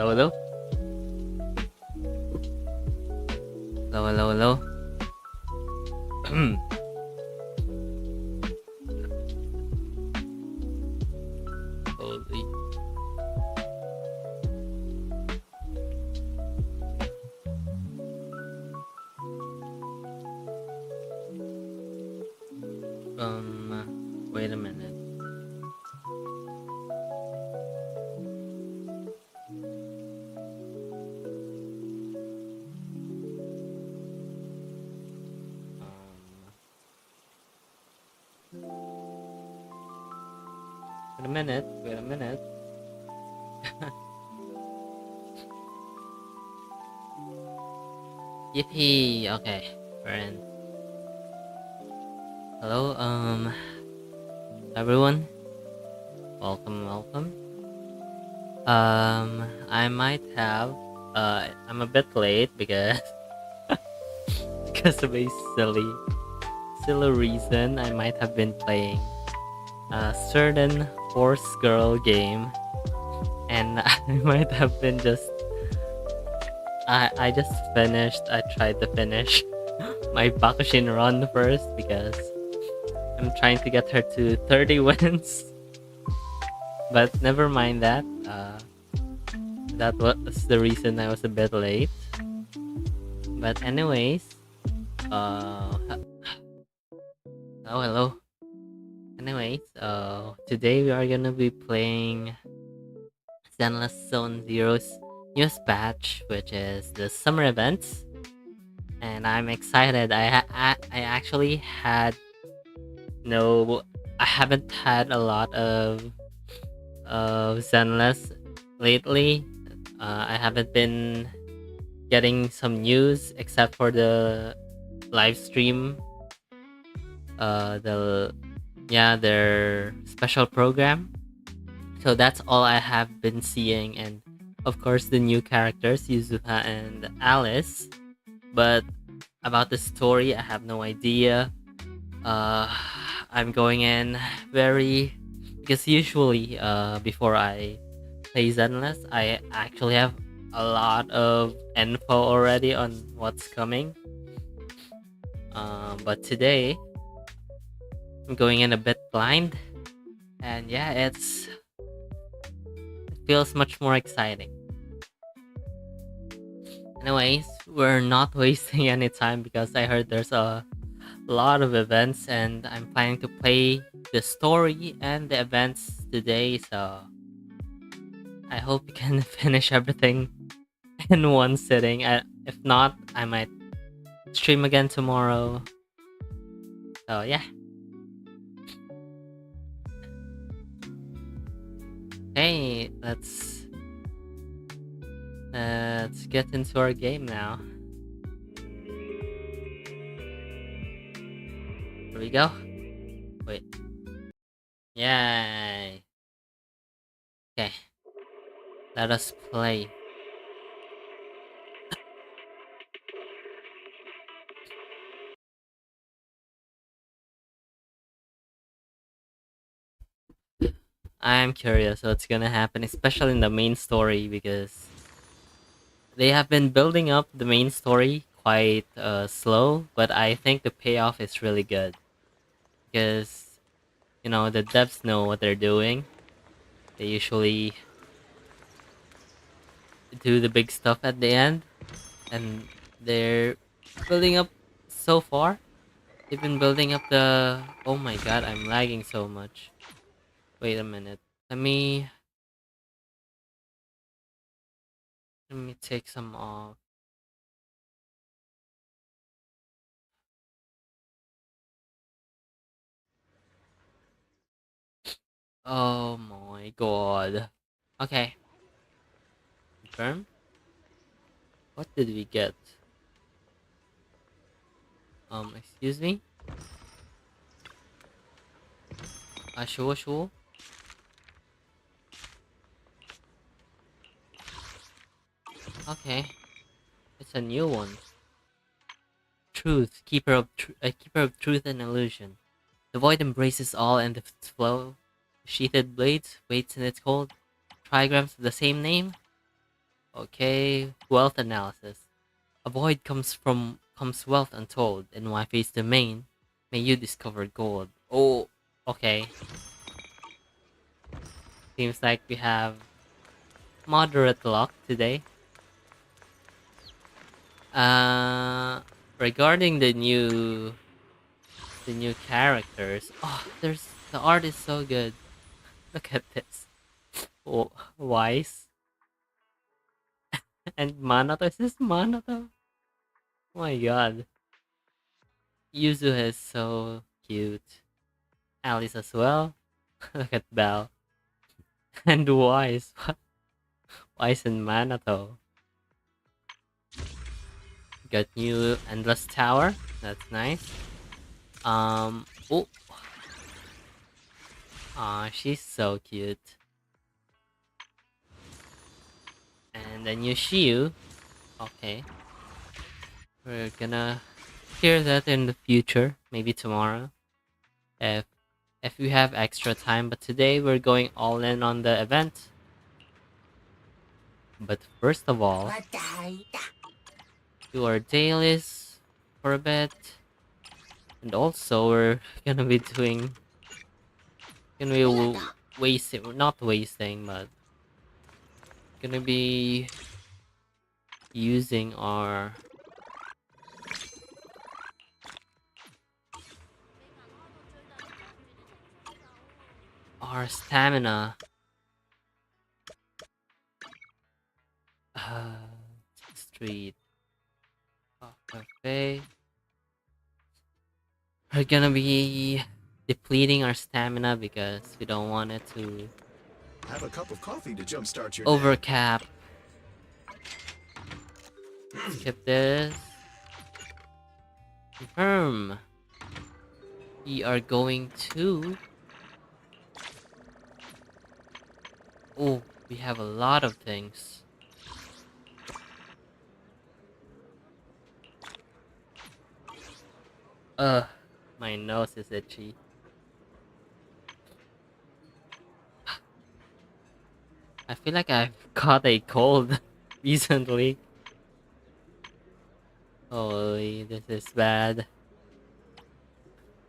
Hello, hello. Hello, hello, hello. Holy. Wait a minute. Wait a minute. Wait a minute. Yippee! Okay, we're in. Hello, everyone. Welcome, welcome. I might have, I'm a bit late because, because of a silly reason. I might have been playing a certain horse girl game, and I might have been I just finished. I tried to finish my Bakushin run first because I'm trying to get her to 30 wins. But never mind that. That was the reason I was a bit late. But anyways, oh hello. Anyways, today we are gonna be playing Zenless Zone Zero's newest patch, which is the summer events, and I'm excited. I actually had no, I haven't had a lot of Zenless lately. I haven't been getting some news except for the live stream. Their special program. So that's all I have been seeing, and of course the new characters Yuzuha and Alice. But about the story, I have no idea. I'm going in very, because usually before I play Zenless, I actually have a lot of info already on what's coming. But today I'm going in a bit blind, and yeah, it feels much more exciting. Anyways, we're not wasting any time because I heard there's a lot of events, and I'm planning to play the story and the events today, so I hope you can finish everything in one sitting. If not, I might stream again tomorrow. So yeah. Hey, let's get into our game now. Here we go. Wait. Yay. Okay. Let us play. I'm curious what's gonna happen, especially in the main story, because they have been building up the main story quite slow, but I think the payoff is really good. Because, the devs know what they're doing. They usually do the big stuff at the end, and they're building up so far. They've been building up the. Oh my god, I'm lagging so much. Wait a minute. Let me take some off. Oh my god. Okay. Confirm. What did we get? Excuse me? Sure. Okay. It's a new one. Truth. Keeper of truth and illusion. The void embraces all, and the flow sheathed blades waits in its cold. Trigrams of the same name? Okay, wealth analysis. Avoid comes wealth untold. In why face the main, may you discover gold. Oh, okay. Seems like we have moderate luck today. Uh, Regarding the new characters. Oh, the art is so good. Look at this. Oh, Wise and Manato. Is this Manato? Oh my god. Yuzu is so cute. Alice as well. Look at Belle. And Wise. Wise and Manato. Got new Endless Tower. That's nice. Oh. Aw, she's so cute. And the new Shiyu. Okay. We're gonna hear that in the future. Maybe tomorrow. If if we have extra time. But today we're going all in on the event. But first of all, do our dailies for a bit. And also we're gonna be wasting, not wasting, but gonna be using our stamina. Uh, Street. Oh, cafe. We're gonna be depleting our stamina because we don't want it to Have a cup of coffee to jumpstart your day. overcap. Skip this. Confirm. We are going to. Oh, we have a lot of things. My nose is itchy. I feel like I've caught a cold recently. Holy, this is bad.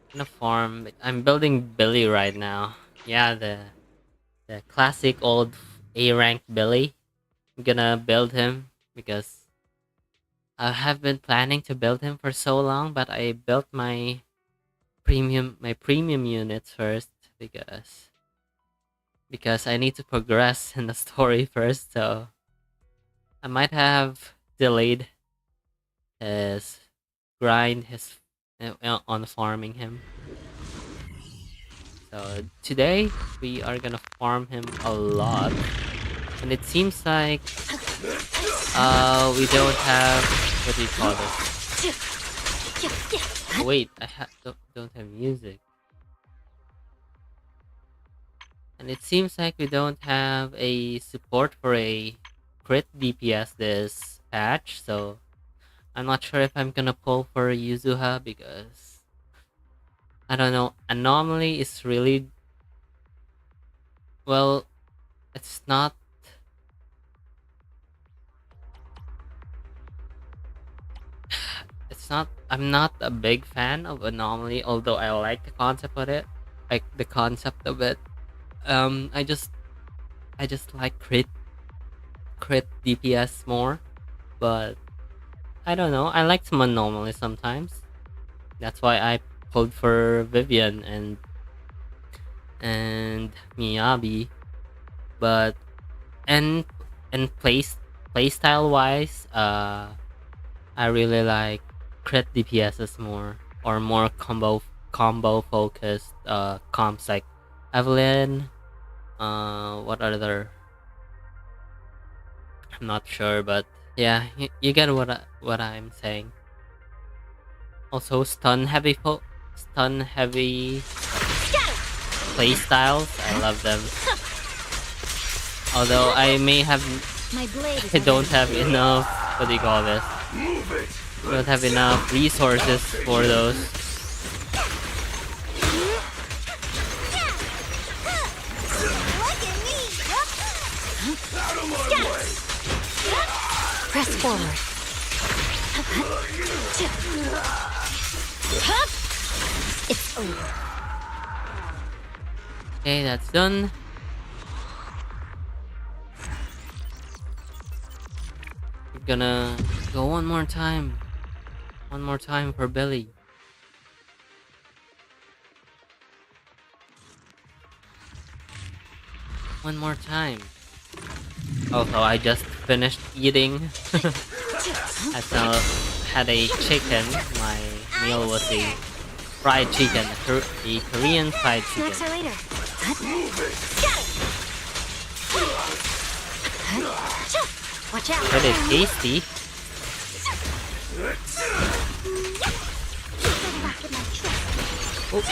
I'm gonna farm. I'm building Billy right now. Yeah, the classic old A rank Billy. I'm gonna build him because I have been planning to build him for so long, but I built my premium units first because I need to progress in the story first. So I might have delayed his grind his on farming him. So today we are gonna farm him a lot, and it seems like we don't have, what do you call this? Oh, wait, don't have music, and it seems like we don't have a support for a crit DPS this patch. So I'm not sure if I'm gonna pull for Yuzuha because I don't know. Anomaly is really, well, it's not. It's not. I'm not a big fan of Anomaly, although I like the concept of it. Like the concept of it. I just like crit DPS more, but I don't know. I like some Anomaly sometimes. That's why I pulled for Vivian and Miyabi, but and and playstyle wise, I really like crit DPSs more, or more combo focused comps like Evelyn. What other? I'm not sure, but yeah, you get what I'm saying. Also, stun heavy playstyles. I love them. Although I may have, I don't have enough. What do you call this? Don't have enough resources for those. Press forward. It's over. Okay, that's done. We're gonna go one more time. One more time for Billy. One more time. Also, I just finished eating. I still had a chicken. My meal was a fried chicken, a Korean fried chicken. Snacks are later. Watch out. Pretty tasty. Oh.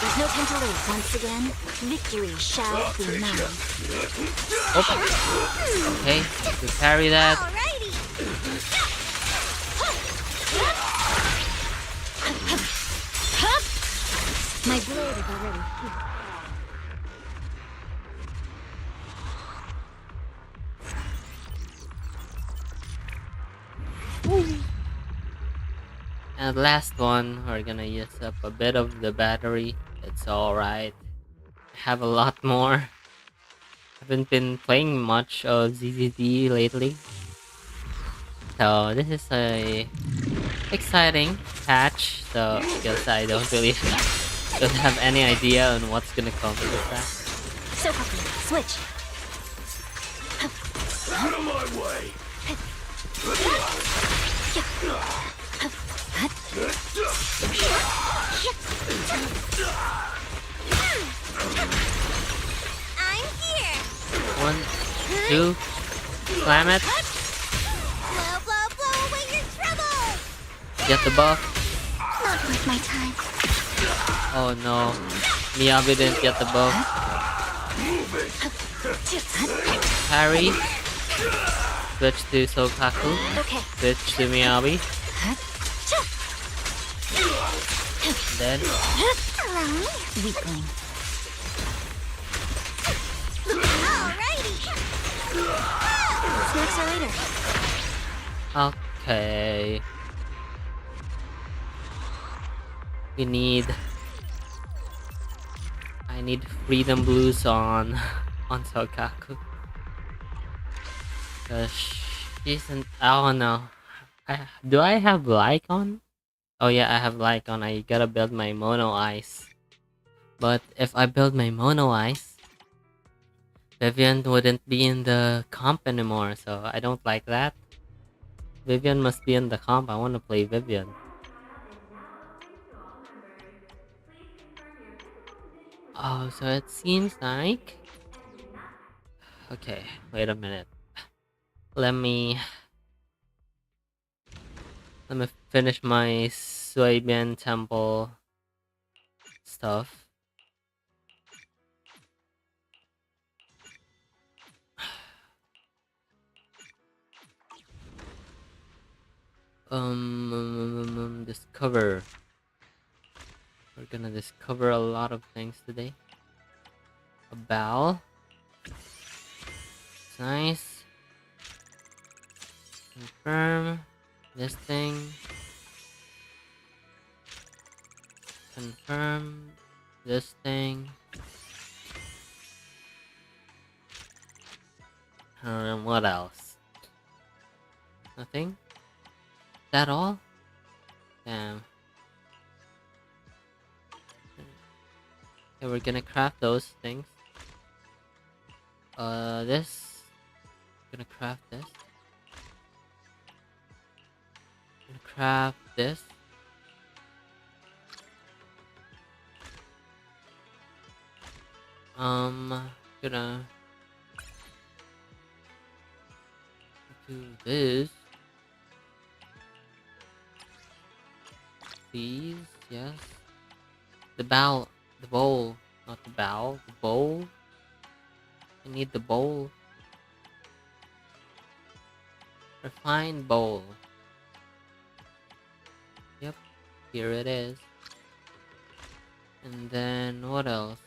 There's no time to lose. Once again, victory shall be mine. Oh. Okay, we parry that. My blade is already here. And the last one, we're gonna use up a bit of the battery. It's alright. I have a lot more. Haven't been playing much of ZZZ lately. So this is a exciting patch. So I guess I don't really don't have any idea on what's gonna come with that. So happy. Switch. Out of my way! I'm here. 1, 2, slam it. Blow, blow, blow away your troubles. Get the buff. Not worth my time. Oh no, Miyabi didn't get the buff. Parry. Switch to Sokaku. Okay. Switch to Miyabi. Then Allow me. Weakling. Alrighty. Snacks are later. okay. We need. I need Freedom Blues on on Sokaku. Cause she's an. Oh no. Do I have Lycon? Oh yeah, I have Lycon. I gotta build my Mono Ice. But if I build my Mono Ice, Vivian wouldn't be in the comp anymore, so I don't like that. Vivian must be in the comp. I want to play Vivian. Oh, so it seems like... Okay, wait a minute. Let me finish my Suibian Temple stuff. Discover. We're gonna discover a lot of things today. A bell. It's nice. Confirm. This thing. Confirm. This thing. What else? Nothing? Is that all? Damn. Okay, we're gonna craft those things. This. Gonna craft this. Gonna craft this. Gonna do this. Please, yes. The bowl, not the bowl, the bowl. I need the bowl. Refined bowl. Yep, here it is. And then what else?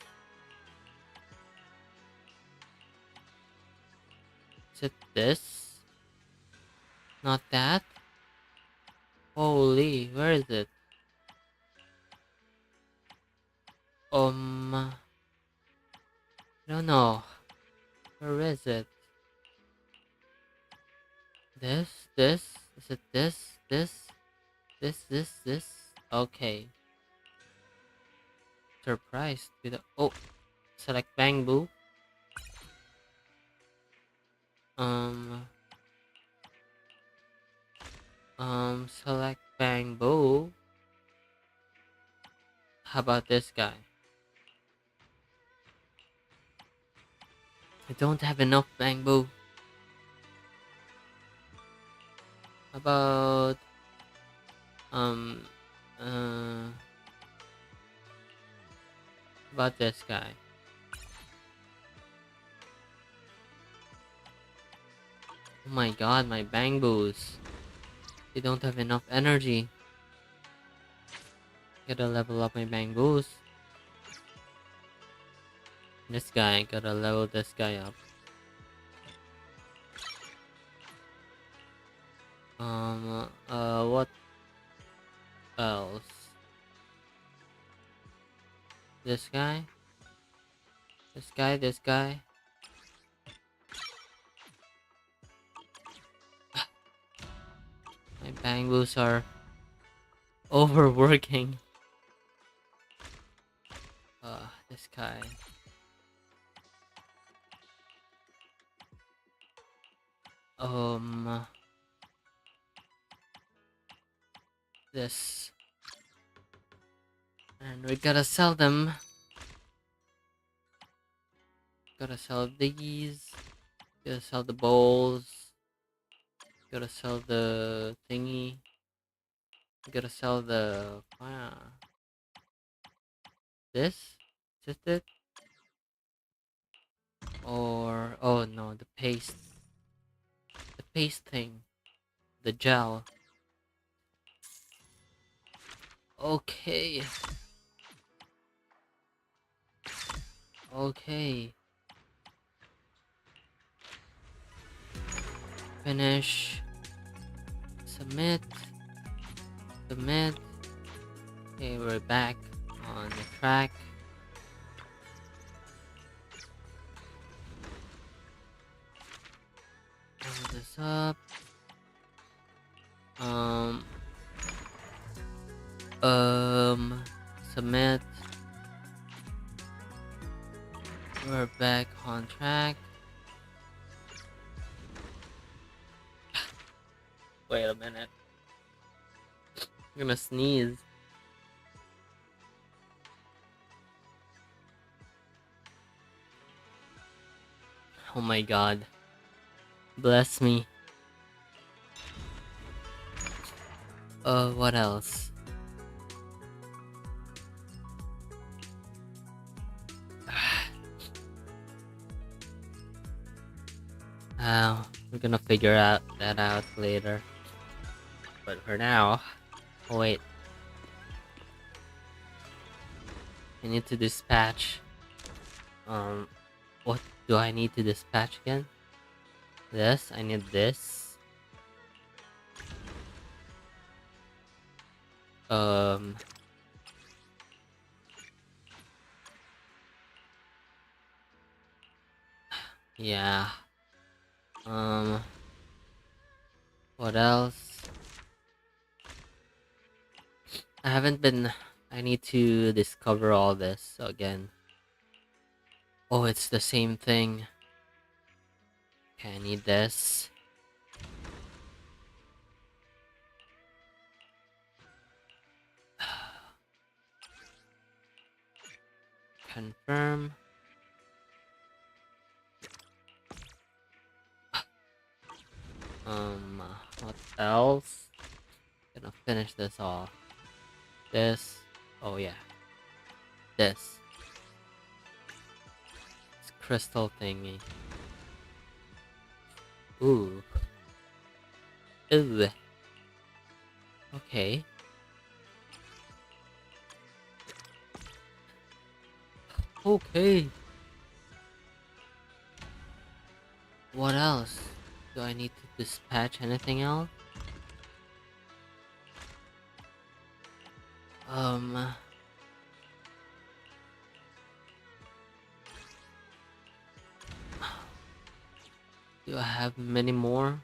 Is it this? Not that? Holy, where is it? I don't know. Where is it? This? This? Is it this? This? Okay. Surprised with select bamboo. Um, select bamboo. How about this guy? I don't have enough bamboo. How about um uh about this guy? Oh my god, my bamboos. They don't have enough energy. Gotta level up my bamboos. This guy, gotta level this guy up. What else? This guy? This guy? My bamboos are overworking. This guy. Um, this. And we gotta sell them. Gotta sell these. Gotta sell the bowls. Gotta sell the thingy. Gotta sell the. This? Is this it? Or. Oh no, the paste. The paste thing. The gel. Okay. Okay. Finish. Submit. Submit. Okay, we're back on the track. Level this up. Submit. We're back on track. Wait a minute. I'm gonna sneeze. Oh my god. Bless me. What else? We're gonna figure that out later. But for now, oh wait. I need to dispatch. What do I need to dispatch again? This, I need this. Yeah. What else? I need to discover all this again. Oh, it's the same thing. Okay, I need this. Confirm. What else? Gonna finish this off. This. Oh yeah. This. This crystal thingy. Ooh. Ooh. Okay. Okay. What else? Do I need to dispatch anything else? Um, do I have many more?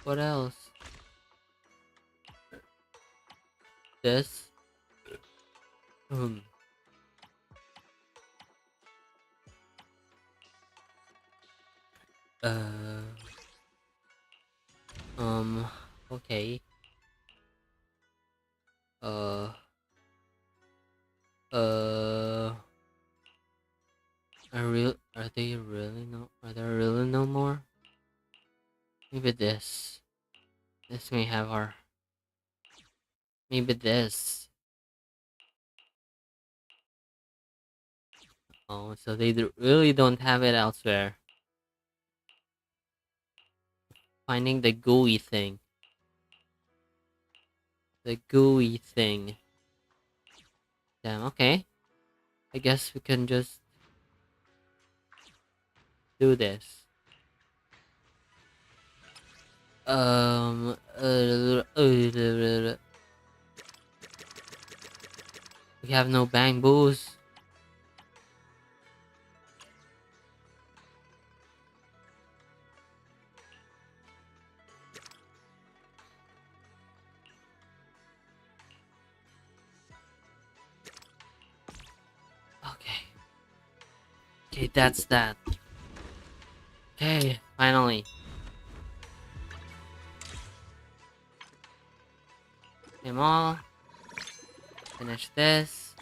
What else? This? Um, uh, um, okay. Uh, uh, are they really no, are there really no more? Maybe this. This may have our, maybe this. Oh, so they really don't have it elsewhere. Finding the gooey thing. The gooey thing. Damn, okay. I guess we can just do this. We have no bamboos. Okay. Okay, that's that. Okay, finally. Them all. Finish this.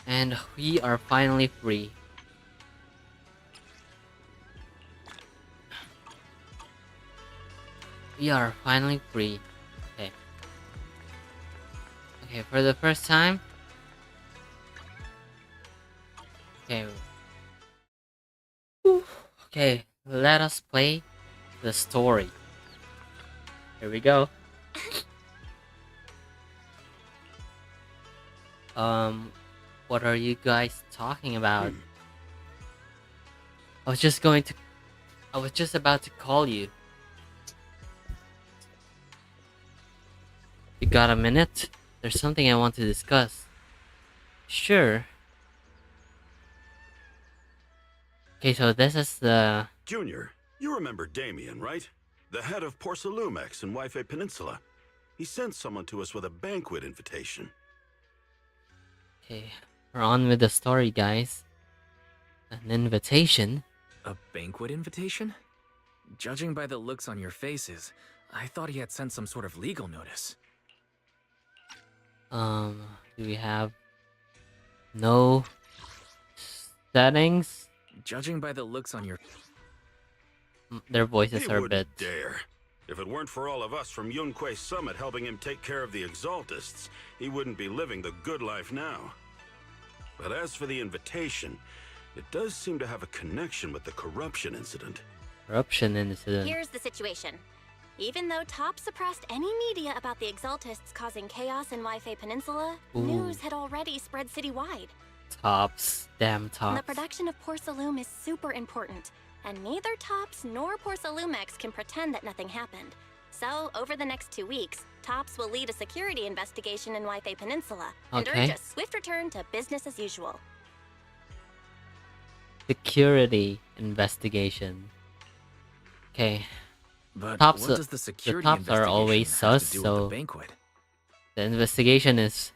And we are finally free. We are finally free. Okay. Okay, for the first time. Okay. Whew. Okay, let us play the story. Here we go. What are you guys talking about? I was just about to call you. You got a minute? There's something I want to discuss. Sure. Okay, so this is the... Junior, you remember Damien, right? The head of Porcelumex in Wi-Fi Peninsula. He sent someone to us with a banquet invitation. Okay, we're on with the story, guys. An invitation? A banquet invitation? Judging by the looks on your faces, I thought he had sent some sort of legal notice. Do we have no settings? Judging by the looks on your... Their voices He are a wouldn't bit... dare. If it weren't for all of us from Yunque Summit helping him take care of the Exaltists, he wouldn't be living the good life now. But as for the invitation, it does seem to have a connection with the corruption incident. Corruption incident. Here's the situation. Even though Top suppressed any media about the Exaltists causing chaos in Wi-Fi Peninsula, Ooh. news had already spread citywide. Tops. Damn And tops. the production of Porcelume is super important, and neither Tops nor Porcelumex can pretend that nothing happened. So, over the next 2 weeks, Tops will lead a security investigation in Wi-Fi Peninsula and Okay. urge a swift return to business as usual. Security investigation. Okay. But Tops- what does the security tops are investigation always have sus, to do so- with the banquet? The investigation is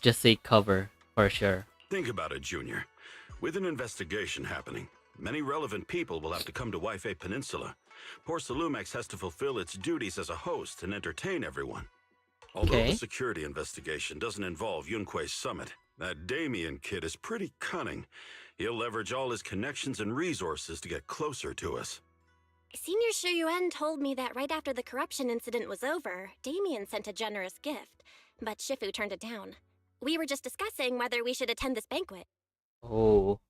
just a cover, for sure. Think about it, Junior. With an investigation happening, many relevant people will have to come to Wi-Fi Peninsula. Porcelumex has to fulfill its duties as a host and entertain everyone. Although Okay. the security investigation doesn't involve Yunque Summit, that Damien kid is pretty cunning. He'll leverage all his connections and resources to get closer to us. Senior Shuyuan told me that right after the corruption incident was over, Damien sent a generous gift, but Shifu turned it down. We were just discussing whether we should attend this banquet. Oh,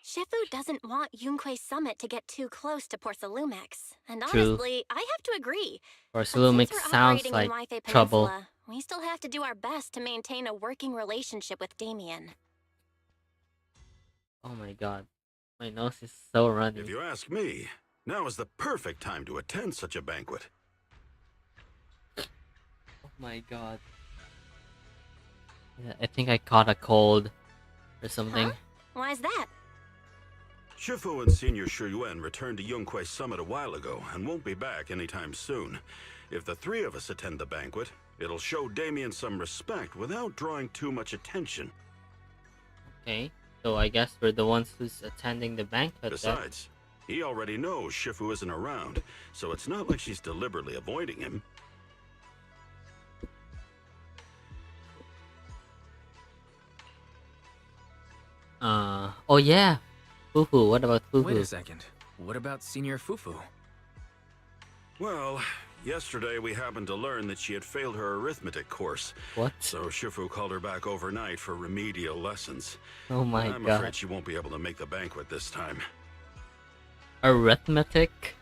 Shifu doesn't want Yunque Summit to get too close to Porcelumex, and True. honestly, I have to agree. or But since Salumix we're sounds operating in like Wi-Fi trouble. Peninsula, We still have to do our best to maintain a working relationship with Damien. Oh my god. My nose is so runny. If you ask me, now is the perfect time to attend such a banquet. Oh my god. Yeah, I think I caught a cold or something. Huh? Why's that? Shifu and Senior Shuyuan returned to Yunquei Summit a while ago and won't be back anytime soon. If the three of us attend the banquet, it'll show Damien some respect without drawing too much attention. Okay, so I guess we're the ones who's attending the banquet then. Besides, he already knows Shifu isn't around, so it's not like she's deliberately avoiding him. Oh yeah. Fufu, what about Fufu? Wait a second. What about Senior Fufu? Well, yesterday we happened to learn that she had failed her arithmetic course. What? So Shifu called her back overnight for remedial lessons. Oh my I'm god. afraid she won't be able to make the banquet this time. Arithmetic?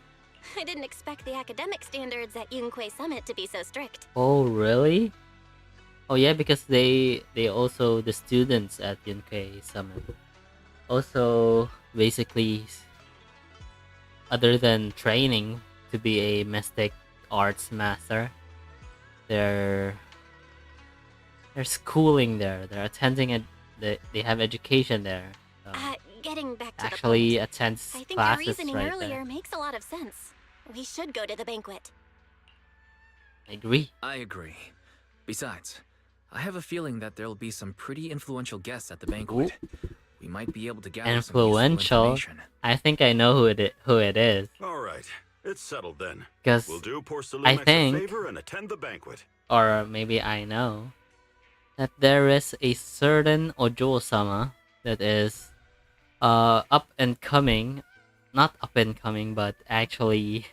I didn't expect the academic standards at Yunquei Summit to be so strict. Oh really? Oh yeah, because they also the students at Yunkei Summit also basically, other than training to be a mystic arts master, they're schooling there. They're attending they have education there. So Getting back to actually the point, attends I think your classes reasoning right earlier there. makes a lot of sense. We should go to the banquet. I agree. I agree. Besides, I have a feeling that there'll be some pretty influential guests at the banquet. We might be able to gather some useful Influential. information. I think I know who it is. All right, it's settled then. Because We'll do poor I Salumex a think- favor and attend the banquet. or maybe I know, that there is a certain Ojo-sama that is up and coming, not up and coming, but actually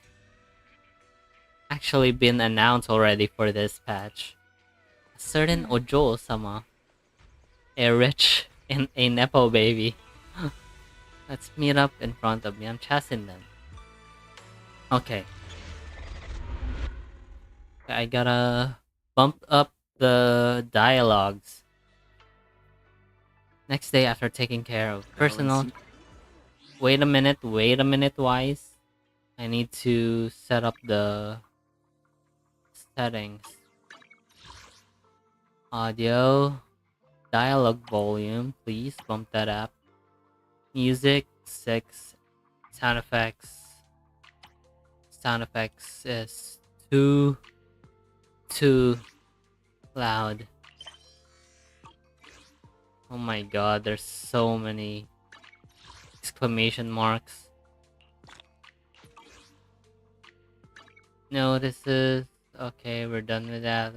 been announced already for this patch. A certain Ojo-sama, a rich and a nepo baby. Let's meet up in front of Yamchasin then. Okay. I gotta bump up the dialogues. Next day after taking care of personal... Wait a minute, Wise. I need to set up the settings. Audio, dialogue volume, please bump that up. Music, 6. Sound effects is too loud. Oh my god, there's so many exclamation marks. No, this is... Okay, we're done with that.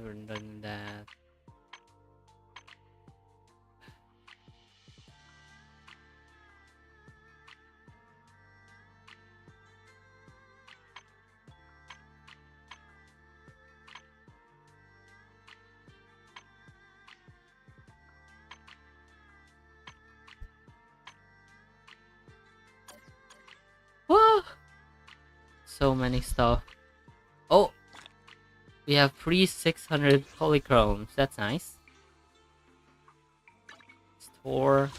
Whoa! So many stuff. Oh! We have free 600 polychromes. That's nice. Store.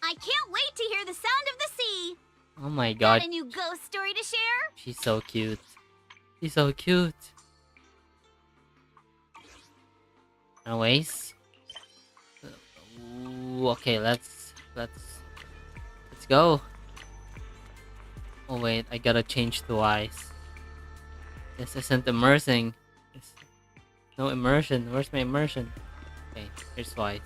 I can't wait to hear the sound of the sea. Oh my god. Got a new ghost story to share? She's so cute. She's so cute. Anyways. Ooh, okay, let's go. Oh wait, I gotta change to Wise. This isn't immersing. No immersion. Where's my immersion? Okay, here's Wise.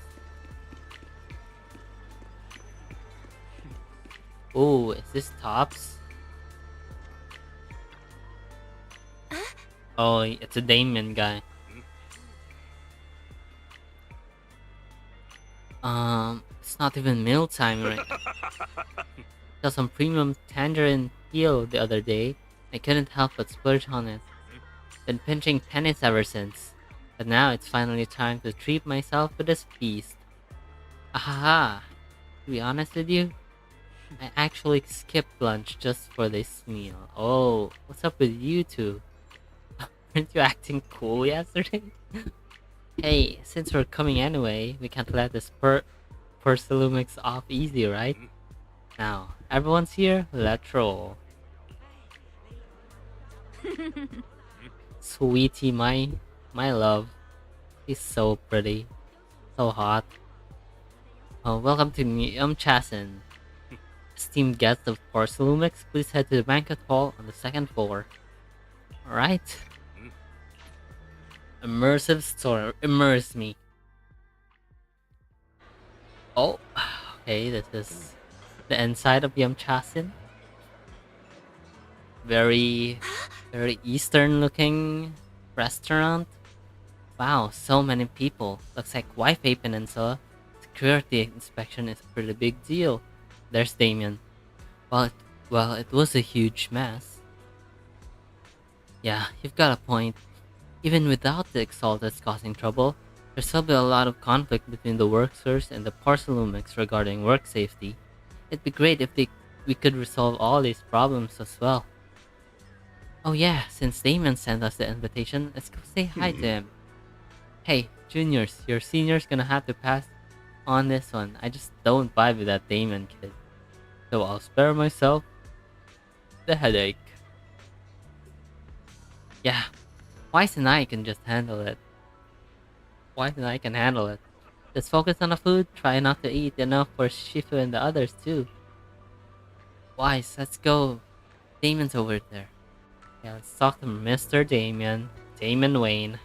Ooh, is this Tops? Oh, it's a Damien guy. It's not even mealtime right now. Got some premium tangerine peel the other day. I couldn't help but splurge on it. Been pinching pennies ever since. But now it's finally time to treat myself with this feast. Ahaha! To be honest with you, I actually skipped lunch just for this meal. Oh, what's up with you two? Weren't you acting cool yesterday? Hey, since we're coming anyway, we can't let this Persilumix off easy, right? Now, everyone's here, let's roll. Sweetie, my love. She's so pretty. So hot. Oh, welcome to Chasen. Esteemed guests of Porcelumix, please head to the banquet hall on the second floor. Alright. Immersive story. Immerse me. Oh, okay, this is the inside of Chasen. Very Eastern looking restaurant. Wow, so many people. Looks like Wi-Fi Peninsula. Security inspection is a pretty big deal. There's Damien. Well, it was a huge mess. Yeah, you've got a point. Even without the Exalteds causing trouble, there's still be a lot of conflict between the workers and the Porcelumix regarding work safety. It'd be great if we could resolve all these problems as well. Oh yeah, since Damien sent us the invitation, let's go say hi to him. Hey, juniors, your senior's gonna have to pass on this one. I just don't vibe with that Damien kid. So I'll spare myself the headache. Yeah, Wise and I can just handle it. Wise and I can handle it. Just focus on the food, try not to eat enough for Shifu and the others too. Wise, let's go. Damien's over there. Yeah, let's talk to Mr. Damien. Damien Wayne.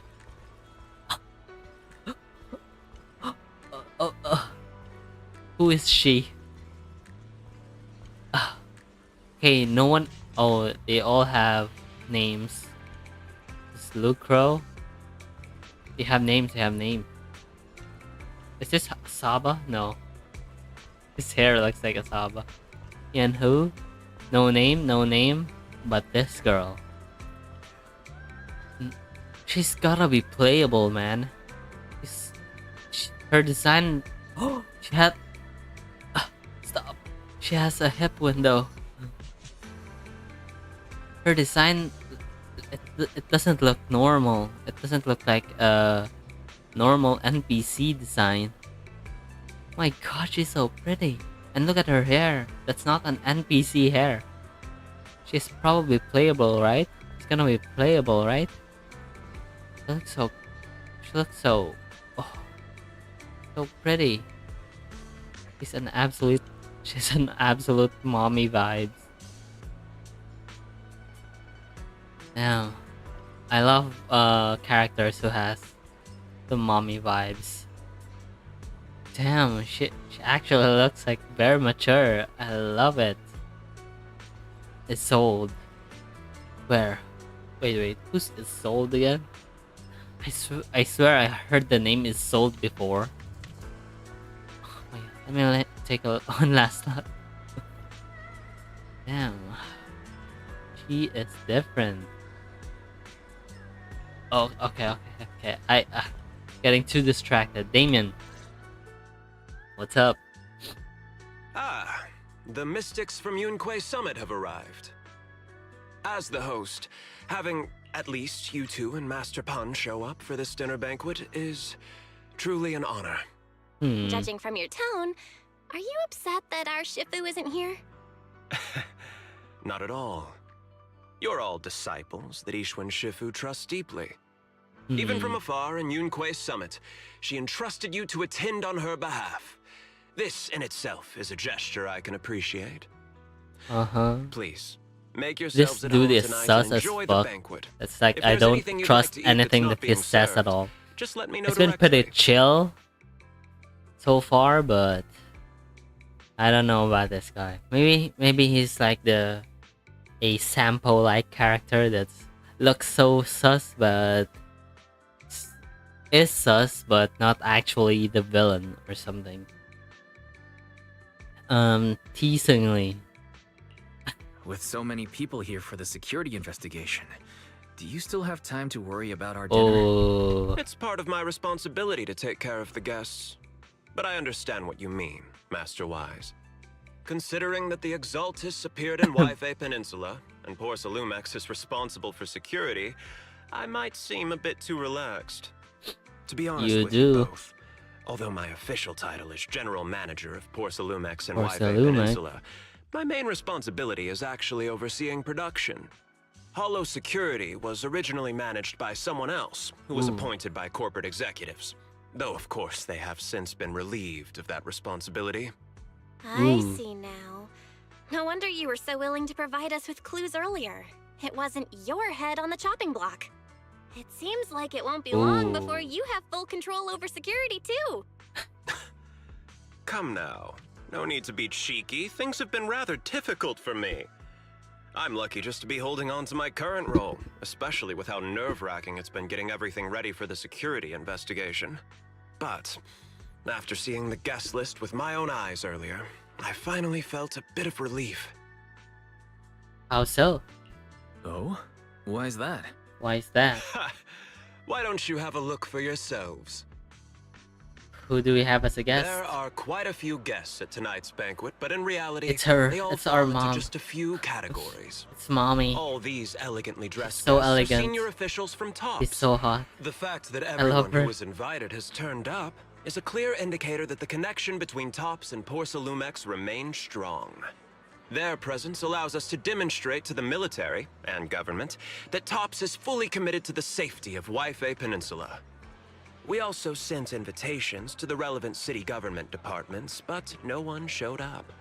Who is she? Okay, no one. Oh, they all have names. This Lucro. They have names. They have names. Is this Saba? No. His hair looks like a Saba. And who? No name. No name. But this girl. She's gotta be playable, man. Her design. Oh, she had. Stop. She has a hip window. Her design. It doesn't look normal. It doesn't look like a normal NPC design. My god, she's so pretty. And look at her hair. That's not an NPC hair. She's probably playable, right? She's gonna be playable, right? She looks so. Oh, so pretty. She's an absolute mommy vibes. Damn. I love characters who has the mommy vibes. Damn, she actually looks like very mature. I love it. Isolde. Where? Wait, who's Isolde again? I swear I heard the name Isolde before. Oh, wait, let me take one last look. Damn. She is different. Oh, okay. I getting too distracted. Damien, what's up? Ah, the mystics from Yunquay Summit have arrived. As the host, having at least you two and Master Pan show up for this dinner banquet is truly an honor. Judging from your tone, are you upset that our Shifu isn't here? Not at all. You're all disciples that Ishwan Shifu trusts deeply. Even from afar in Yunquay Summit, she entrusted you to attend on her behalf. This in itself is a gesture I can appreciate. Please, make yourselves This at dude home is tonight sus and as enjoy the fuck. banquet. It's like If I there's don't anything you'd trust like to eat that's anything not that he being says at served, all. Just let me know It's been directly. pretty chill so far, but I don't know about this guy. Maybe he's like a Sampo like character that looks so sus but is sus but not actually the villain or something. Teasingly. With so many people here for the security investigation, do you still have time to worry about our dinner? Oh, It's part of my responsibility to take care of the guests. But I understand what you mean, Master Wise. considering that the Exaltus appeared in Yfe Peninsula, and Porcelumex is responsible for security, I might seem a bit too relaxed. To be honest You with you do. both, although my official title is General Manager of Porcelumex and Yfe Porcelumex. Peninsula, my main responsibility is actually overseeing production. Hollow Security was originally managed by someone else, who was appointed by corporate executives. Though, of course, they have since been relieved of that responsibility. I see now. No wonder you were so willing to provide us with clues earlier. It wasn't your head on the chopping block. It seems like it won't be long before you have full control over security, too. Come now. No need to be cheeky. Things have been rather difficult for me. I'm lucky just to be holding on to my current role, especially with how nerve-wracking it's been getting everything ready for the security investigation. But after seeing the guest list with my own eyes earlier, I finally felt a bit of relief. How so? Oh? Why is that? Why is that? Why don't you have a look for yourselves? Who do we have as a guest? There are quite a few guests at tonight's banquet, but in reality, It's her. they all It's fall our into mom. just a few categories. It's mommy. All these elegantly dressed so guests elegant. are senior officials from TOPS. She's so hot. The fact that love everyone her. who was invited has turned up is a clear indicator that the connection between TOPS and Porcelumex remains strong. Their presence allows us to demonstrate to the military and government that TOPS is fully committed to the safety of Yfe Peninsula. We also sent invitations to the relevant city government departments, but no one showed up,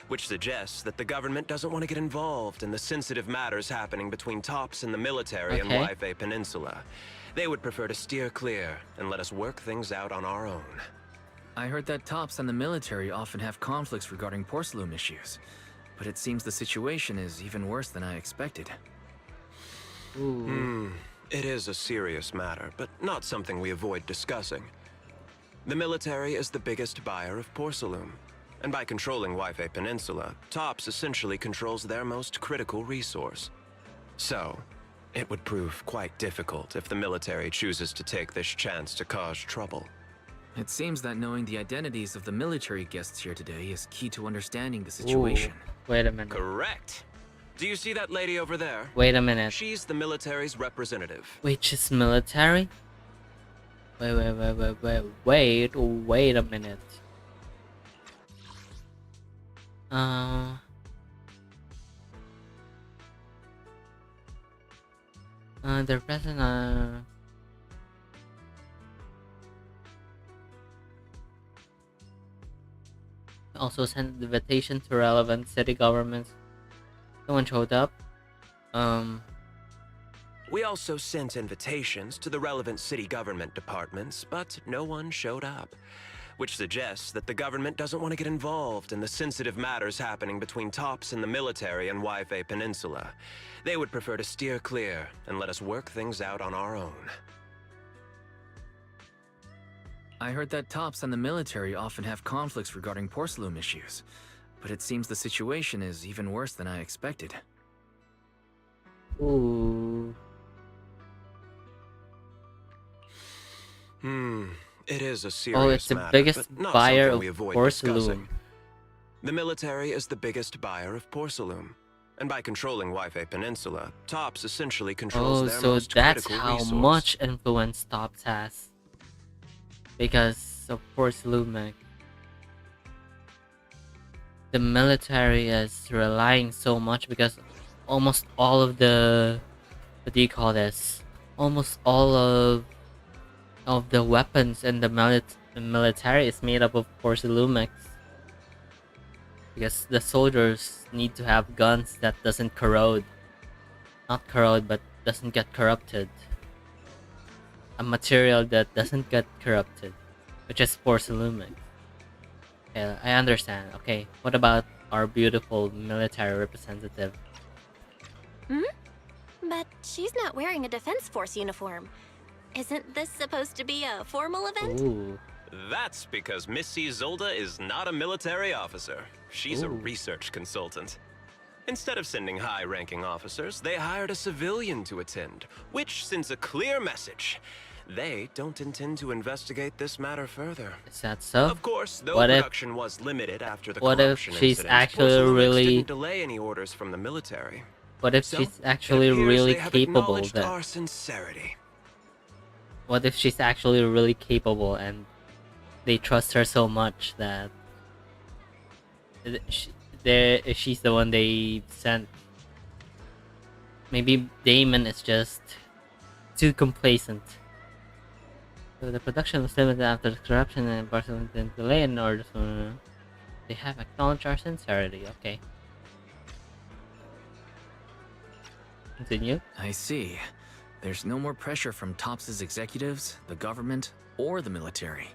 which suggests that the government doesn't want to get involved in the sensitive matters happening between TOPS and the military and Okay. Yfe Peninsula. They would prefer to steer clear and let us work things out on our own. I heard that TOPS and the military often have conflicts regarding porcelain issues, but it seems the situation is even worse than I expected. It is a serious matter, but not something we avoid discussing. The military is the biggest buyer of porcelain, and by controlling Yfe Peninsula, TOPS essentially controls their most critical resource. So, it would prove quite difficult if the military chooses to take this chance to cause trouble. It seems that knowing the identities of the military guests here today is key to understanding the situation. Wait a minute. Correct. Do you see that lady over there? Wait a minute. She's the military's representative. Wait, she's military? Wait a minute. The president, also sent the invitation to relevant city governments. No one showed up. We also sent invitations to the relevant city government departments, but no one showed up, which suggests that the government doesn't want to get involved in the sensitive matters happening between TOPS and the military and Yfe Peninsula. They would prefer to steer clear and let us work things out on our own. I heard that TOPS and the military often have conflicts regarding porcelain issues, but it seems the situation is even worse than I expected. Ooh. It is a serious It's the matter, biggest but not buyer something we of avoid porcelain. discussing. The military is the biggest buyer of porcelain, and by controlling Yfe Peninsula, TOPS essentially controls their So most that's critical how resource. much influence TOPS has. Because of Porcelumex. The military is relying so much because almost all of the, what do you call this? Almost all of the weapons in the military is made up of Porcelumex. Because the soldiers need to have guns that doesn't corrode. Not corrode, but doesn't get corrupted. A material that doesn't get corrupted, which is Porcelumex. Okay, I understand. Okay, what about our beautiful military representative? But she's not wearing a Defense Force uniform. Isn't this supposed to be a formal event? Ooh. That's because Missy Zolda is not a military officer. She's a research consultant. Instead of sending high-ranking officers, they hired a civilian to attend, which sends a clear message they don't intend to investigate this matter further. Is that so? Of course, though What if- production was limited after the what if corruption she's incident, actually Porcelamex really- didn't delay any orders from the military. What if So, she's it actually appears really they have capable acknowledged then? our sincerity. What if she's actually really capable and they trust her so much that she's the one they sent? Maybe Damon is just too complacent. So the production was limited after the corruption and Barcelona didn't delay in order to... They have acknowledged our sincerity, okay. Continue. I see. There's no more pressure from TOPS' executives, the government, or the military.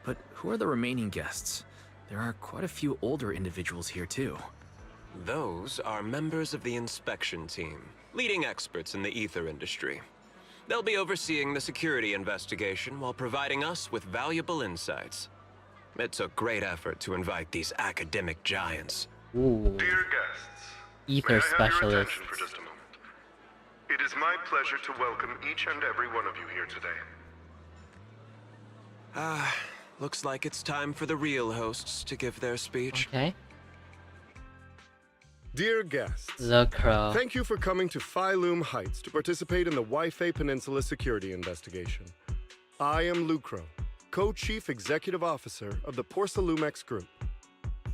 But who are the remaining guests? There are quite a few older individuals here too. Those are members of the inspection team, leading experts in the ether industry. They'll be overseeing the security investigation while providing us with valuable insights. It took great effort to invite these academic giants. Ooh. Dear guests, Ether may I have your specialists. attention for just a moment? It is my pleasure to welcome each and every one of you here today. Looks like it's time for the real hosts to give their speech. Okay. Dear guests, The Crow. thank you for coming to Phylum Heights to participate in the Waifei Peninsula security investigation. I am Lucro, Co-Chief Executive Officer of the Porcelamex Group.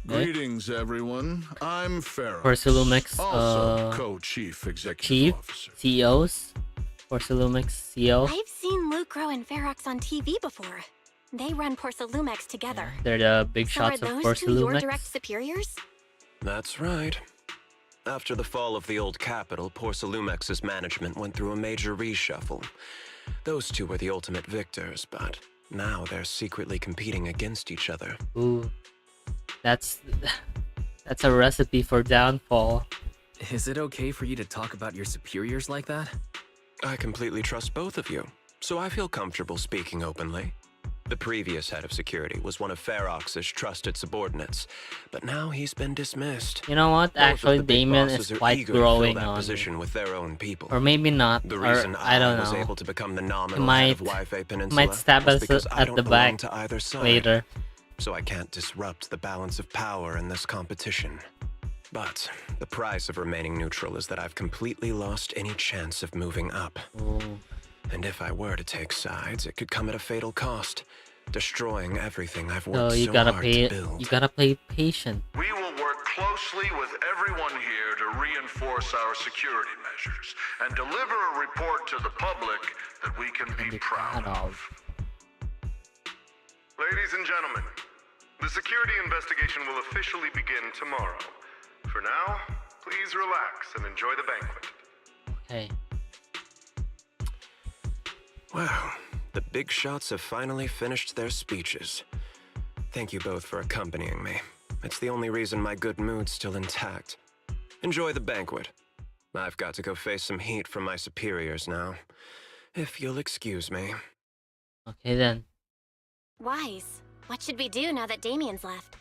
Okay. Greetings, everyone. I'm Ferox. Porcelamex, also co-chief executive Chief, officer. CEOs, Porcelamex CEO. I've seen Lucro and Ferox on TV before. They run Porcelamex together. They're the big So are shots of those two your Porcelamex. direct superiors? That's right. After the fall of the old capital, Porcelumex's management went through a major reshuffle. Those two were the ultimate victors, but now they're secretly competing against each other. Ooh, that's a recipe for downfall. Is it okay for you to talk about your superiors like that? I completely trust both of you, so I feel comfortable speaking openly. The previous head of security was one of Ferox's trusted subordinates, but now he's been dismissed. You know what? Both of Actually, the big Damon bosses is are quite eager to fill growing that on me. position with their own people. Or maybe not. The Or reason I don't was know. able to become the nominal He might- head of Waifei Peninsula might stab was us because I at don't the belong back to either side. later. So I can't disrupt the balance of power in this competition. But the price of remaining neutral is that I've completely lost any chance of moving up. Ooh. And if I were to take sides, it could come at a fatal cost, destroying everything I've So worked you so gotta hard pay. to build. You gotta play patient. We will work closely with everyone here to reinforce our security measures and deliver a report to the public that we can And be be proud of. Ladies and gentlemen, the security investigation will officially begin tomorrow. For now, please relax and enjoy the banquet. Okay. Wow, the big shots have finally finished their speeches. Thank you both for accompanying me. It's the only reason my good mood's still intact. Enjoy the banquet. I've got to go face some heat from my superiors now. If you'll excuse me. Okay then. Wise. What should we do now that Damien's left?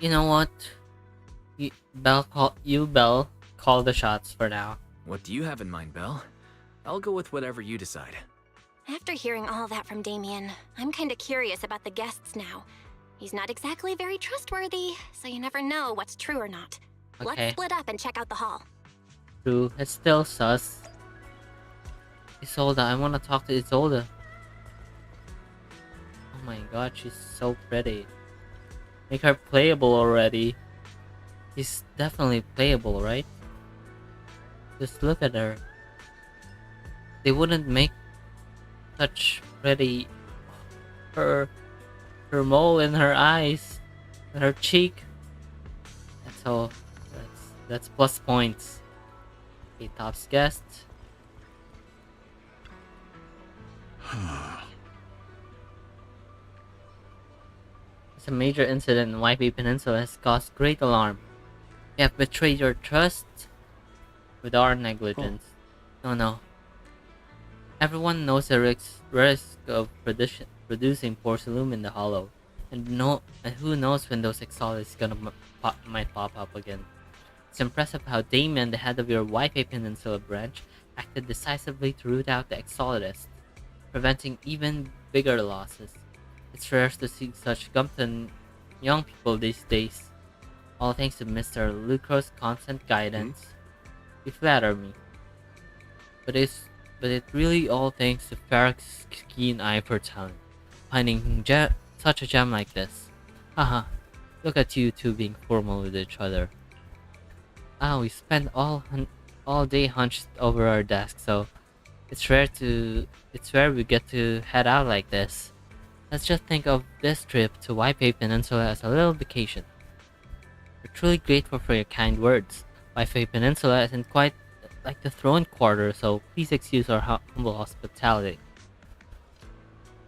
You know what? Bell, call the shots for now. What do you have in mind, Belle? I'll go with whatever you decide. After hearing all that from Damien, I'm kinda curious about the guests now. He's not exactly very trustworthy, so you never know what's true or not. Okay. Let's split up and check out the hall. True, it's still sus. Isolda, I wanna talk to Isolda. Oh my god, she's so pretty. Make her playable already. She's definitely playable, right? Just look at her. They wouldn't make such pretty... Her mole in her eyes. And her cheek. That's all. That's plus points. Okay, Top's guest. It's a major incident in Waifei Peninsula has caused great alarm. We have betrayed your trust with our negligence. Oh no. Everyone knows the risk of producing porcelain in the hollow, and who knows when those exotics might pop up again. It's impressive how Damien, the head of your Wi-Fi Peninsula branch, acted decisively to root out the exolitists, preventing even bigger losses. It's rare to see such gumption young people these days. All thanks to Mr. Lucro's constant guidance. You flatter me. But it really all thanks to Farrak's keen eye for talent. Finding such a gem like this. Haha, look at you two being formal with each other. We spend all day hunched over our desks, so it's rare we get to head out like this. Let's just think of this trip to Waipei Peninsula as a little vacation. We're truly grateful for your kind words. Waipei Peninsula isn't quite like the throne quarter, so please excuse our humble hospitality.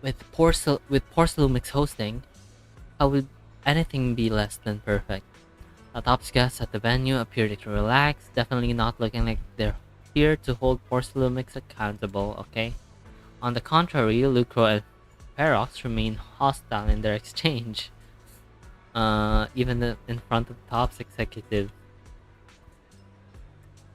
With Porcelumix hosting, how would anything be less than perfect? The top guests at the venue appeared to relax, definitely not looking like they're here to hold Porcelumix accountable, okay? On the contrary, Lucro and Ferox remain hostile in their exchange, even in front of Top's executive.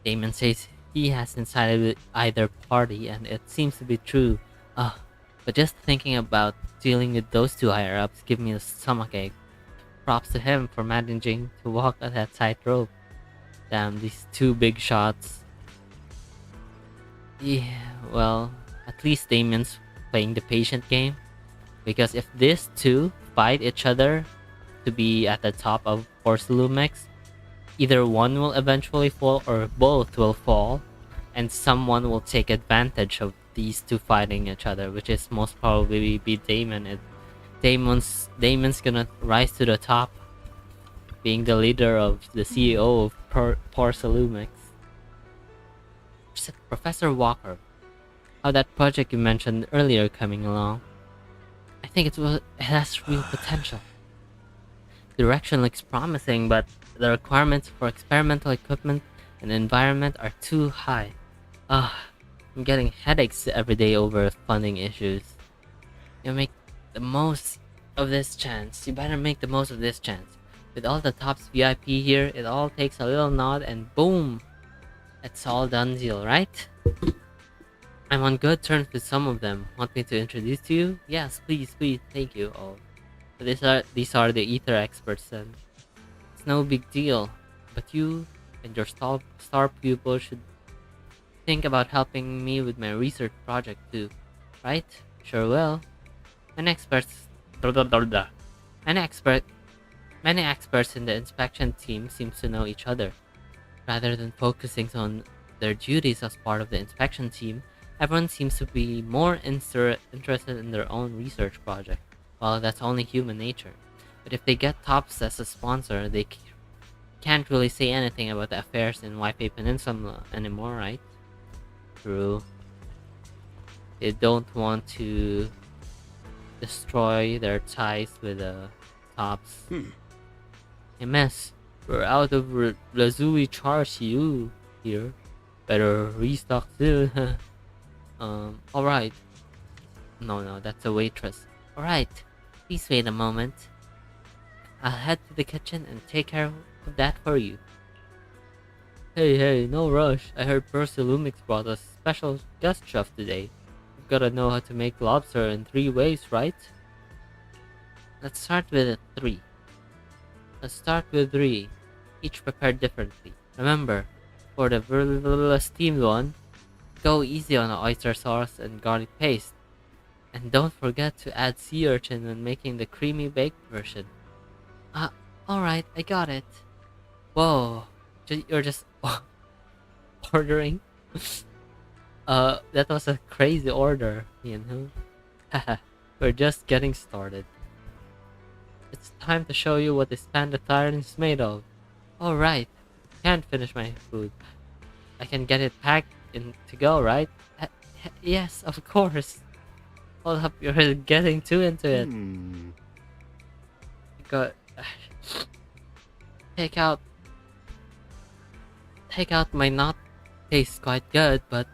Damon says he hasn't sided with either party, and it seems to be true. But just thinking about dealing with those two higher-ups give me a stomachache. Props to him for managing to walk on that tightrope. Damn, these two big shots. Yeah, well, at least Damien's playing the patient game. Because if these two fight each other to be at the top of Porcelumix, either one will eventually fall or both will fall, and someone will take advantage of these two fighting each other, which is most probably be Damon. Damon's gonna rise to the top, being the leader of the CEO of Porcelumix. Professor Walker, how that project you mentioned earlier coming along? I think it has real potential. Direction looks promising, but the requirements for experimental equipment and environment are too high. I'm getting headaches every day over funding issues. You make the most of this chance. You better make the most of this chance. With all the Top's VIP here, it all takes a little nod and boom! It's all done deal, right? I'm on good terms with some of them. Want me to introduce to you? Yes, please, thank you all. So these are the ether experts then. It's no big deal, but you and your star pupil should think about helping me with my research project too, right? Sure will. Many experts in the inspection team seems to know each other. Rather than focusing on their duties as part of the inspection team, everyone seems to be more interested in their own research project. Well, that's only human nature. But if they get Tops as a sponsor, they can't really say anything about the affairs in Waipei Peninsula anymore, right? True. They don't want to destroy their ties with the Tops. Hey, miss, we're out of Razui charge you here. Better restock soon. Alright. No, that's a waitress. Alright, please wait a moment. I'll head to the kitchen and take care of that for you. Hey, no rush. I heard Lumix brought us special guest chef today. You've gotta know how to make lobster in 3 ways, right? Let's start with 3. Each prepared differently. Remember, for the steamed one, go easy on the oyster sauce and garlic paste. And don't forget to add sea urchin when making the creamy baked version. Alright, I got it. Whoa, you're just ordering? That was a crazy order, you know? Haha, we're just getting started. It's time to show you what this panda tyrant is made of. Alright, can't finish my food. I can get it packed in to go, right? Yes, of course. Hold up, you're getting too into it. Takeout might not taste quite good, but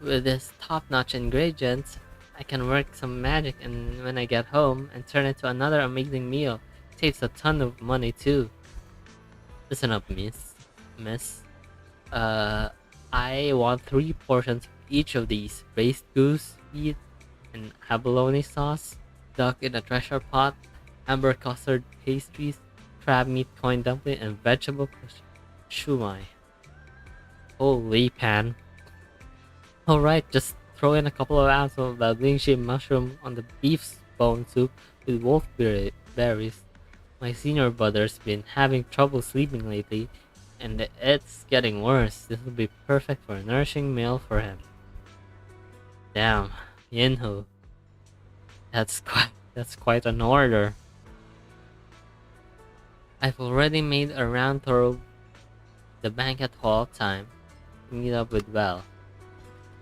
with this top-notch ingredients, I can work some magic and when I get home and turn it to another amazing meal. Saves a ton of money too. Listen up, miss. miss. I want 3 portions of each of these: braised goose meat and abalone sauce, duck in a treasure pot, amber custard pastries, crab meat coin dumpling, and vegetable shumai. Holy pan. Alright, just throw in a couple of ounces of the lingxi mushroom on the beef bone soup with berries. My senior brother's been having trouble sleeping lately, and it's getting worse. This will be perfect for a nourishing meal for him. Damn, Yinhu. That's quite an order. I've already made a round through the banquet hall time to meet up with Belle.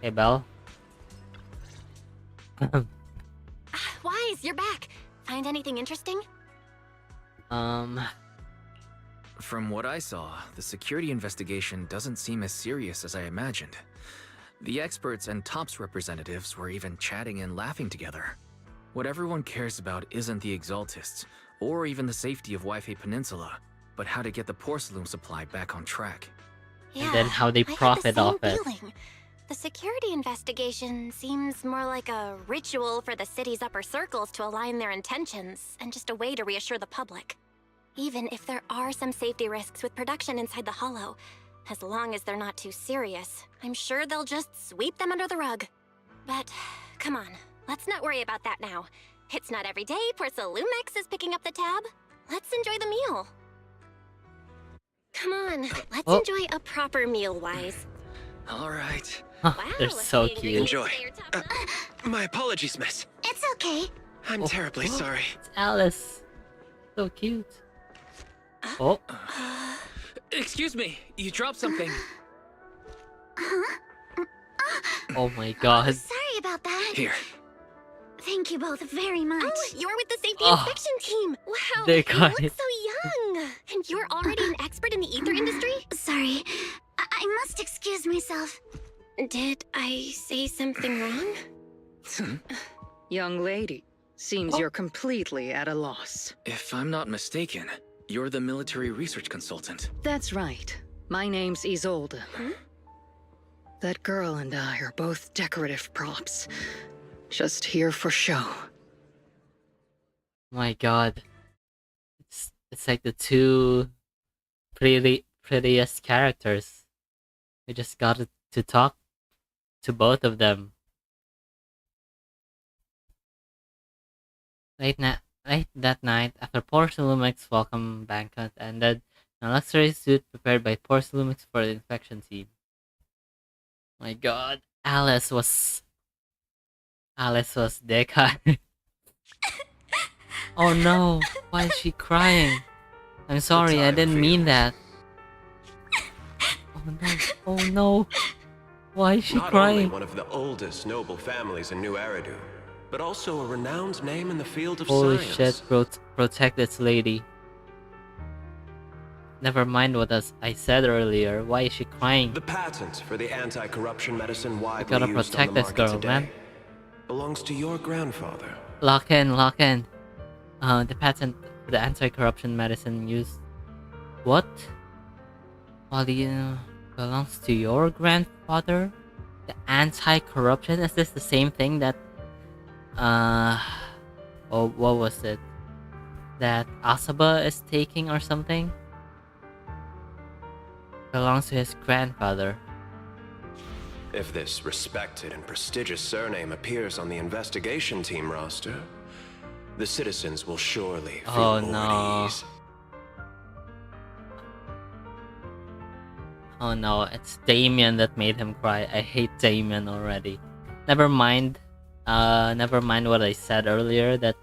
Hey Belle. Wise, you're back. Find anything interesting? From what I saw, the security investigation doesn't seem as serious as I imagined. The experts and TOPS representatives were even chatting and laughing together. What everyone cares about isn't the Exaltists, or even the safety of Wi-Fi Peninsula, but how to get the porcelain supply back on track. Yeah, And then how they profit I had off the it. same feeling. The security investigation seems more like a ritual for the city's upper circles to align their intentions, and just a way to reassure the public. Even if there are some safety risks with production inside the Hollow, as long as they're not too serious, I'm sure they'll just sweep them under the rug. But, come on, let's not worry about that now. It's not every day Porcelumex is picking up the tab. Let's enjoy the meal. Come on, let's enjoy a proper meal, Wise. Alright. Huh, Wow, they're so the cute. ingredients Enjoy. today are top notch. My apologies, miss. It's okay. I'm terribly sorry. It's Alice. So cute. Oh, Excuse me, you dropped something. oh my god. Sorry about that. Here. Thank you both very much. Oh, you're with the safety Oh, inspection team. Wow, they you got look it. so young. And you're already an expert in the ether industry? Sorry, I must excuse myself. Did I say something wrong? Young lady, seems you're completely at a loss. If I'm not mistaken, you're the military research consultant. That's right. My name's Isolde. That girl and I are both decorative props. Just here for show. My god. It's like the two prettiest characters. We just got to talk to both of them. Late that night, after Porcelumex's welcome banquet ended, a luxury suite prepared by Porcelumix for the inspection team. My god, Alice was Deca. Oh no, why is she crying? I'm sorry, I time didn't for mean you. that. Oh no, why is she Not only crying? one of the oldest noble families in New Eridu, but also a renowned name in the field of Holy science. shit, protect this lady. Never mind what I said earlier, why is she crying? The patent for the anti-corruption medicine widely gotta used protect on the this market girl, today man. belongs to your grandfather. Lock in. The patent for the anti-corruption medicine used. What? Well, belongs to your grandfather? The anti-corruption? Is this the same thing that oh, what was it? That Asaba is taking or something? Belongs to his grandfather. If this respected and prestigious surname appears on the investigation team roster, the citizens will surely feel Oh, more no. at ease. Oh no, it's Damien that made him cry. I hate Damien already. Never mind what I said earlier that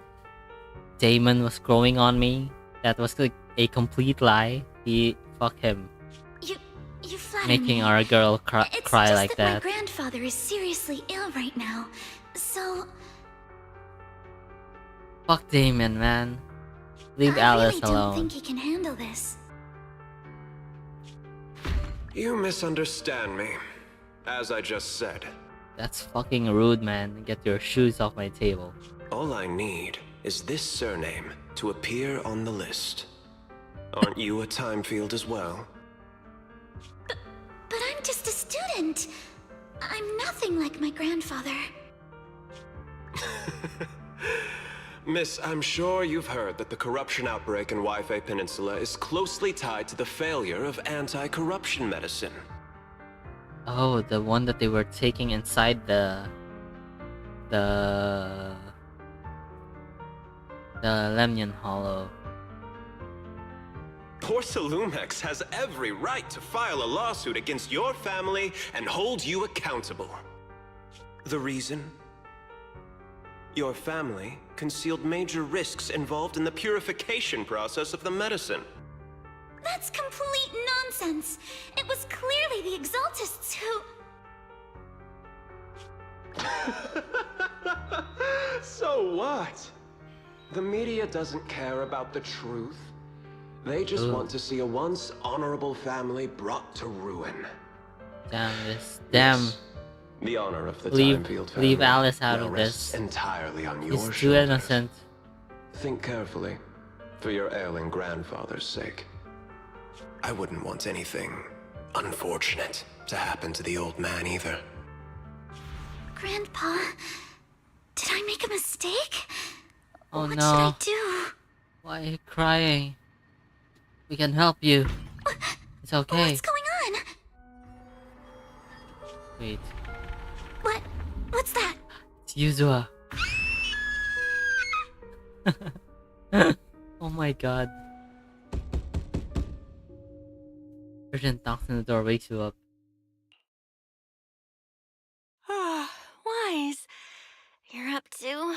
Damon was growing on me. That was like a complete lie. Fuck him. You flatter Making me. our girl cry It's like just that that. my grandfather is seriously ill right now, so Fuck Damon, man. Leave I Alice really don't alone. think he can handle this. You misunderstand me. As I just said, That's fucking rude, man. Get your shoes off my table. all I need is this surname to appear on the list. Aren't you a time field as well? But I'm just a student. I'm nothing like my grandfather. Miss, I'm sure you've heard that the corruption outbreak in Wi-Fi Peninsula is closely tied to the failure of anti-corruption medicine. Oh, the one that they were taking inside the Lemnian Hollow. Porsalumex has every right to file a lawsuit against your family and hold you accountable. The reason? Your family concealed major risks involved in the purification process of the medicine. That's complete nonsense. It was clearly the Exaltists who... So what? The media doesn't care about the truth. They just want to see a once honorable family brought to ruin. Damn this. Damn. Yes, the honor of the Leave- Timefield family leave Alice out now of rests this. entirely on your He's too shoulders. innocent. Think carefully, for your ailing grandfather's sake. I wouldn't want anything unfortunate to happen to the old man either. Grandpa, did I make a mistake? Oh What no. should I do? Why are you crying? We can help you. It's okay. What's going on? Wait. What's that? It's Yuzua. Oh my god. Urgent knocks on the door, wakes you up. Wise. You're up too?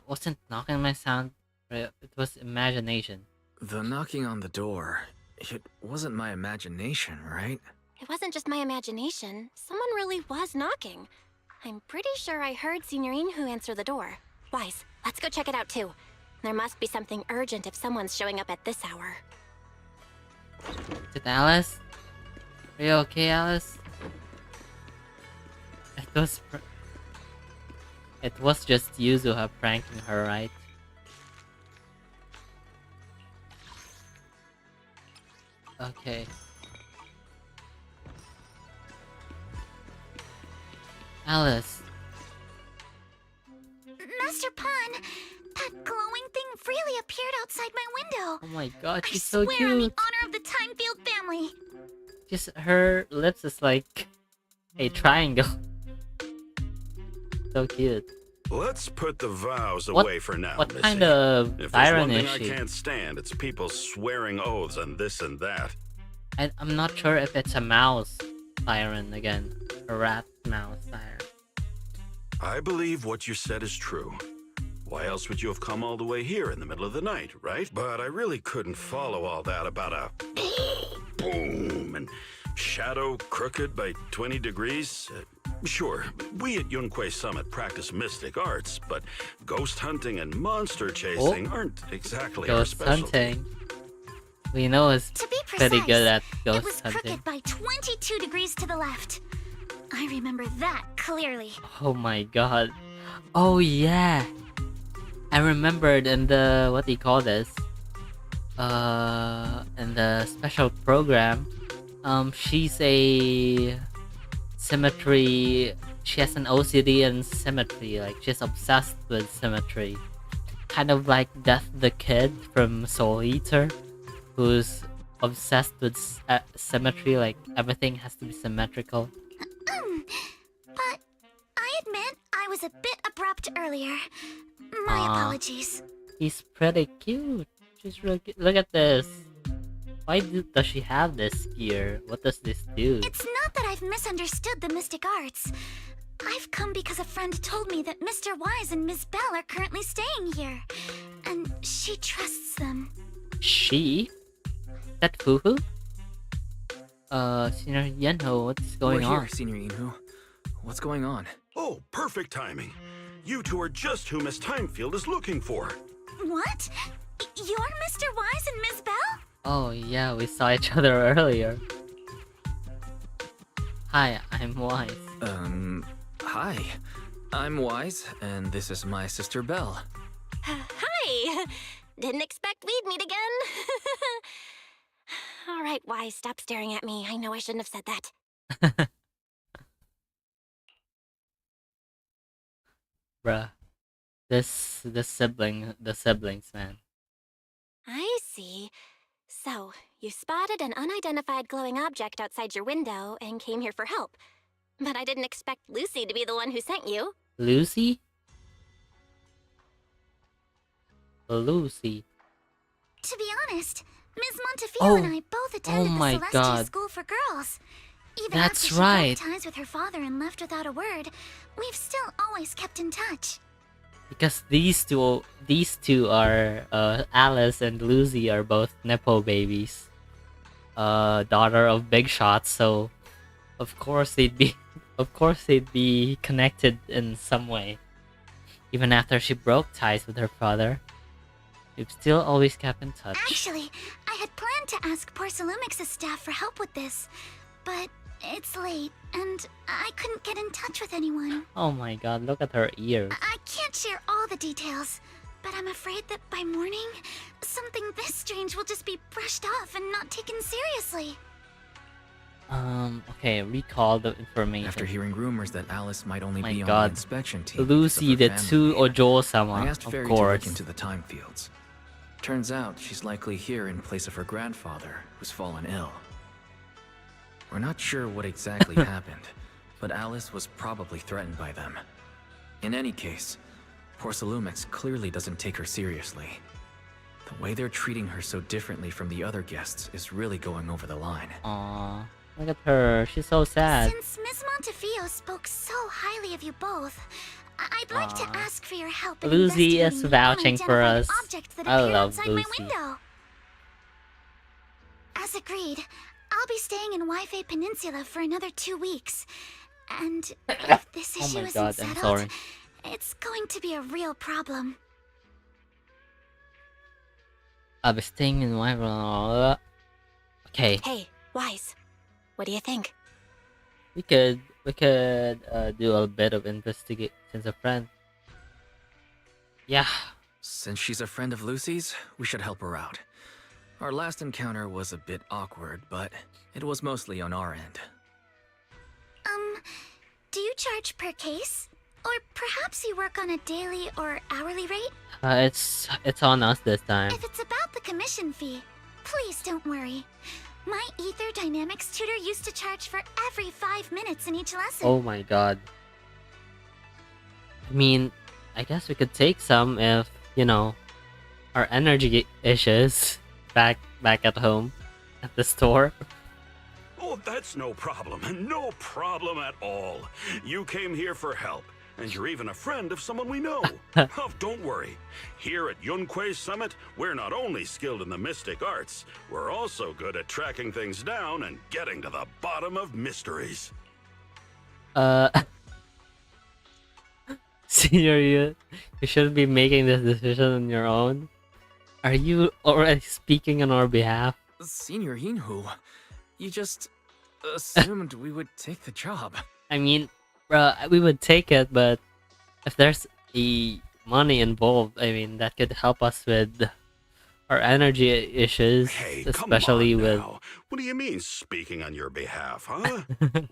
Wasn't knocking my sound? It was imagination. The knocking on the door, it wasn't my imagination, right? It wasn't just my imagination. Someone really was knocking. I'm pretty sure I heard Senior Inhu answer the door. Wise, let's go check it out too. There must be something urgent if someone's showing up at this hour. Is it Alice? Are you okay, Alice? It was just Yuzuha pranking her, right? Okay. Alice. Master Pun, that glowing thing freely appeared outside my window. Oh my god, I she's so swear on the cute. honor of the Timefield family. Just her lips is like a triangle. So cute. Let's put the vows What- away for now, What Missy. kind of If there's siren one thing is I she? can't stand, it's people swearing oaths on this and that. I'm not sure if it's a mouse siren again. A rat mouse siren. I believe what you said is true. Why else would you have come all the way here in the middle of the night, right? But I really couldn't follow all that about a boom and shadow crooked by 20 degrees. Sure, we at Yunquay Summit practice mystic arts, but ghost hunting and monster chasing aren't exactly our Ghost specialty. hunting. We know is To be precise, pretty good at it ghost was hunting. crooked by 22 degrees to the left. I remember that clearly. Oh my god. Oh yeah. I remembered in the what do you call this? In the special program, she's a symmetry. She has an OCD in symmetry. Like she's obsessed with symmetry. Kind of like Death the Kid from Soul Eater, who's obsessed with symmetry. Like everything has to be symmetrical. But I admit I was a bit abrupt earlier. My apologies. He's pretty cute. Just look at this. Why does she have this gear? What does this do? It's not that I've misunderstood the mystic arts. I've come because a friend told me that Mr. Wise and Ms. Bell are currently staying here. And she trusts them. She? That Fufu? Senior Yenho, what's going We're on? here, Senior Inhu. What's going on? Oh, perfect timing. You two are just who Miss Timefield is looking for. What? You're Mr. Wise and Ms. Bell? Oh yeah, we saw each other earlier. Hi, I'm Wise. Hi. I'm Wise, and this is my sister Belle. Hi! Didn't expect we'd meet again. All right, Wise, stop staring at me. I know I shouldn't have said that. Bruh. The siblings, man. I see. So, you spotted an unidentified glowing object outside your window and came here for help. But I didn't expect Lucy to be the one who sent you. Lucy? Lucy. To be honest, Ms. Montefiore and I both attended the my Celestia God. School for Girls. Even That's after she right. broke ties with her father and left without a word, we've still always kept in touch. Because these two are Alice and Lucy are both nepo babies, daughter of big shots. So, of course they'd be connected in some way. Even after she broke ties with her father, we've still always kept in touch. Actually, I had planned to ask Porcelumix's staff for help with this, but it's late, and I couldn't get in touch with anyone. Oh my God! Look at her ears. I can't share all the details, but I'm afraid that by morning, something this strange will just be brushed off and not taken seriously. Okay, recall the information. After hearing rumors that Alice might only My be on God. the inspection team, Lucy, the two I Ojo-sama, asked of Fairy to look course. into the time fields. Turns out she's likely here in place of her grandfather, who's fallen ill. We're not sure what exactly happened, but Alice was probably threatened by them. In any case, Porcelumix clearly doesn't take her seriously. The way they're treating her so differently from the other guests is really going over the line. Aww, look at her. She's so sad. Since Ms. Montefiore spoke so highly of you both, I'd like to ask for your help in Lucy is investigating the vouching for unidentified us. object that I appeared love outside Lucy. my window. As agreed, I'll be staying in Wi-Fi Peninsula for another 2 weeks. And if this Oh issue my isn't God, I'm settled, sorry. it's going to be a real problem. I'll be staying in my... Okay, Hey, Wise, what do you think? we could do a bit of investigate since a friend. Yeah, Since she's a friend of Lucy's, we should help her out. Our last encounter was a bit awkward, but it was mostly on our end. Do you charge per case? Or perhaps you work on a daily or hourly rate? it's on us this time. If it's about the commission fee, please don't worry. My Ether Dynamics tutor used to charge for every 5 minutes in each lesson. Oh my God. I mean, I guess we could take some if, you know, our energy issues back at home at the store. Oh, that's no problem. No problem at all. You came here for help, and you're even a friend of someone we know. Oh, don't worry. Here at Yunquei Summit, we're not only skilled in the mystic arts, we're also good at tracking things down and getting to the bottom of mysteries. Senior, you shouldn't be making this decision on your own. Are you already speaking on our behalf? Senior Yinhu, you just assumed we would take the job. I mean, bruh, we would take it, but if there's a money involved, I mean, that could help us with our energy issues, Hey, especially come on with... now. What do you mean speaking on your behalf, huh?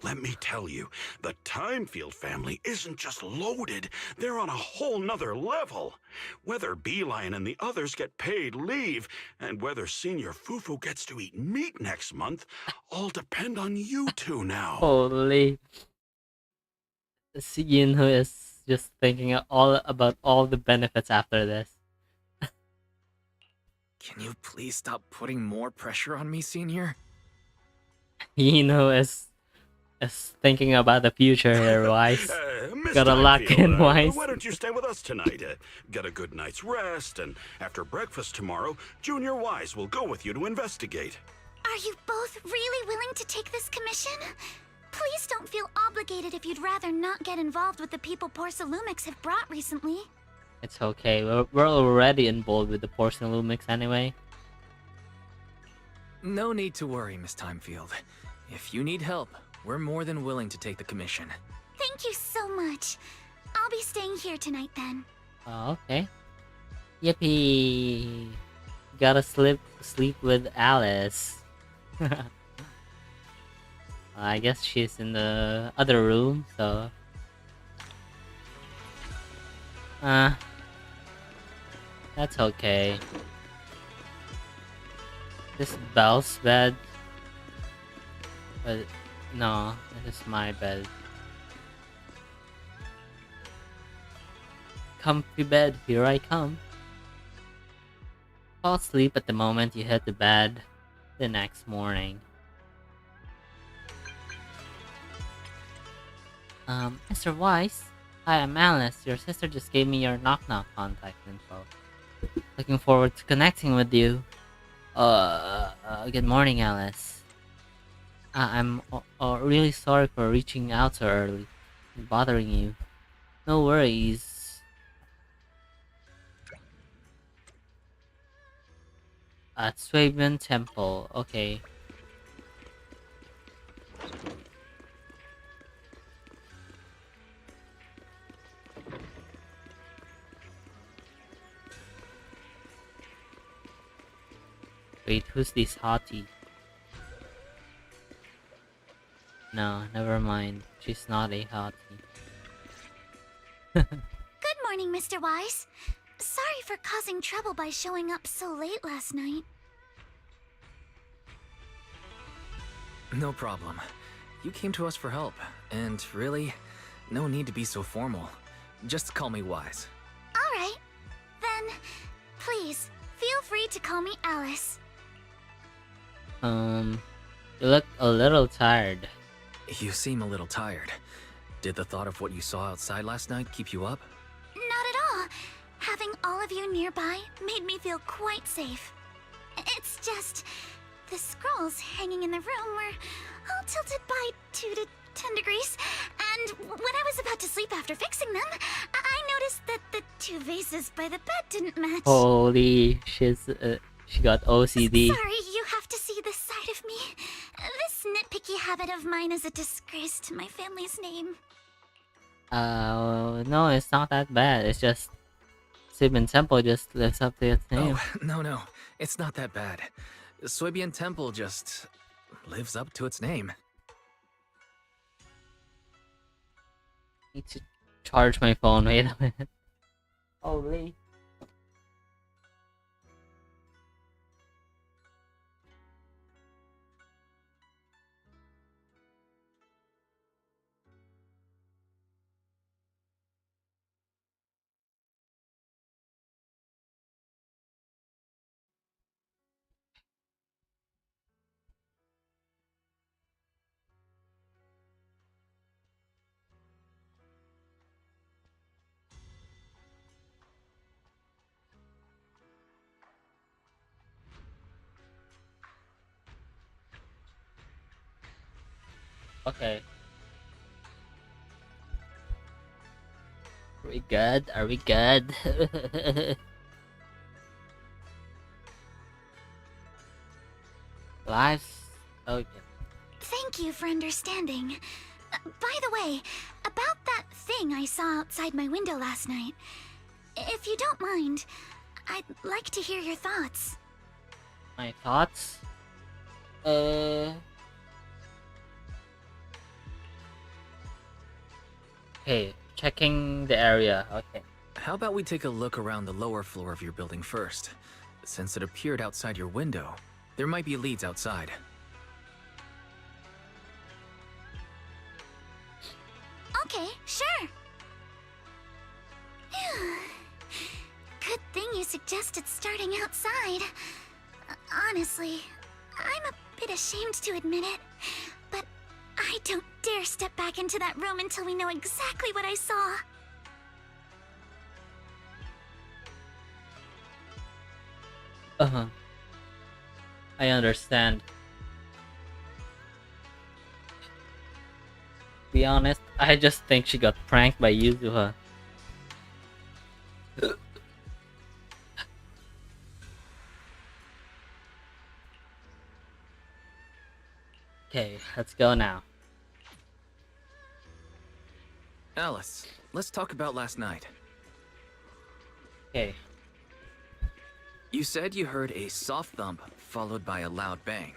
Let me tell you, the Timefield family isn't just loaded, they're on a whole nother level. Whether Beeline and the others get paid leave, and whether Senior Fufu gets to eat meat next month, all depend on you two now. Holy... Yinho is just thinking all about all the benefits after this. Can you please stop putting more pressure on me, Senior? Yinho is thinking about the future here, Wise. Miss Gotta lock Timefield, in, Wise. Why don't you stay with us tonight? Get a good night's rest, and after breakfast tomorrow, Junior Wise will go with you to investigate. Are you both really willing to take this commission? Please don't feel obligated if you'd rather not get involved with the people Porcelumix have brought recently. It's okay, we're already involved with the Porcelumix anyway. No need to worry, Miss Timefield. If you need help, we're more than willing to take the commission. Thank you so much. I'll be staying here tonight then. Oh, okay. Yippee! Gotta sleep with Alice. I guess she's in the other room, so... That's okay. This Belle's bed. But no, this is my bed. Comfy bed, here I come. Fall asleep at the moment you hit the bed the next morning. Mr. Weiss? Hi, I'm Alice. Your sister just gave me your knock-knock contact info. Looking forward to connecting with you. Good morning, Alice. I'm really sorry for reaching out so early and bothering you. No worries. At Swabian Temple. Okay. Wait, who's this hottie? No, never mind. She's not a hottie. Good morning, Mr. Weiss. Sorry for causing trouble by showing up so late last night. No problem. You came to us for help, and really, no need to be so formal. Just call me Wise. Alright. Then, please, feel free to call me Alice. You look a little tired. You seem a little tired. Did the thought of what you saw outside last night keep you up? Not at all. Having all of you nearby made me feel quite safe. It's just... the scrolls hanging in the room were all tilted by 2 to 10 degrees, and when I was about to sleep after fixing them, I noticed that the 2 vases by the bed didn't match. Holy, she got OCD. Sorry, you have to see this side of me. This nitpicky habit of mine is a disgrace to my family's name. No, it's not that bad. It's just Swabian Temple just lives up to its name. Oh, no. It's not that bad. Swabian Temple just lives up to its name. Need to charge my phone. Wait a minute. Holy. Okay. Are we good? Are we good? Lives? Okay. Thank you for understanding. By the way, about that thing I saw outside my window last night, if you don't mind, I'd like to hear your thoughts. My thoughts? Okay, checking the area. Okay. How about we take a look around the lower floor of your building first? Since it appeared outside your window, there might be leads outside. Okay, sure. Good thing you suggested starting outside. Honestly, I'm a bit ashamed to admit it, but I don't dare step back into that room until we know exactly what I saw. Uh-huh. I understand. To be honest, I just think she got pranked by Yuzuha. Okay, let's go now. Alice, let's talk about last night. Okay. You said you heard a soft thump followed by a loud bang.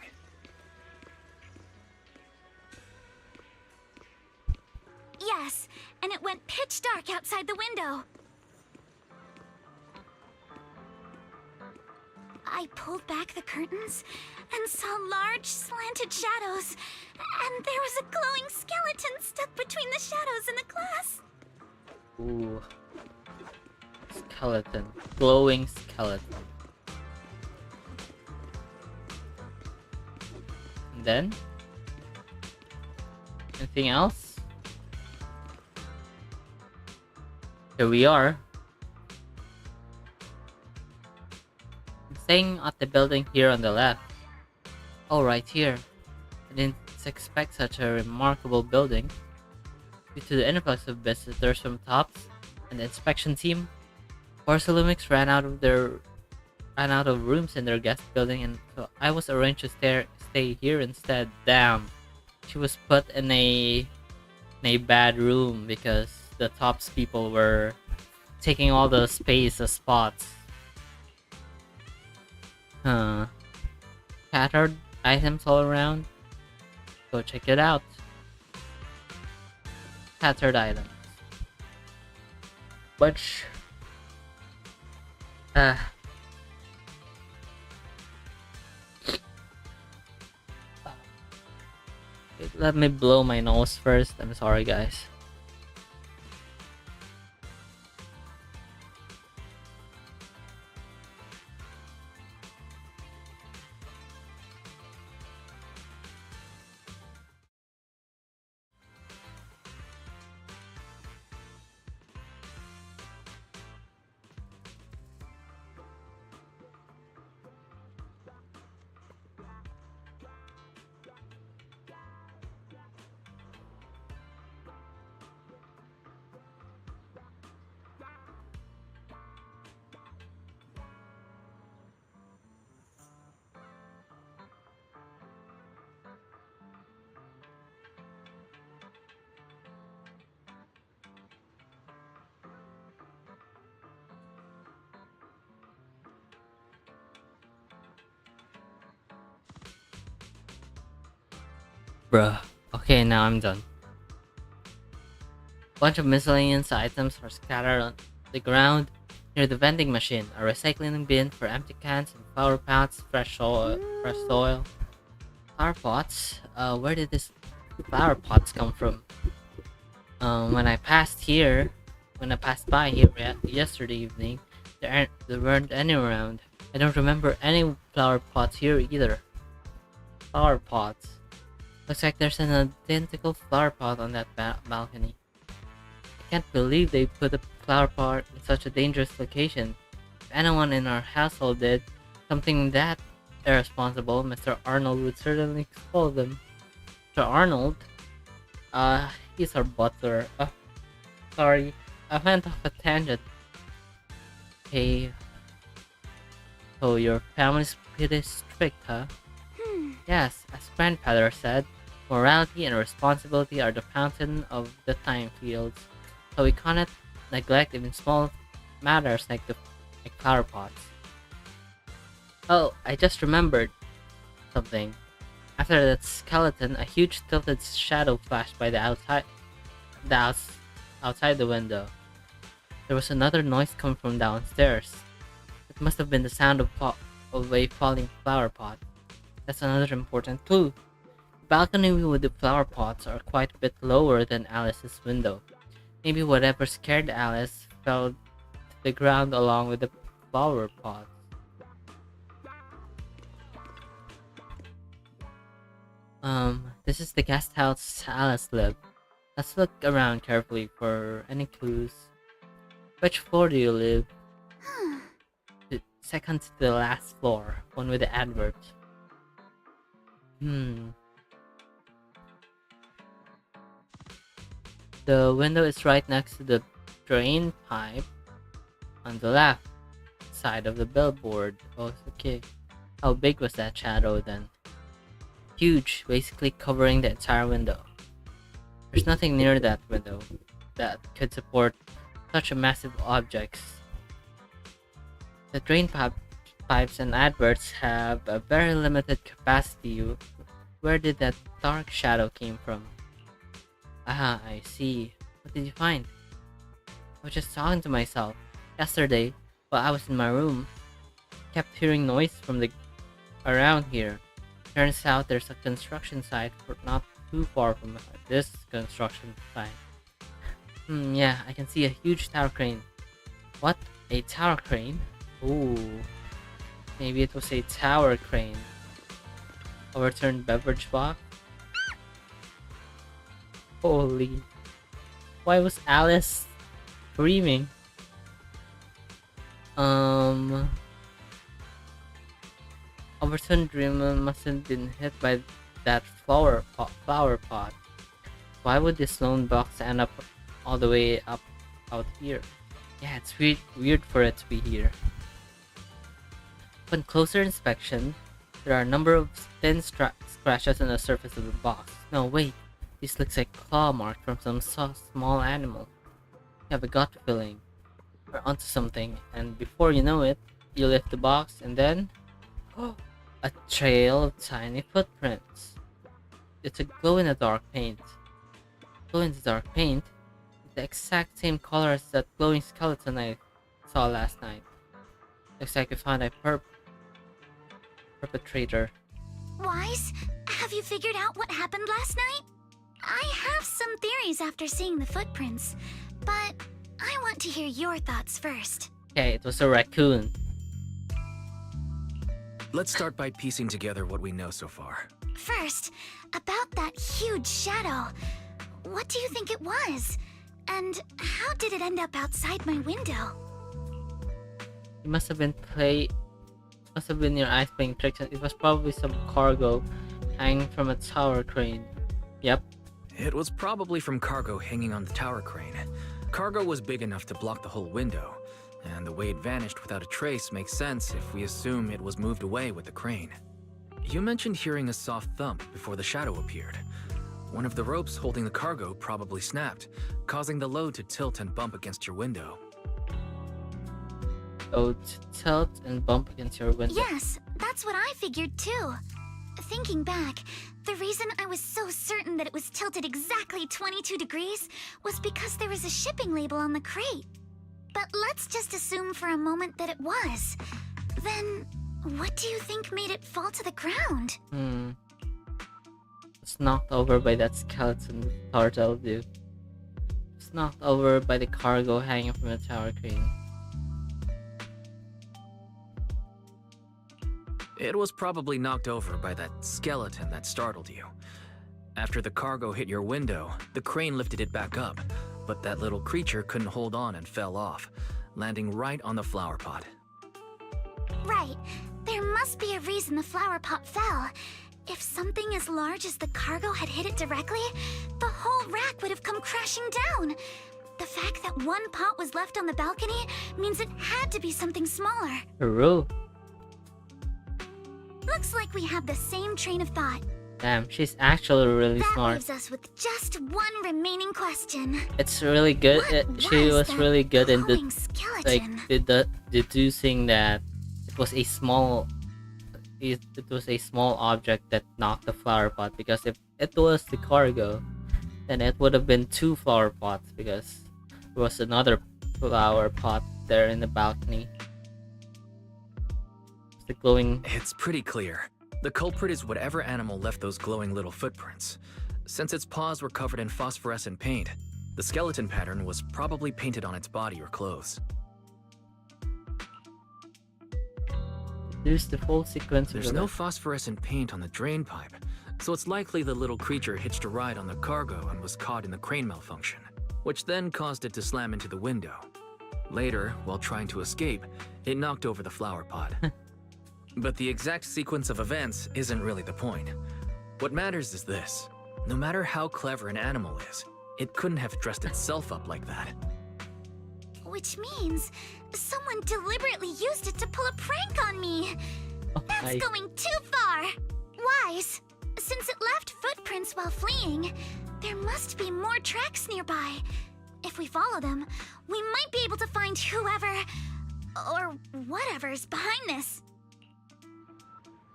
us, and it went pitch dark outside the window. I pulled back the curtains and saw large, slanted shadows, and there was a glowing skeleton stuck between the shadows and the glass. Ooh. Skeleton. Glowing skeleton. And then? Anything else? Here we are. Staying at the building here on the left. Oh, right here. I didn't expect such a remarkable building. Due to the influx of visitors from TOPS and the inspection team, Porcelumix ran out of rooms in their guest building, and so I was arranged to stay here instead. Damn. She was put in a bad room because the TOPS people were taking all the space, the spots. Scattered items all around. Go check it out. Scattered items. Which let me blow my nose first. I'm sorry, guys. Bruh. Okay, now I'm done. Bunch of miscellaneous items are scattered on the ground near the vending machine. A recycling bin for empty cans and flower pots, fresh soil. Flower pots? Where did these flower pots come from? When I passed by here yesterday evening, there weren't any around. I don't remember any flower pots here either. Flower pots. Looks like there's an identical flower pot on that balcony. I can't believe they put a flower pot in such a dangerous location. If anyone in our household did something that irresponsible, Mr. Arnold would certainly scold them. Mr. Arnold? He's our butler. Sorry, I went off a tangent. Hey, so your family's pretty strict, huh? Yes, as grandfather said, morality and responsibility are the fountain of the time fields, so we cannot neglect even small matters like flower pots. Oh, I just remembered something. After that skeleton, a huge tilted shadow flashed by outside the window. There was another noise coming from downstairs. It must have been the sound of a falling flower pot. That's another important clue. The balcony with the flower pots are quite a bit lower than Alice's window. Maybe whatever scared Alice fell to the ground along with the flower pots. This is the guest house Alice lived. Let's look around carefully for any clues. Which floor do you live? The second to the last floor, one with the advert. The window is right next to the drain pipe on the left side of the billboard. Oh, okay. How big was that shadow then? Huge, basically covering the entire window. There's nothing near that window that could support such a massive object. The drain pipes and adverts have a very limited capacity. Where did that dark shadow came from? Ah, I see. What did you find? I was just talking to myself. Yesterday, while I was in my room, I kept hearing noise from the around here. Turns out there's a construction site not too far from this construction site. Yeah, I can see a huge tower crane. What? A tower crane? Ooh. Maybe it was a tower crane. Overturned beverage box? Holy. Why was Alice screaming? Overturned dream must have been hit by that flower pot. Why would this lone box end up all the way up out here? Yeah, it's weird for it to be here. Upon closer inspection, there are a number of thin scratches on the surface of the box. No, wait. This looks like claw mark from some small animal. You have a gut feeling. You're onto something, and before you know it, you lift the box, and then... a trail of tiny footprints. It's a glow-in-the-dark paint. Glow-in-the-dark paint? The exact same color as that glowing skeleton I saw last night. Looks like we found a perpetrator. Wise, have you figured out what happened last night? I have some theories after seeing the footprints, but I want to hear your thoughts first. Okay, it was a raccoon. Let's start by piecing together what we know so far. First, about that huge shadow. What do you think it was? And how did it end up outside my window? It must have been your eyes playing tricks. It was probably some cargo hanging from a tower crane. Yep. It was probably from cargo hanging on the tower crane. Cargo was big enough to block the whole window, and the way it vanished without a trace makes sense if we assume it was moved away with the crane. You mentioned hearing a soft thump before the shadow appeared. One of the ropes holding the cargo probably snapped, causing the load to tilt and bump against your window. Oh, to tilt and bump against your window. Yes, that's what I figured too. Thinking back, the reason I was so certain that it was tilted exactly 22 degrees was because there was a shipping label on the crate. But let's just assume for a moment that it was. Then, what do you think made it fall to the ground? It's knocked over by that skeleton turtle dude. It's knocked over by the cargo hanging from the tower crane. It was probably knocked over by that skeleton that startled you. After the cargo hit your window, the crane lifted it back up, but that little creature couldn't hold on and fell off, landing right on the flower pot. Right. There must be a reason the flower pot fell. If something as large as the cargo had hit it directly, the whole rack would have come crashing down. The fact that one pot was left on the balcony means it had to be something smaller. Hurrah. Looks like we have the same train of thought. Damn, she's actually really That smart. leaves us with just one remaining question. It's really good. She was that really good in glowing skeleton? deducing that it was a small object that knocked the flower pot, because if it was the cargo, then it would have been two flower pots, because there was another flower pot there in the balcony. The glowing... It's pretty clear. The culprit is whatever animal left those glowing little footprints. Since its paws were covered in phosphorescent paint, the skeleton pattern was probably painted on its body or clothes. There's the full sequence. There's no phosphorescent paint on the drain pipe, so it's likely the little creature hitched a ride on the cargo and was caught in the crane malfunction, which then caused it to slam into the window. Later, while trying to escape, it knocked over the flower pot. But the exact sequence of events isn't really the point. What matters is this. No matter how clever an animal is, it couldn't have dressed itself up like that. Which means someone deliberately used it to pull a prank on me. That's going too far. Wise, since it left footprints while fleeing, there must be more tracks nearby. If we follow them, we might be able to find whoever or whatever's behind this.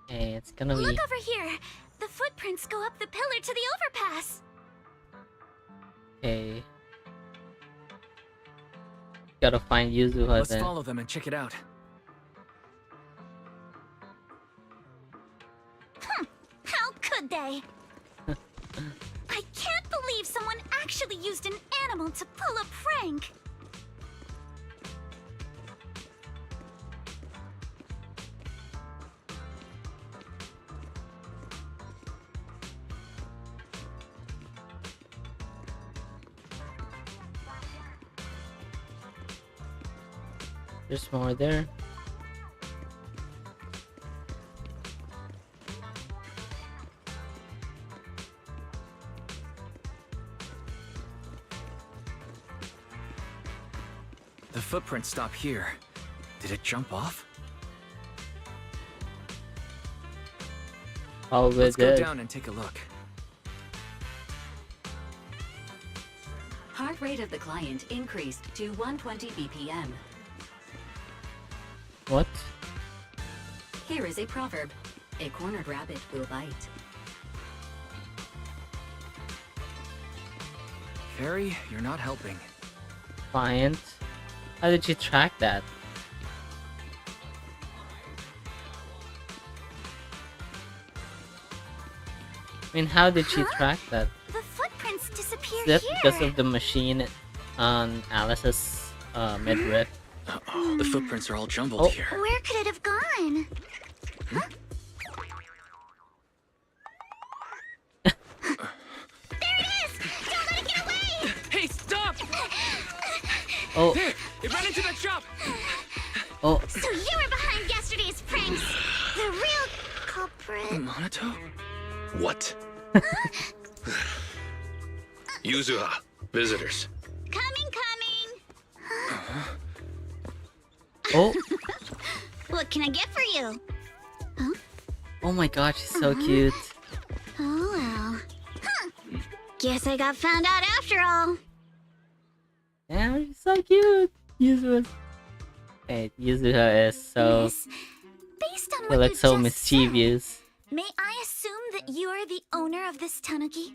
Hey, it's gonna be... Look over here. The footprints go up the pillar to the overpass. Okay. Gotta find Yuzuha Let's then. follow them and check it out. How could they? I can't believe someone actually used an animal to pull a prank. There's more there. The footprints stop here. Did it jump off? Probably Let's go did. down and take a look. Heart rate of the client increased to 120 BPM. What? Here is a proverb. A cornered rabbit will bite. Fairy, you're not helping. Client? How did you track that? I mean, how did she track that? The footprints disappeared Is that here. because of the machine on Alice's midriff? Uh-oh, the footprints are all jumbled Oh. here. Where could it have gone? Huh? There it is! Don't let it get away! Hey, stop! Oh, There! It ran into that shop! oh, So you were behind yesterday's pranks! The real culprit. Monato? What? Yuzuha, visitors. Coming. oh, What can I get for you? oh my god, she's so cute. Oh well. Huh. Guess I got found out after all. Yeah, she's so cute. Yuzuha. Hey, Yuzuha is so. Miss, based on She what looks you so just mischievous. said, may I assume that you are the owner of this tanuki?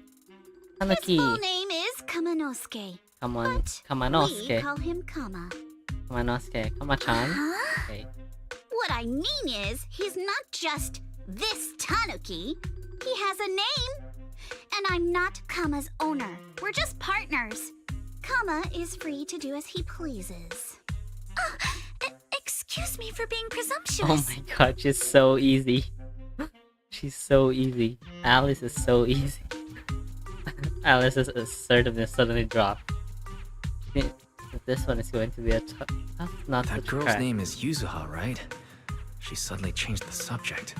His Tanuki. full name is Kamanosuke. Come on, But we Kamanosuke. call him Kama. Kamanosuke. Kama-chan. Huh? Okay. What I mean is, he's not just this tanuki. He has a name. And I'm not Kama's owner. We're just partners. Kama is free to do as he pleases. Excuse me for being presumptuous. Oh my god, she's so easy. She's so easy. Alice is so easy. Alice's assertiveness suddenly dropped. This one is going to be a tough not That to girl's crack. name is Yuzuha, right? She suddenly changed the subject.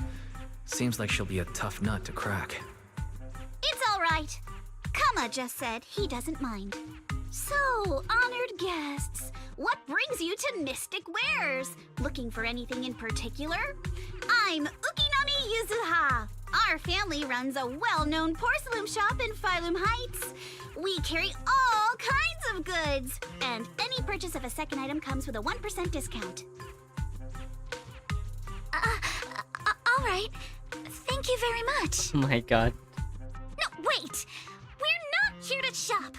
Seems like she'll be a tough nut to crack. It's all right. Kama just said he doesn't mind. So, honored guests, what brings you to Mystic Wares? Looking for anything in particular? I'm Ukinami Yuzuha. Our family runs a well-known porcelain shop in Phylum Heights. We carry all kinds of goods, and any purchase of a second item comes with a 1% discount. All right. Thank you very much. Oh my god. No, wait! We're not here to shop!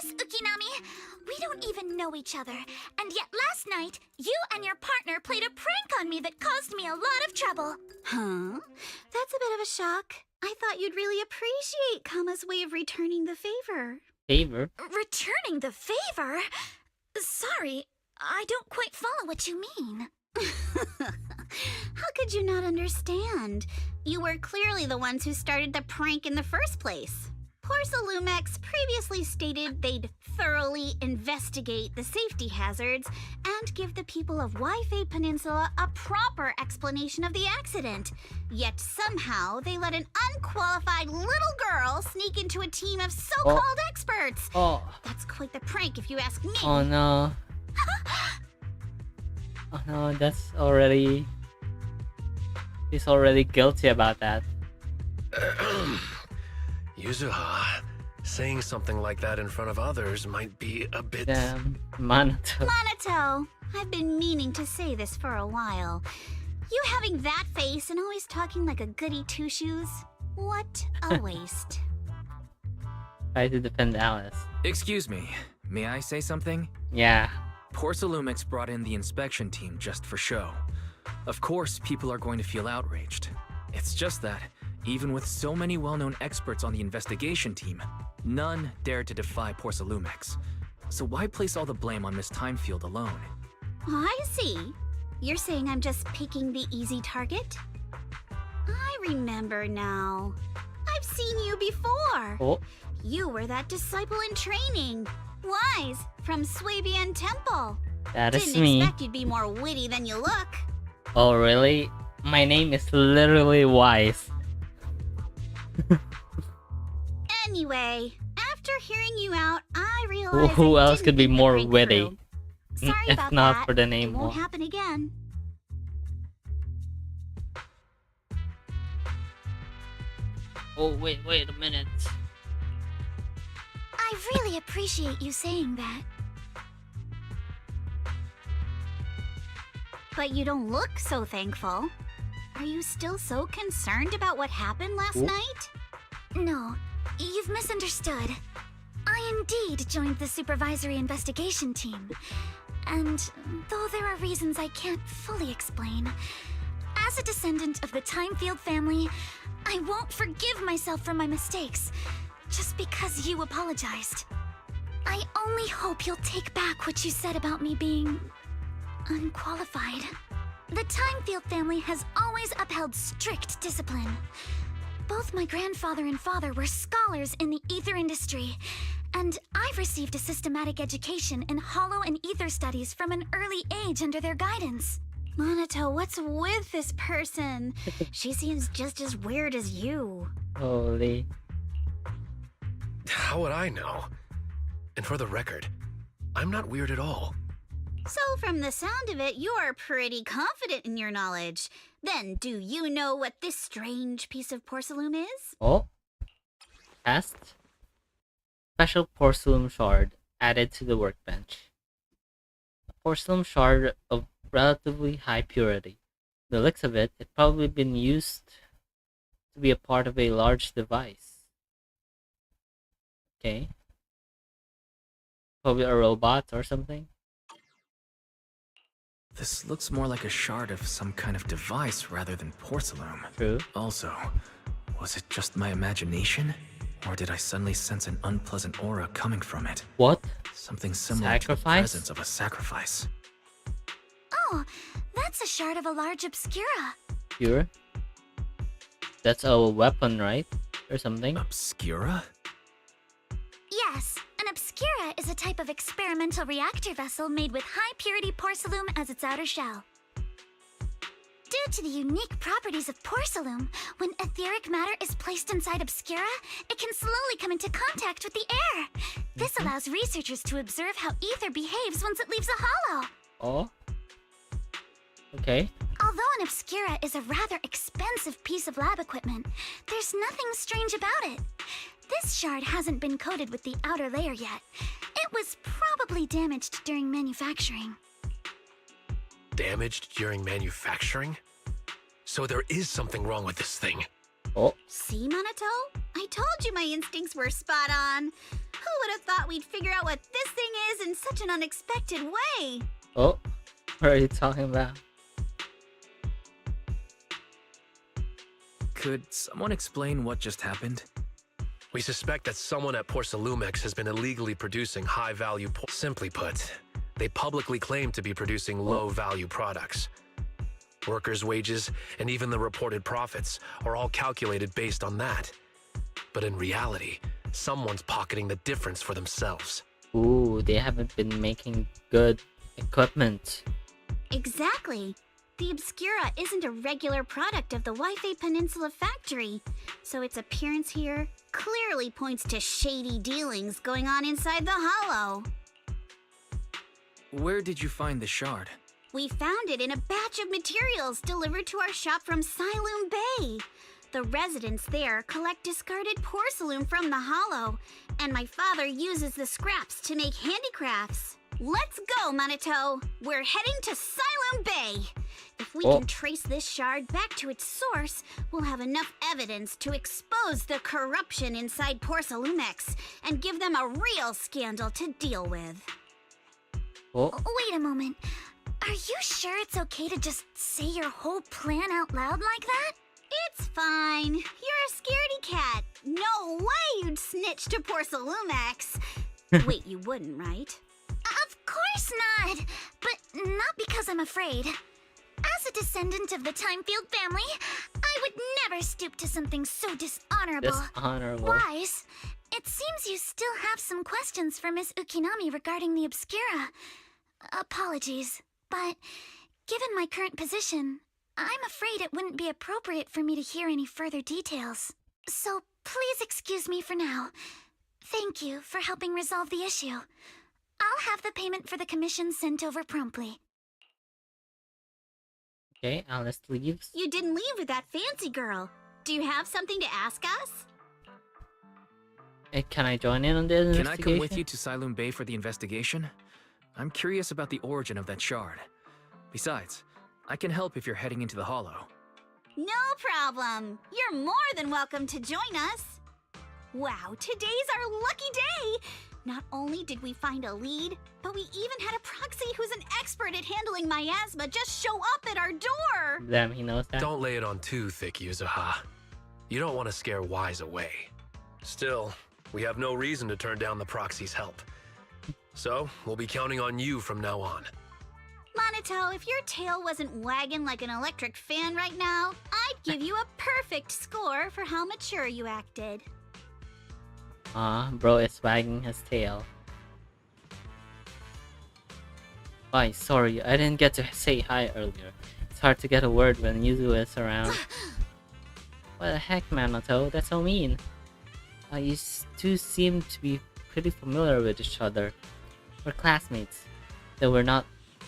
Miss Ukinami, we don't even know each other, and yet last night, you and your partner played a prank on me that caused me a lot of trouble. Huh? That's a bit of a shock. I thought you'd really appreciate Kama's way of returning the favor. Favor? Returning the favor? Sorry, I don't quite follow what you mean. How could you not understand? You were clearly the ones who started the prank in the first place. Porcelumex previously stated they'd thoroughly investigate the safety hazards and give the people of Wi-Fi Peninsula a proper explanation of the accident. Yet somehow they let an unqualified little girl sneak into a team of so-called experts. Oh. That's quite the prank if you ask me. Oh no. Oh no, that's already... He's already guilty about that. Yuzuha, saying something like that in front of others might be a bit... Damn. Manato. Monato, I've been meaning to say this for a while. You having that face and always talking like a goody two-shoes? What a waste. Try to defend Alice. Excuse me, may I say something? Yeah. Porcelumex brought in the inspection team just for show. Of course, people are going to feel outraged. It's just that, even with so many well-known experts on the investigation team, none dared to defy Porcelumex. So why place all the blame on Miss Timefield alone? I see. You're saying I'm just picking the easy target? I remember now. I've seen you before. Oh, You were that disciple in training. Wise, from Swabian Temple. that is Didn't me. expect you'd be more witty than you look. Oh, really? My name is literally Wise. Anyway, after hearing you out, I realized Who I else didn't could be think the more prank witty? through. Sorry If about not that. for the name It won't Wa- happen again. Oh, wait a minute. I really appreciate you saying that. But you don't look so thankful. Are you still so concerned about what happened last Ooh. night? No, you've misunderstood. I indeed joined the supervisory investigation team. And though there are reasons I can't fully explain, as a descendant of the Timefield family, I won't forgive myself for my mistakes just because you apologized. I only hope you'll take back what you said about me being unqualified. The Timefield family has always upheld strict discipline. Both my grandfather and father were scholars in the ether industry, and I've received a systematic education in hollow and ether studies from an early age under their guidance. Monato, what's with this person? She seems just as weird as you. Holy. How would I know? And for the record, I'm not weird at all. So from the sound of it, you're pretty confident in your knowledge. Then do you know what this strange piece of porcelain is? Oh. Test. Special porcelain shard added to the workbench. A porcelain shard of relatively high purity. The looks of it, it's probably been used to be a part of a large device. Okay. Probably a robot or something. This looks more like a shard of some kind of device rather than porcelain. True. Also, was it just my imagination? Or did I suddenly sense an unpleasant aura coming from it? What? Something similar to the Sacrifice? presence of a sacrifice. Oh, that's a shard of a large obscura. Pure? That's a weapon, right? Or something? Obscura? Yes, an obscura is a type of experimental reactor vessel made with high-purity porcelain as its outer shell. Due to the unique properties of porcelain, when etheric matter is placed inside obscura, it can slowly come into contact with the air. This allows researchers to observe how ether behaves once it leaves a hollow. Oh? Okay. Although an obscura is a rather expensive piece of lab equipment, there's nothing strange about it. This shard hasn't been coated with the outer layer yet. It was probably damaged during manufacturing. Damaged during manufacturing? So there is something wrong with this thing. Oh. See, Monato? I told you my instincts were spot on. Who would have thought we'd figure out what this thing is in such an unexpected way? Oh. What are you talking about? Could someone explain what just happened? We suspect that someone at Porcelumex has been illegally producing high-value Simply put, they publicly claim to be producing low-value products. Workers' wages and even the reported profits are all calculated based on that. But in reality, someone's pocketing the difference for themselves. Ooh, they haven't been making good equipment. Exactly. The Obscura isn't a regular product of the Wi-Fi Peninsula factory, so its appearance here clearly points to shady dealings going on inside the hollow. Where did you find the shard? We found it in a batch of materials delivered to our shop from Siloon Bay. The residents there collect discarded porcelain from the hollow, and my father uses the scraps to make handicrafts. Let's go, Monato! We're heading to Siloon Bay! If we can trace this shard back to its source, we'll have enough evidence to expose the corruption inside Porcelumex and give them a real scandal to deal with. Oh, Wait a moment. Are you sure it's okay to just say your whole plan out loud like that? It's fine. You're a scaredy cat. No way you'd snitch to Porcelumex. Wait, you wouldn't, right? Of course not! But not because I'm afraid. As a descendant of the Timefield family, I would never stoop to something so dishonorable. dishonorable. Wise, it seems you still have some questions for Miss Ukinami regarding the Obscura. Apologies, but given my current position, I'm afraid it wouldn't be appropriate for me to hear any further details. So please excuse me for now. Thank you for helping resolve the issue. I'll have the payment for the commission sent over promptly. Okay, Alice leaves. You didn't leave with that fancy girl. Do you have something to ask us? Hey, can I join in on the Can I investigation? come with you to Silum Bay for the investigation? I'm curious about the origin of that shard. Besides, I can help if you're heading into the Hollow. No problem. You're more than welcome to join us. Wow, today's our lucky day. Not only did we find a lead, but we even had a proxy who's an expert at handling miasma just show up at our door. Damn, he knows that. Don't lay it on too thick, Yuzuha. You don't want to scare Wise away. Still, we have no reason to turn down the proxy's help. So, we'll be counting on you from now on. Monato, if your tail wasn't wagging like an electric fan right now, I'd give you a perfect score for how mature you acted. Bro is wagging his tail. Why, sorry, I didn't get to say hi earlier. It's hard to get a word when Yuzu is around. What the heck, Manato? That's so mean. You two seem to be pretty familiar with each other. We're classmates. Though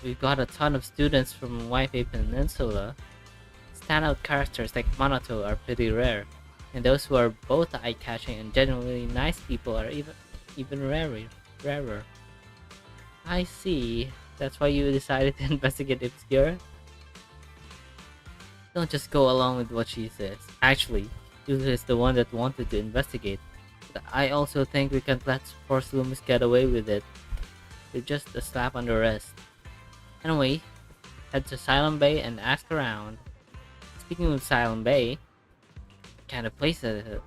we've got a ton of students from Waifei Peninsula. Standout characters like Manato are pretty rare. And those who are both eye-catching and genuinely nice people are even rarer. I see. That's why you decided to investigate Obscura? Don't just go along with what she says. Actually, Yuzu is the one that wanted to investigate. But I also think we can't let Porcelumex get away with it. They're just a slap on the wrist. Anyway, head to Silum Bay and ask around. Speaking of Silum Bay, what kind of place is it?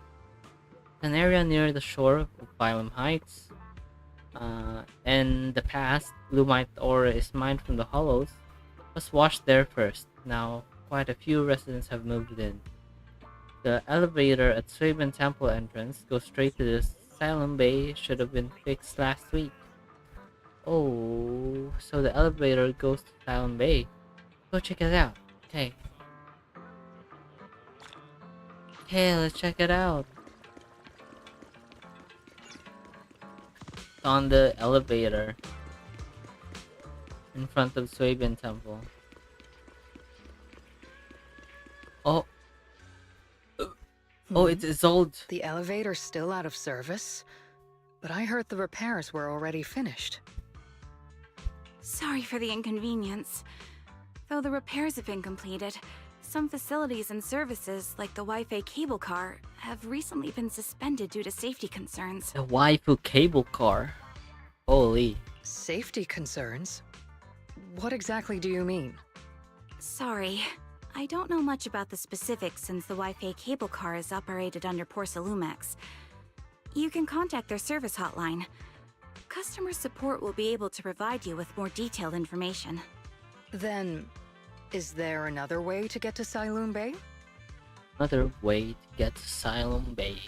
An area near the shore of Phylum Heights. In the past, Lumite ore is mined from the hollows. Was washed there first. Now, quite a few residents have moved in. The elevator at Suiban Temple entrance goes straight to the Silum Bay. Should have been fixed last week. Oh, so the elevator goes to Silum Bay. Go check it out. Okay. Okay, let's check it out. On the elevator in front of Suiban Temple. Oh. Oh, it's old. The elevator's still out of service, but I heard the repairs were already finished. Sorry for the inconvenience. Though the repairs have been completed, some facilities and services, like the Wi-Fi cable car, have recently been suspended due to safety concerns. The waifu cable car. Holy. Safety concerns? What exactly do you mean? Sorry. I don't know much about the specifics since the Wi-Fi cable car is operated under Porcelumex. You can contact their service hotline. Customer support will be able to provide you with more detailed information. Then, is there another way to get to Silum Bay? Another way to get to Silum Bay.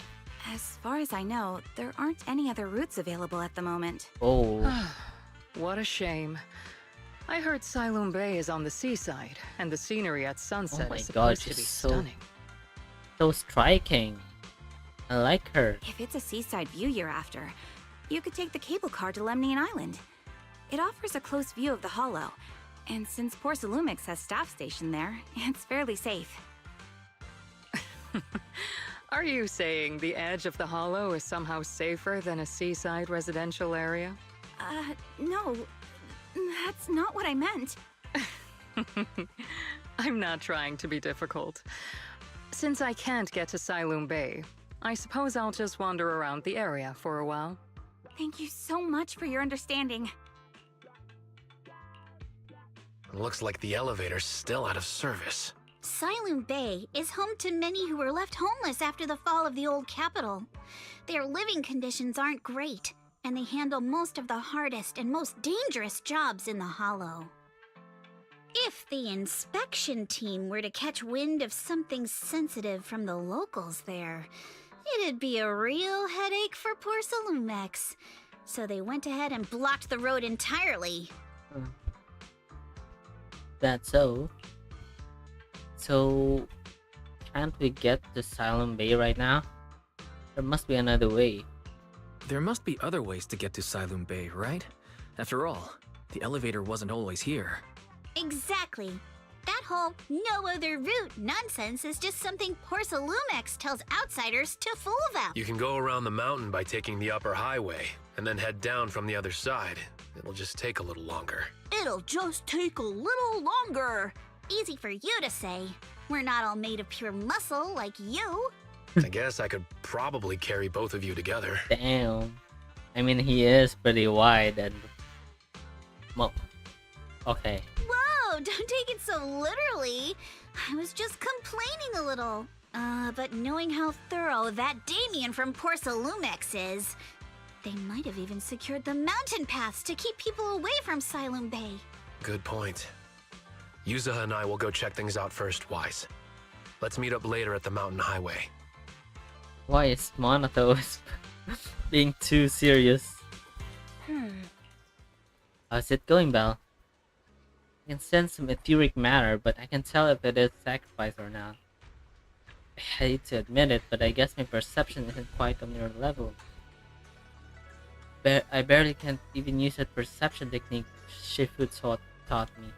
As far as I know, there aren't any other routes available at the moment. Oh. What a shame. I heard Silum Bay is on the seaside, and the scenery at sunset is supposed to be stunning. So striking. I like her. If it's a seaside view you're after, you could take the cable car to Lemnian Island. It offers a close view of the Hollow, and since Porcelumex has staff stationed there, it's fairly safe. Are you saying the edge of the Hollow is somehow safer than a seaside residential area? No. That's not what I meant. I'm not trying to be difficult. Since I can't get to Silum Bay, I suppose I'll just wander around the area for a while. Thank you so much for your understanding. Looks like the elevator's still out of service. Siloon Bay is home to many who were left homeless after the fall of the old capital. Their living conditions aren't great, and they handle most of the hardest and most dangerous jobs in the Hollow. If the inspection team were to catch wind of something sensitive from the locals there, it'd be a real headache for poor Salumex. So they went ahead and blocked the road entirely. That's so. So, can't we get to Silent Bay right now? There must be another way. There must be other ways to get to Siloon Bay, right? After all, the elevator wasn't always here. Exactly. That whole no other route nonsense is just something poor Salumex tells outsiders to fool them. You can go around the mountain by taking the upper highway, and then head down from the other side. It'll just take a little longer. It'll just take a little longer. Easy for you to say. We're not all made of pure muscle like you. I guess I could probably carry both of you together. Damn. I mean, he is pretty wide and... Well, okay. Whoa, don't take it so literally. I was just complaining a little. But knowing how thorough that Damien from Porcelumex is, they might have even secured the mountain paths to keep people away from Siloon Bay. Good point. Yuzuha and I will go check things out first, Wise. Let's meet up later at the mountain highway. Why is Monato being too serious? How's it going, Belle? I can sense some etheric matter, but I can tell if it is sacrifice or not. I hate to admit it, but I guess my perception isn't quite on your level. I barely can't even use that perception technique Shifu taught me.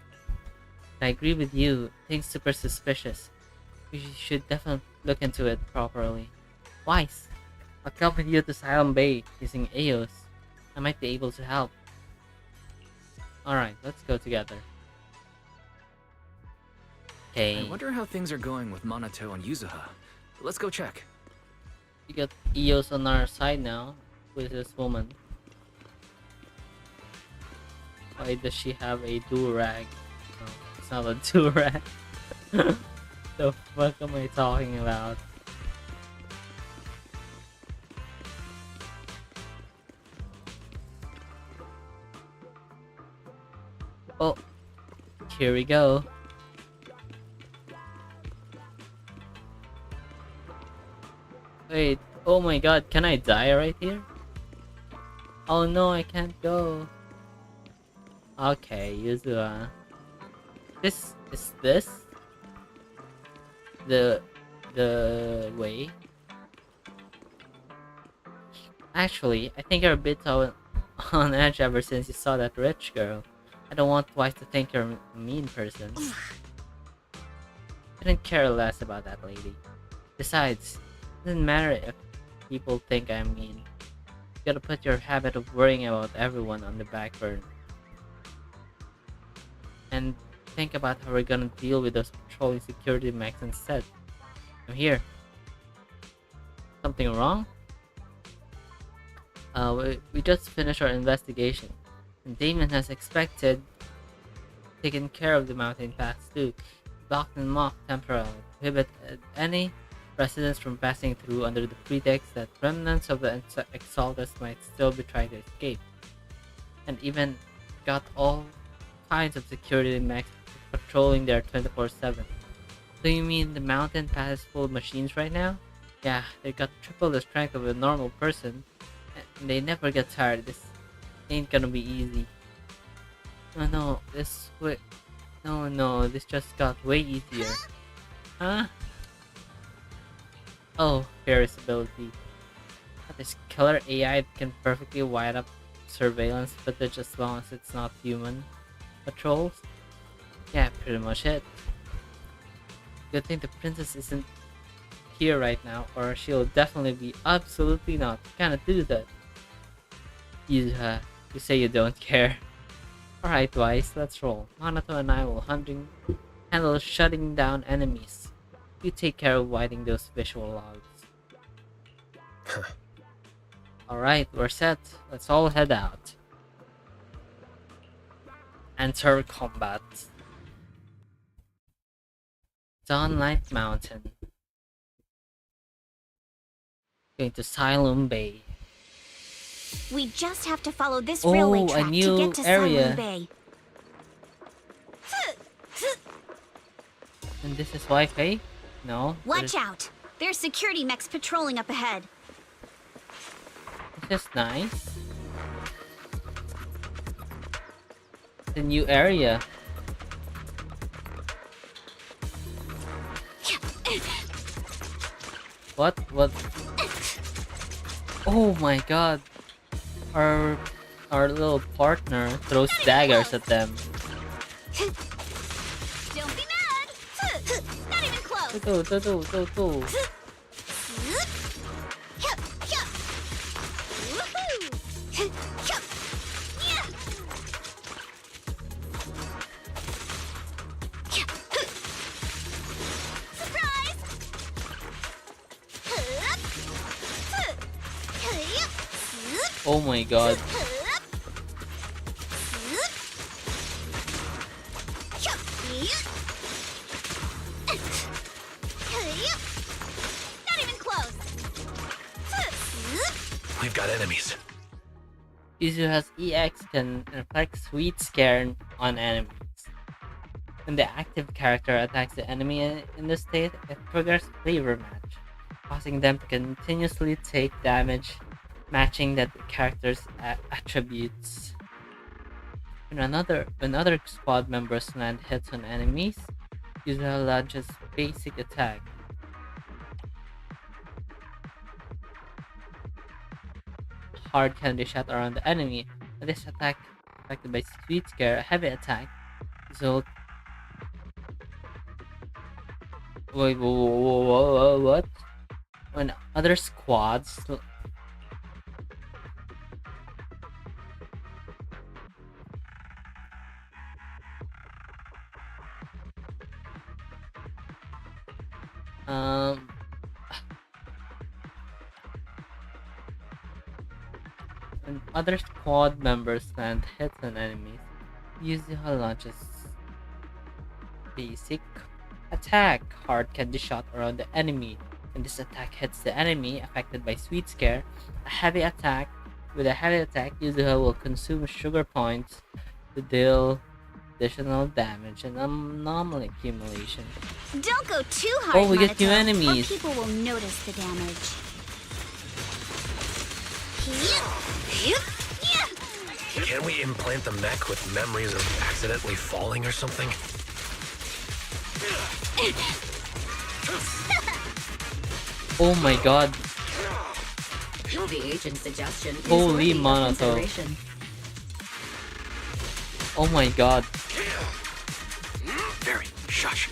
I agree with you, things super suspicious. We should definitely look into it properly. Wise, I'll come with you to Silent Bay using Eos. I might be able to help. Alright, let's go together. Okay. I wonder how things are going with Monato and Yuzuha. Let's go check. We got Eos on our side now with this woman. Why does she have a do-rag? No, it's not a do-rag. The fuck am I talking about? Oh, here we go. Wait, oh my god, can I die right here? Oh no, I can't go. Okay, Yuzuha. This is this the way. Actually, I think you're a bit on edge ever since you saw that rich girl. I don't want Twice to think you're a mean person. I didn't care less about that lady. Besides, it doesn't matter if people think I'm mean. You gotta put your habit of worrying about everyone on the back burner. And think about how we're gonna deal with those patrolling security mechs instead. I'm here. Something wrong? We just finished our investigation. And Damon has taken care of the mountain paths too. Blocked and mocked temporarily. Prohibited any residents from passing through under the pretext that remnants of the Exaltus might still be trying to escape. And even got all kinds of security mechs patrolling there 24/7. So you mean the mountain path is full of machines right now? Yeah, they got triple the strength of a normal person, and they never get tired. This ain't gonna be easy. No, this just got way easier. Huh? Oh, Paris ability. This killer AI that can perfectly wide up surveillance footage as long as it's not human patrols? Yeah, pretty much it. Good thing the princess isn't here right now, or she'll definitely be absolutely not gonna do that. You say you don't care. Alright, Wise, let's roll. Monato and I will handle shutting down enemies. You take care of widening those visual logs. Alright, we're set. Let's all head out. Enter combat. Dawnlight Mountain. Going to Siloam Bay. We just have to follow this railway track a new to get to area. Siloam Bay. And this is Wi-Fi? No. Watch out! There's security mechs patrolling up ahead. This is nice. It's a new area. What? Oh my god. Our little partner throws daggers at them. Don't be mad! Not even close! Go. Oh my god. Not even close. We've got enemies. Yuzuha's EX can inflict Sweet Scare on enemies. When the active character attacks the enemy in this state, it triggers Flavor Match, causing them to continuously take damage matching that character's attributes. When other squad members land hits on enemies, Yuzuha launches basic attack. Hard candy shot around the enemy. When this attack affected by Sweet Scare, a heavy attack result. Wait, what? When other squads when other squad members land hits on enemies, Yuzuha launches basic attack. Hard candy shot around the enemy. When this attack hits the enemy affected by Sweet Scare, a heavy attack. With a heavy attack, Yuzuha will consume sugar points to deal additional damage and anomaly accumulation. Don't go too hard, Oh, we get new Monato, enemies. or people will notice the damage. Can we implant the mech with memories of accidentally falling or something? Oh my god. The agent's suggestion is Holy worthy of Monato. consideration. Oh my god. Very. Shush.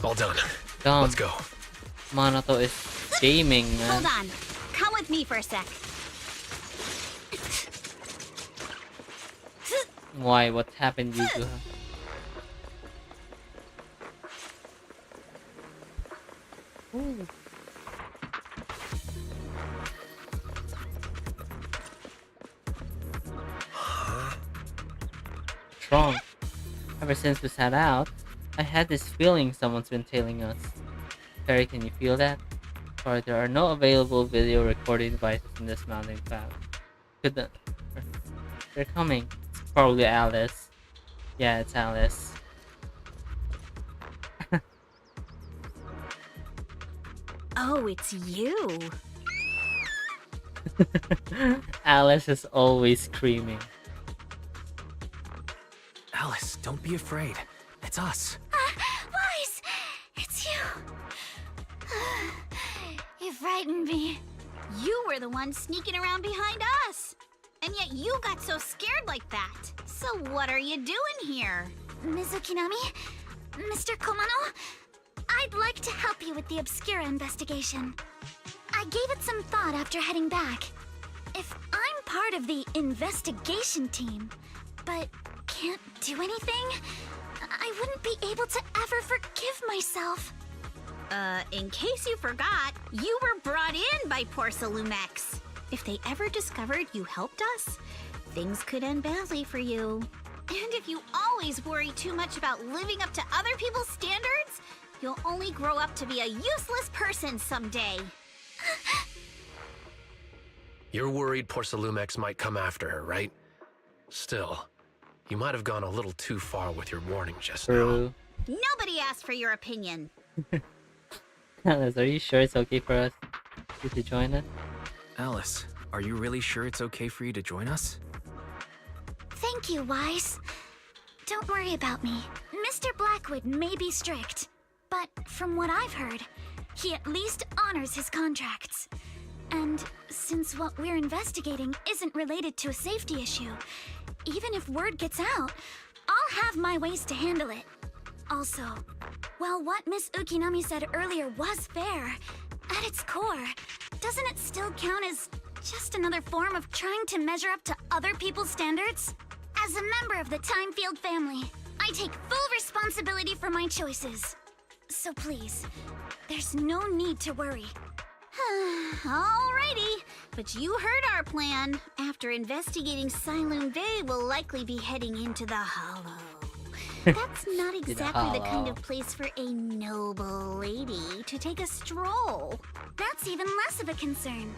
All done. Dumb. Let's go. Monato is gaming, man. Hold on. Come with me for a sec. Why? What happened, Yuzuha? Ooh. Strong. Ever since we set out, I had this feeling someone's been tailing us. Terry, can you feel that? Sorry, there are no available video recording devices in this mountain path. They're coming. It's probably Alice. Yeah, it's Alice. Oh, it's you. Alice is always screaming. Alice, don't be afraid. It's us. Wise, it's you. You frightened me. You were the one sneaking around behind us. And yet you got so scared like that. So what are you doing here? Mizukinami, Mr. Komano, I'd like to help you with the Obscura investigation. I gave it some thought after heading back. If I'm part of the investigation team, but can't do anything, I wouldn't be able to ever forgive myself. In case you forgot, you were brought in by Porsalumex. If they ever discovered you helped us, things could end badly for you. And if you always worry too much about living up to other people's standards, you'll only grow up to be a useless person someday. You're worried Porcelumex might come after her, right? Still, you might have gone a little too far with your warning just now. Nobody asked for your opinion. Alice, are you sure it's okay for us to join us? Alice, are you really sure it's okay for you to join us? Thank you, Wise. Don't worry about me. Mr. Blackwood may be strict, but from what I've heard, he at least honors his contracts. And since what we're investigating isn't related to a safety issue, even if word gets out, I'll have my ways to handle it. Also, while what Miss Ukinami said earlier was fair, at its core, doesn't it still count as just another form of trying to measure up to other people's standards? As a member of the Timefield family, I take full responsibility for my choices. So please, there's no need to worry. Alrighty, but you heard our plan. After investigating Siloon Bay, we'll likely be heading into the Hollow. That's not exactly the kind of place for a noble lady to take a stroll. That's even less of a concern.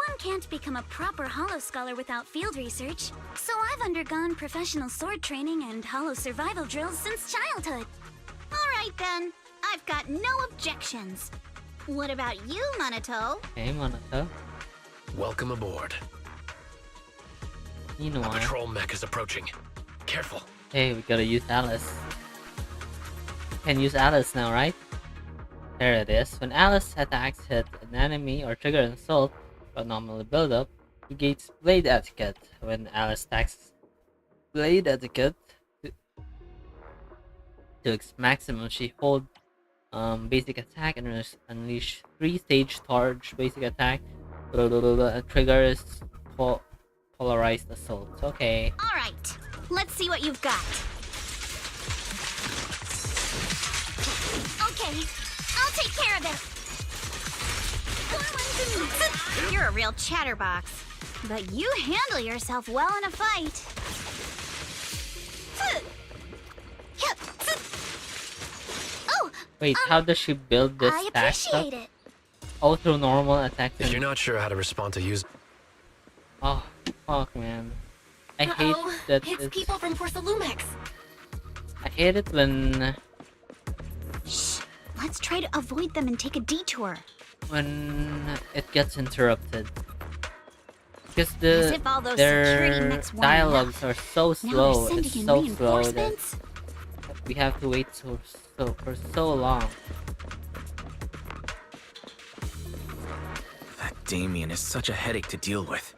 One can't become a proper Hollow scholar without field research, so I've undergone professional sword training and Hollow survival drills since childhood. Alright then, I've got no objections. What about you, Monato? Hey, Monato. Welcome aboard. You know A what? patrol mech is approaching. Careful. Hey, we gotta use Alice. Can use Alice now, right? There it is. When Alice attacks hit an enemy or trigger an assault, anomaly buildup, he gains Blade Etiquette. When Alice attacks Blade Etiquette to its maximum, she hold basic attack and unleash 3-stage charge basic attack. Trigger is polarized assault. Okay. Alright, let's see what you've got. Okay, I'll take care of it. You're a real chatterbox, but you handle yourself well in a fight. Oh, Wait, how does she build this I stack stuff? appreciate it. Oh, through normal attacks. If you're not sure how to respond to use... Oh, fuck, man. I hate that It's people from Porcelumex. I hate it when Shh, let's try to avoid them and take a detour. it gets interrupted. Because As if all those security their mechs weren't dialogues are so Now slow. they're It's sending in so slow that reinforcements? we have to wait for so long. That Damien is such a headache to deal with.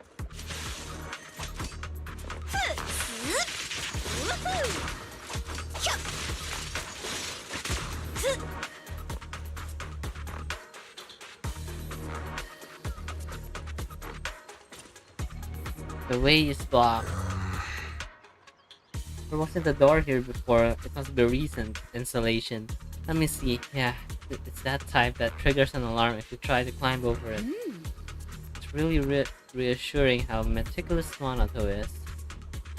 The way is blocked. There wasn't a door here before. It must be recent installation. Let me see. Yeah, it's that type that triggers an alarm if you try to climb over it. It's really reassuring how meticulous Monato is.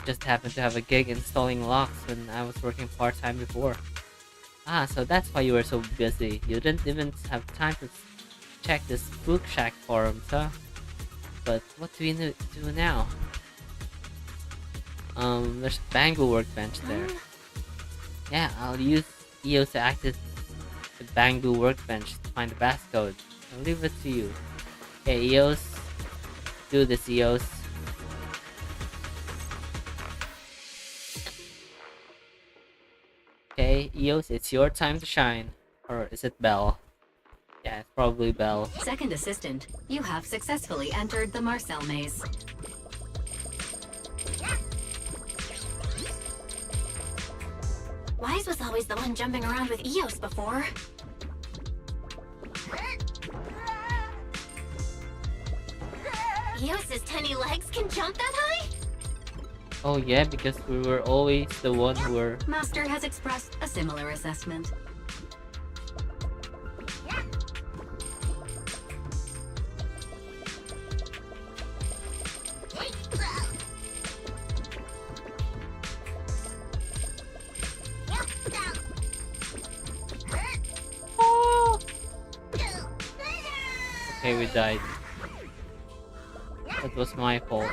Just happened to have a gig installing locks when I was working part-time before. Ah, so that's why you were so busy. You didn't even have time to check the Spook Shack forums, huh? But what do we do now? There's a Bangu workbench there. Yeah, I'll use EOS to access the Bangu workbench to find the passcode. I'll leave it to you. Okay, EOS. Do this, EOS. Okay, EOS, it's your time to shine. Or is it Bell? Yeah, it's probably Bell. Second assistant, you have successfully entered the Marcel maze. Wise was always the one jumping around with Eos before. Eos's tiny legs can jump that high? Oh yeah, because we were always the one who were... Master has expressed a similar assessment. Okay, we died. That was my fault.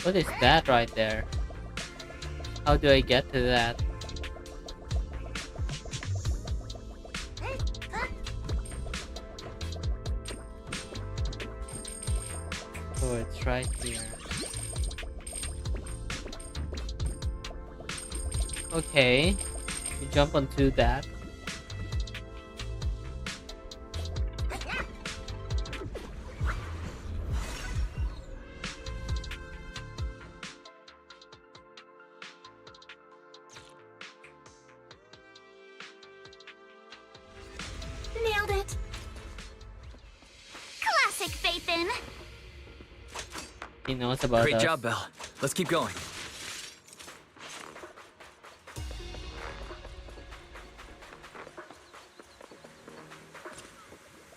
What is that right there? How do I get to that? Oh, it's right here. Okay, you jump onto that. Nailed it. Classic Phaethon. He knows about Great us. job, Belle. Let's keep going.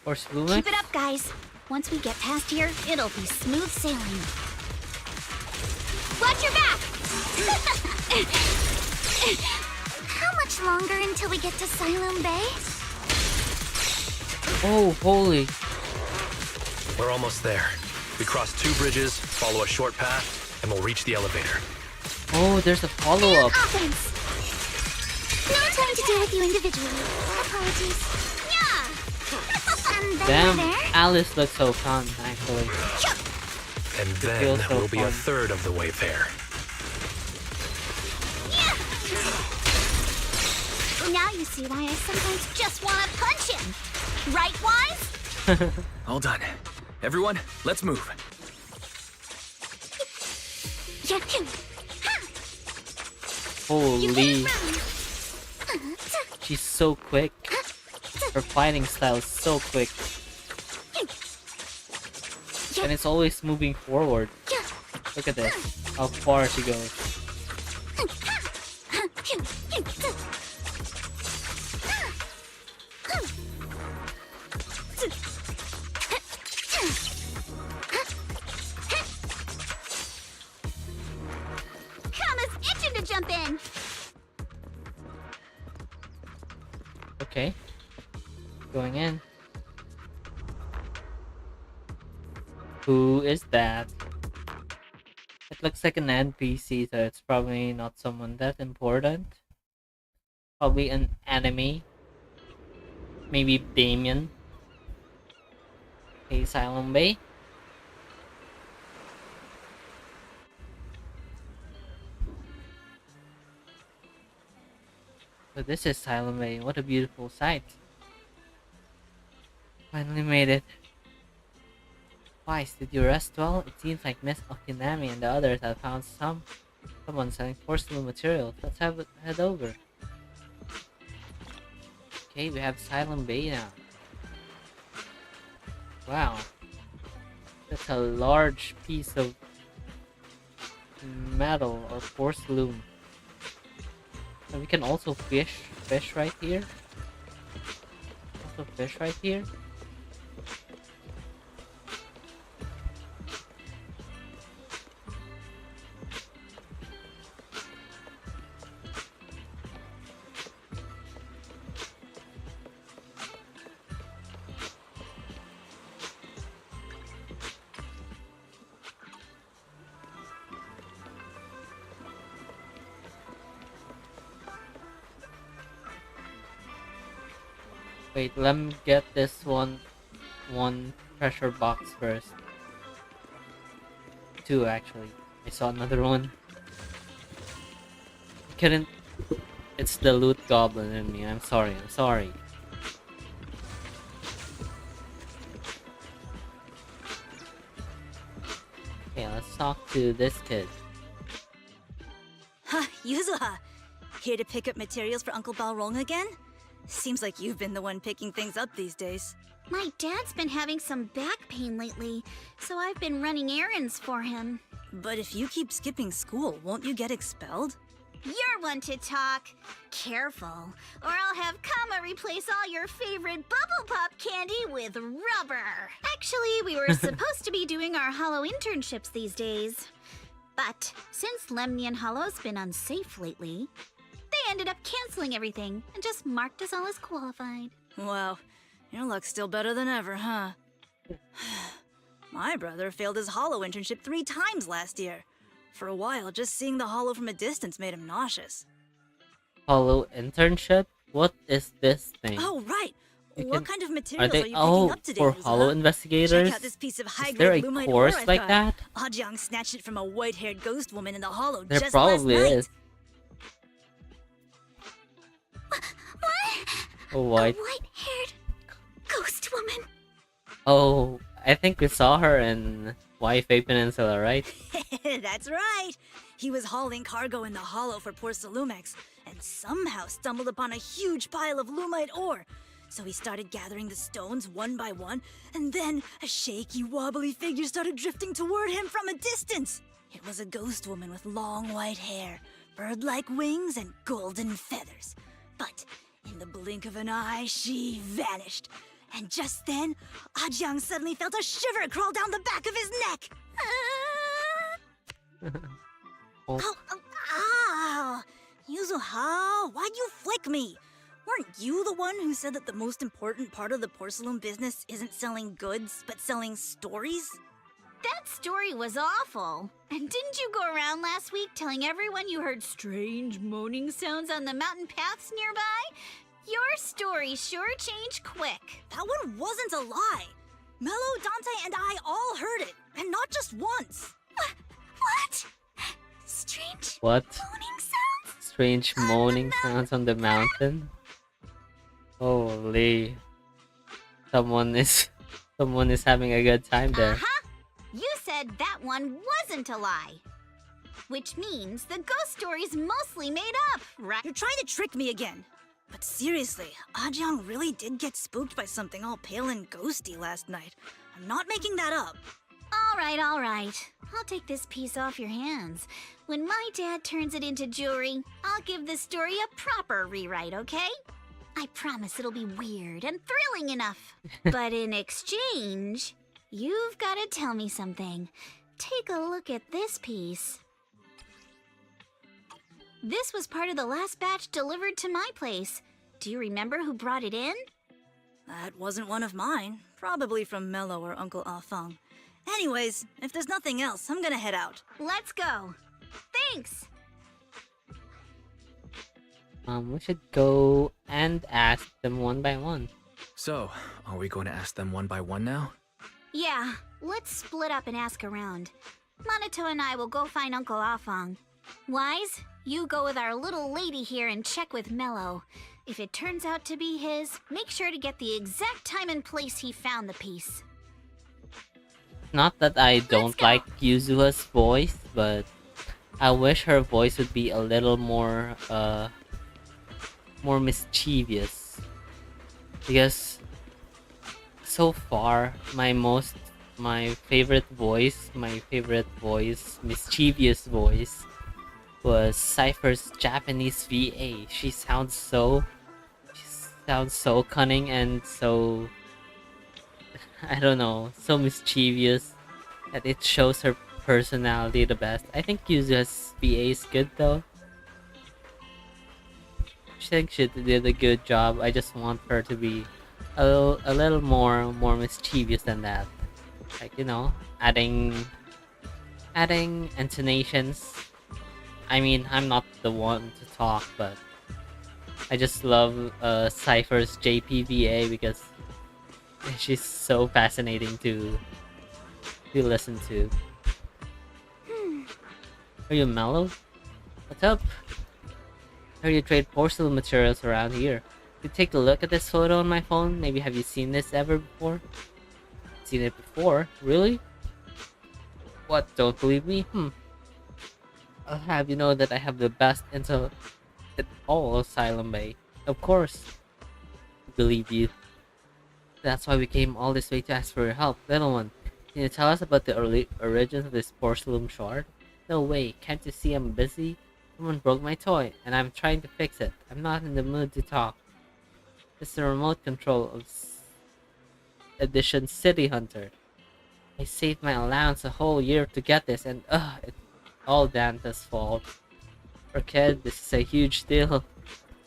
Or Slumix? Keep it up, guys. Once we get past here, it'll be smooth sailing. Watch your back! How much longer until we get to Siloam Bay? Oh, holy. We're almost there. We cross 2 bridges, follow a short path, and we'll reach the elevator. Oh, there's a follow-up. Offense. No time to deal with you individually. Apologies. And then Damn, we're there. Alice looks so fun, actually. And feels then so we'll be a fun. third of the way there. Now you see why I sometimes just want to punch him. Right, Wise? All done. Everyone, let's move. Holy. She's so quick. Her fighting style is so quick. And it's always moving forward. Look at this. How far she goes. Kama's itching to jump in. Okay. Going in. Who is that? It looks like an NPC, so it's probably not someone that important. Probably an enemy. Maybe Damien. Okay, Silent Bay. So this is Silent Bay. What a beautiful sight. Finally made it. Twice, did you rest well? It seems like Miss Okinami and the others have found someone selling porcelain materials. Let's head over. Okay, we have Silent Bay now. Wow. That's a large piece of metal or porcelain. And we can also fish right here. Also fish right here. Wait, let me get this one treasure box first. 2 actually. I saw another one. I couldn't. It's the loot goblin in me. I'm sorry. Okay, let's talk to this kid. Huh, Yuzuha. Here to pick up materials for Uncle Balrog again? Seems like you've been the one picking things up these days. My dad's been having some back pain lately, so I've been running errands for him. But if you keep skipping school, won't you get expelled? You're one to talk. Careful, or I'll have Kama replace all your favorite Bubble Pop candy with rubber. Actually, we were supposed to be doing our Hollow internships these days. But since Lemnian Hollow's been unsafe lately, they ended up canceling everything and just marked us all as qualified. Wow, your luck's still better than ever, huh? My brother failed his Hollow internship 3 times last year. For a while, just seeing the Hollow from a distance made him nauseous. Hollow internship? What is this thing? Oh, right. You What can- kind of Are materials they are you picking up today, for Luzha? Hollow investigators? Check out this piece of Is high-grade there a lumite course ore I've like got. that? Ajang snatched it from a white-haired ghost woman in the Hollow There just probably last night. is. Oh, white. A white-haired ghost woman. Oh, I think we saw her in Wi-Fi Peninsula, right? That's right. He was hauling cargo in the Hollow for Port Salumex and somehow stumbled upon a huge pile of lumite ore. So he started gathering the stones one by one, and then a shaky, wobbly figure started drifting toward him from a distance. It was a ghost woman with long white hair, bird-like wings, and golden feathers. But in the blink of an eye, she vanished. And just then, Ajang suddenly felt a shiver crawl down the back of his neck. Oh. Ow! Yuzuha, why'd you flick me? Weren't you the one who said that the most important part of the porcelain business isn't selling goods, but selling stories? That story was awful. And didn't you go around last week telling everyone you heard strange moaning sounds on the mountain paths nearby? Your story sure changed quick. That one wasn't a lie. Mello, Dante, and I all heard it, and not just once. What? Strange What? moaning sounds? Strange moaning sounds on the mountain? Holy. Someone is having a good time there. Uh-huh. You said that one wasn't a lie. Which means the ghost story's mostly made up, right? You're trying to trick me again. But seriously, Ajang really did get spooked by something all pale and ghosty last night. I'm not making that up. All right. I'll take this piece off your hands. When my dad turns it into jewelry, I'll give this story a proper rewrite, okay? I promise it'll be weird and thrilling enough. But in exchange, you've got to tell me something. Take a look at this piece. This was part of the last batch delivered to my place. Do you remember who brought it in? That wasn't one of mine. Probably from Mello or Uncle Afang. Anyways, if there's nothing else, I'm gonna head out. Let's go. Thanks. We should go and ask them one by one. So, are we going to ask them one by one now? Yeah, let's split up and ask around. Monato and I will go find Uncle Afang. Wise, you go with our little lady here and check with Mello. If it turns out to be his, make sure to get the exact time and place he found the piece. Not that I don't like Yuzuha's voice, but I wish her voice would be a little more mischievous. Because so far, my favorite voice, mischievous voice, was Cypher's Japanese VA. She sounds so cunning and so, I don't know, so mischievous that it shows her personality the best. I think Yuzuha's VA is good though. I think she did a good job. I just want her to be a little more mischievous than that. Like, you know, adding intonations. I mean, I'm not the one to talk, but I just love Cypher's JPVA because she's so fascinating to listen to. Are you Mellow? What's up? I heard you trade porcelain materials around here. You take a look at this photo on my phone? Maybe have you seen this ever before? Seen it before? Really? What, don't believe me? I'll have you know that I have the best intel at all of Asylum Bay. Of course. believe you. That's why we came all this way to ask for your help. Little one, can you tell us about the origins of this porcelain shard? No way, can't you see I'm busy? Someone broke my toy, and I'm trying to fix it. I'm not in the mood to talk. It's the remote control of Edition City Hunter. I saved my allowance a whole year to get this, and it's all Dante's fault. For a kid, this is a huge deal.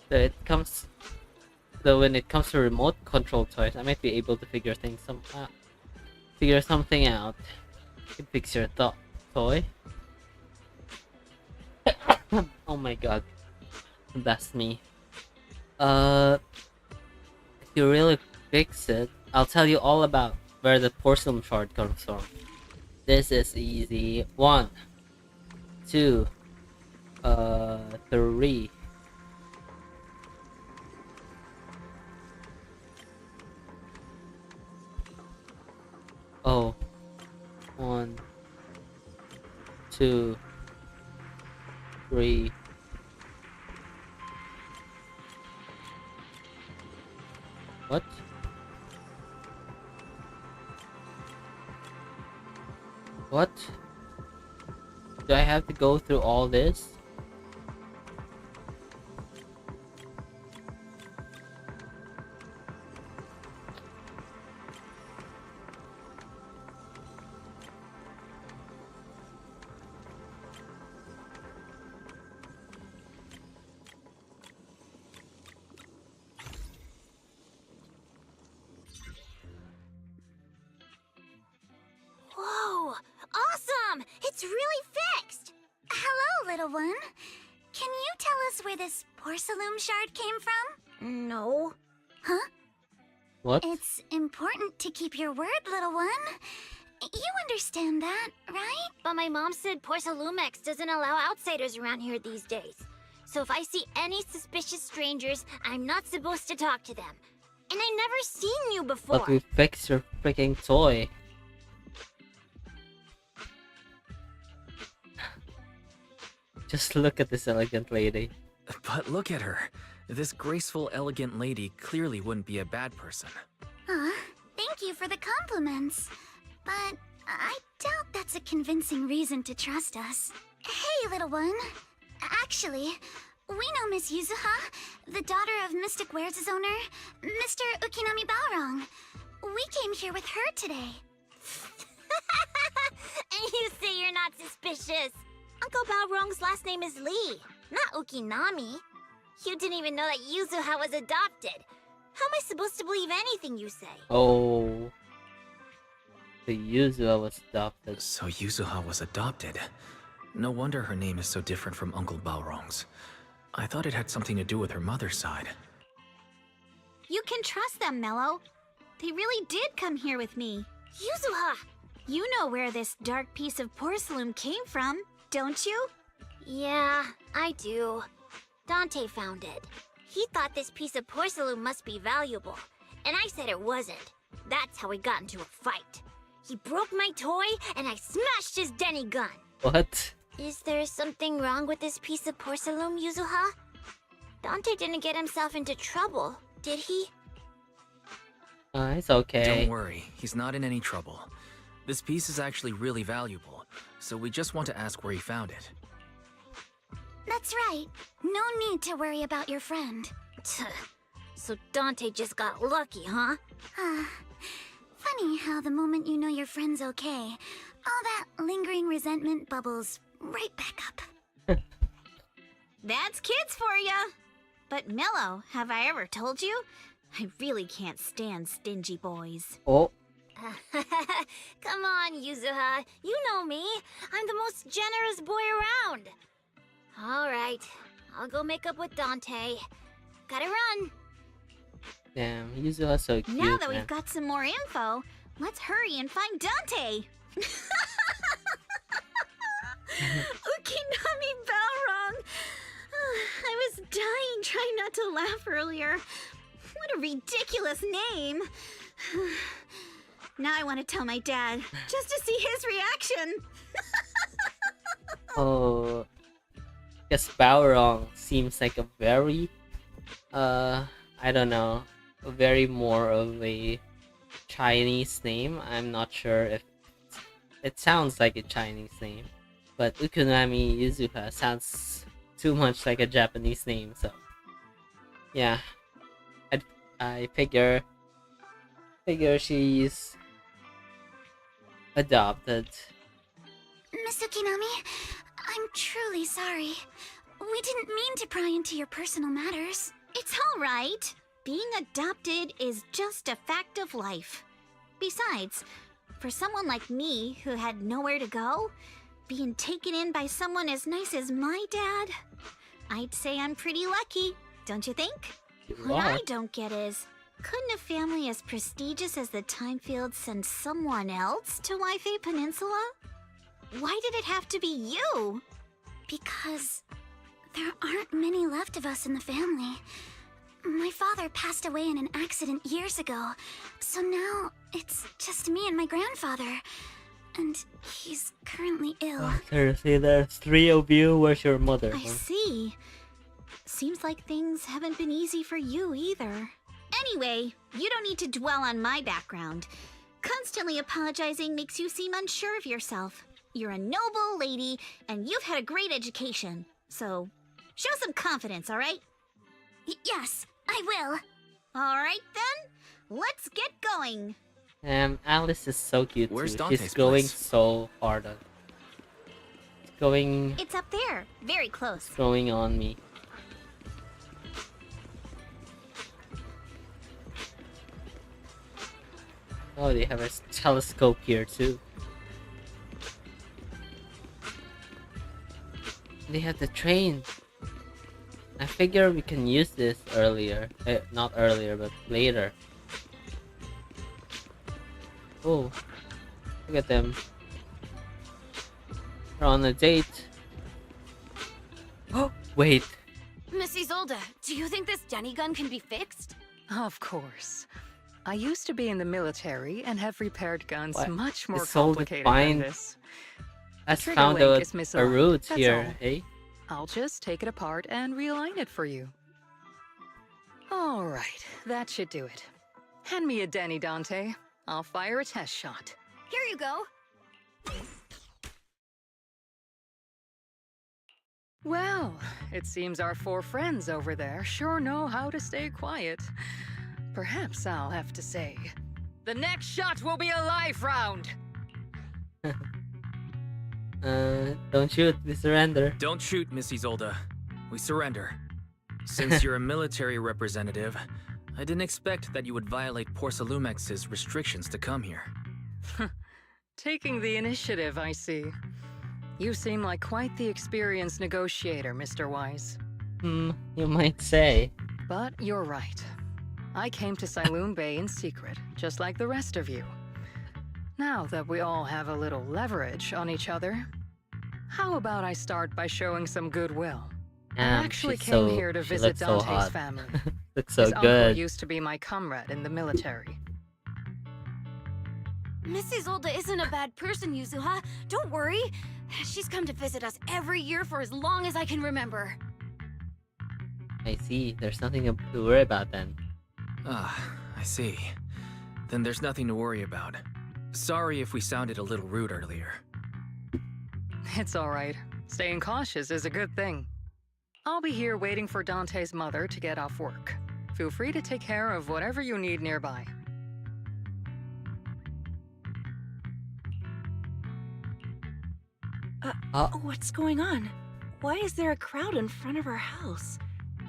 Though when it comes to remote control toys, I might be able to figure something out. You can fix your toy. Oh my god, that's me. If you really fix it, I'll tell you all about where the porcelain shard comes from. This is easy. 1, 2, 3. Oh, 1, 2, 3. What? What? Do I have to go through all this? Whoa! Awesome! It's really fixed! Hello, little one. Can you tell us where this porcelain shard came from? No. Huh? What? It's important to keep your word, little one. You understand that, right? But my mom said Porcelumex doesn't allow outsiders around here these days. So if I see any suspicious strangers, I'm not supposed to talk to them. And I never seen you before. But we fixed your freaking toy. Just look at this elegant lady. But look at her. This graceful, elegant lady clearly wouldn't be a bad person. Thank you for the compliments. But I doubt that's a convincing reason to trust us. Hey, little one. Actually, we know Miss Yuzuha, the daughter of Mystic Wares' owner, Mr. Ukinami Balrong. We came here with her today. And you say you're not suspicious. Uncle Balrong's last name is Lee, not Ukinami. You didn't even know that Yuzuha was adopted. How am I supposed to believe anything you say? Oh. The Yuzuha was adopted. So Yuzuha was adopted. No wonder her name is so different from Uncle Balrong's. I thought it had something to do with her mother's side. You can trust them, Mello. They really did come here with me. Yuzuha! You know where this dark piece of porcelain came from, don't you? Yeah, I do. Dante found it. He thought this piece of porcelain must be valuable, and I said it wasn't. That's how we got into a fight. He broke my toy, and I smashed his Denny gun. What? Is there something wrong with this piece of porcelain, Yuzuha? Dante didn't get himself into trouble, did he? It's okay. Don't worry, he's not in any trouble. This piece is actually really valuable, so we just want to ask where he found it. That's right. No need to worry about your friend. So Dante just got lucky, huh? Funny how the moment you know your friend's okay, all that lingering resentment bubbles right back up. That's kids for ya! But Mello, have I ever told you? I really can't stand stingy boys. Oh. Come on, Yuzuha. You know me. I'm the most generous boy around. All right. I'll go make up with Dante. Gotta run. Damn, Yuzuha's so cute. Now that man. we've got some more info, let's hurry and find Dante. Ukinami Balrong! I was dying trying not to laugh earlier. What a ridiculous name. Now I want to tell my dad, just to see his reaction. Oh. Because Balrong seems like a very, I don't know. very more of a Chinese name. I'm not sure if it sounds like a Chinese name, but Ukunami Yuzuha sounds too much like a Japanese name. So yeah, I figure she's adopted. Miss Ukinami, I'm truly sorry. We didn't mean to pry into your personal matters. It's all right. Being adopted is just a fact of life. Besides, for someone like me who had nowhere to go, being taken in by someone as nice as my dad, I'd say I'm pretty lucky, don't you think? What I don't get is, couldn't a family as prestigious as the Timefield send someone else to Wi-Fi Peninsula? Why did it have to be you? Because there aren't many left of us in the family. My father passed away in an accident years ago, so now it's just me and my grandfather. And he's currently ill. Seriously, there's 3 of you. Where's your mother? I see. Seems like things haven't been easy for you either. Anyway, you don't need to dwell on my background. Constantly apologizing makes you seem unsure of yourself. You're a noble lady, and you've had a great education. So, show some confidence, alright? Yes, I will. Alright then, let's get going. Alice is so cute Where's too. Dante's She's going place? so hard on. It's up there, very close. Going on me. Oh, they have a telescope here too. They have the train. I figure we can use this earlier. Not earlier, but later. Oh, look at them. They're on a date. Oh, wait. Miss Isolde, do you think this Denny gun can be fixed? Of course. I used to be in the military and have repaired guns What? much more Isolde complicated find- than this. Let's Trigger found link out is a misaligned, route that's here, all. hey? I'll just take it apart and realign it for you. All right, that should do it. Hand me a Denny, Dante. I'll fire a test shot. Here you go. Well, it seems our 4 friends over there sure know how to stay quiet. Perhaps I'll have to say, the next shot will be a life round. Don't shoot, we surrender. Don't shoot, Miss Isolde. We surrender. Since you're a military representative, I didn't expect that you would violate Porsalumex's restrictions to come here. Taking the initiative, I see. You seem like quite the experienced negotiator, Mr. Wise. You might say. But you're right. I came to Siloon Bay in secret, just like the rest of you. Now that we all have a little leverage on each other, how about I start by showing some goodwill? I actually she's came so- here to she visit looks so Dante's hot. family. Looks so His uncle good. used to be my comrade in the military. Miss Isolde isn't a bad person, Yuzuha. Don't worry. She's come to visit us every year for as long as I can remember. I see. There's nothing to worry about then. Ah, I see. Then there's nothing to worry about. Sorry if we sounded a little rude earlier. It's all right. Staying cautious is a good thing. I'll be here waiting for Dante's mother to get off work. Feel free to take care of whatever you need nearby. What's going on? Why is there a crowd in front of our house?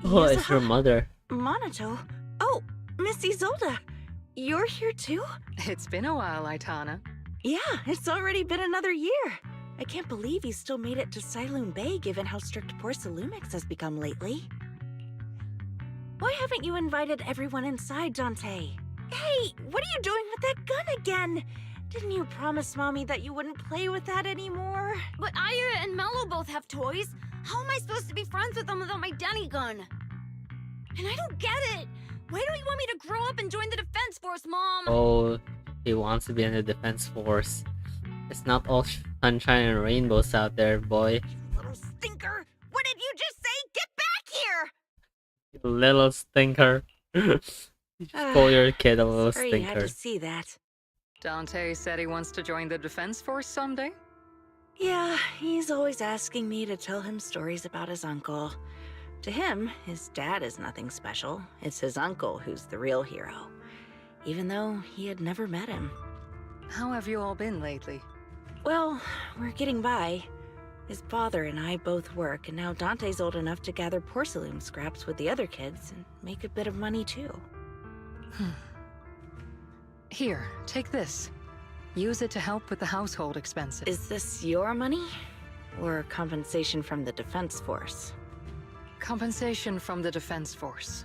Oh, it's her mother. Monato? Oh, Miss Isolde! You're here too? It's been a while, Aitana. Yeah, it's already been another year. I can't believe you still made it to Siloon Bay given how strict Porsalumix has become lately. Why haven't you invited everyone inside, Dante? Hey, what are you doing with that gun again? Didn't you promise Mommy that you wouldn't play with that anymore? But Aya and Mello both have toys. How am I supposed to be friends with them without my Denny gun? And I don't get it. Why don't you want me to grow up and join the Defense Force, Mom? Oh, he wants to be in the defense force. It's not all sunshine and rainbows out there, boy. Little stinker! What did you just say? Get back here! You little stinker. You just call your kid a little Sorry you had stinker. to see that. Dante said he wants to join the Defense Force someday? Yeah, he's always asking me to tell him stories about his uncle. To him, his dad is nothing special. It's his uncle who's the real hero, even though he had never met him. How have you all been lately? Well, we're getting by. His father and I both work, and now Dante's old enough to gather porcelain scraps with the other kids and make a bit of money too. Here, take this. Use it to help with the household expenses. Is this your money? Or compensation from the Defense Force? Compensation from the Defense Force.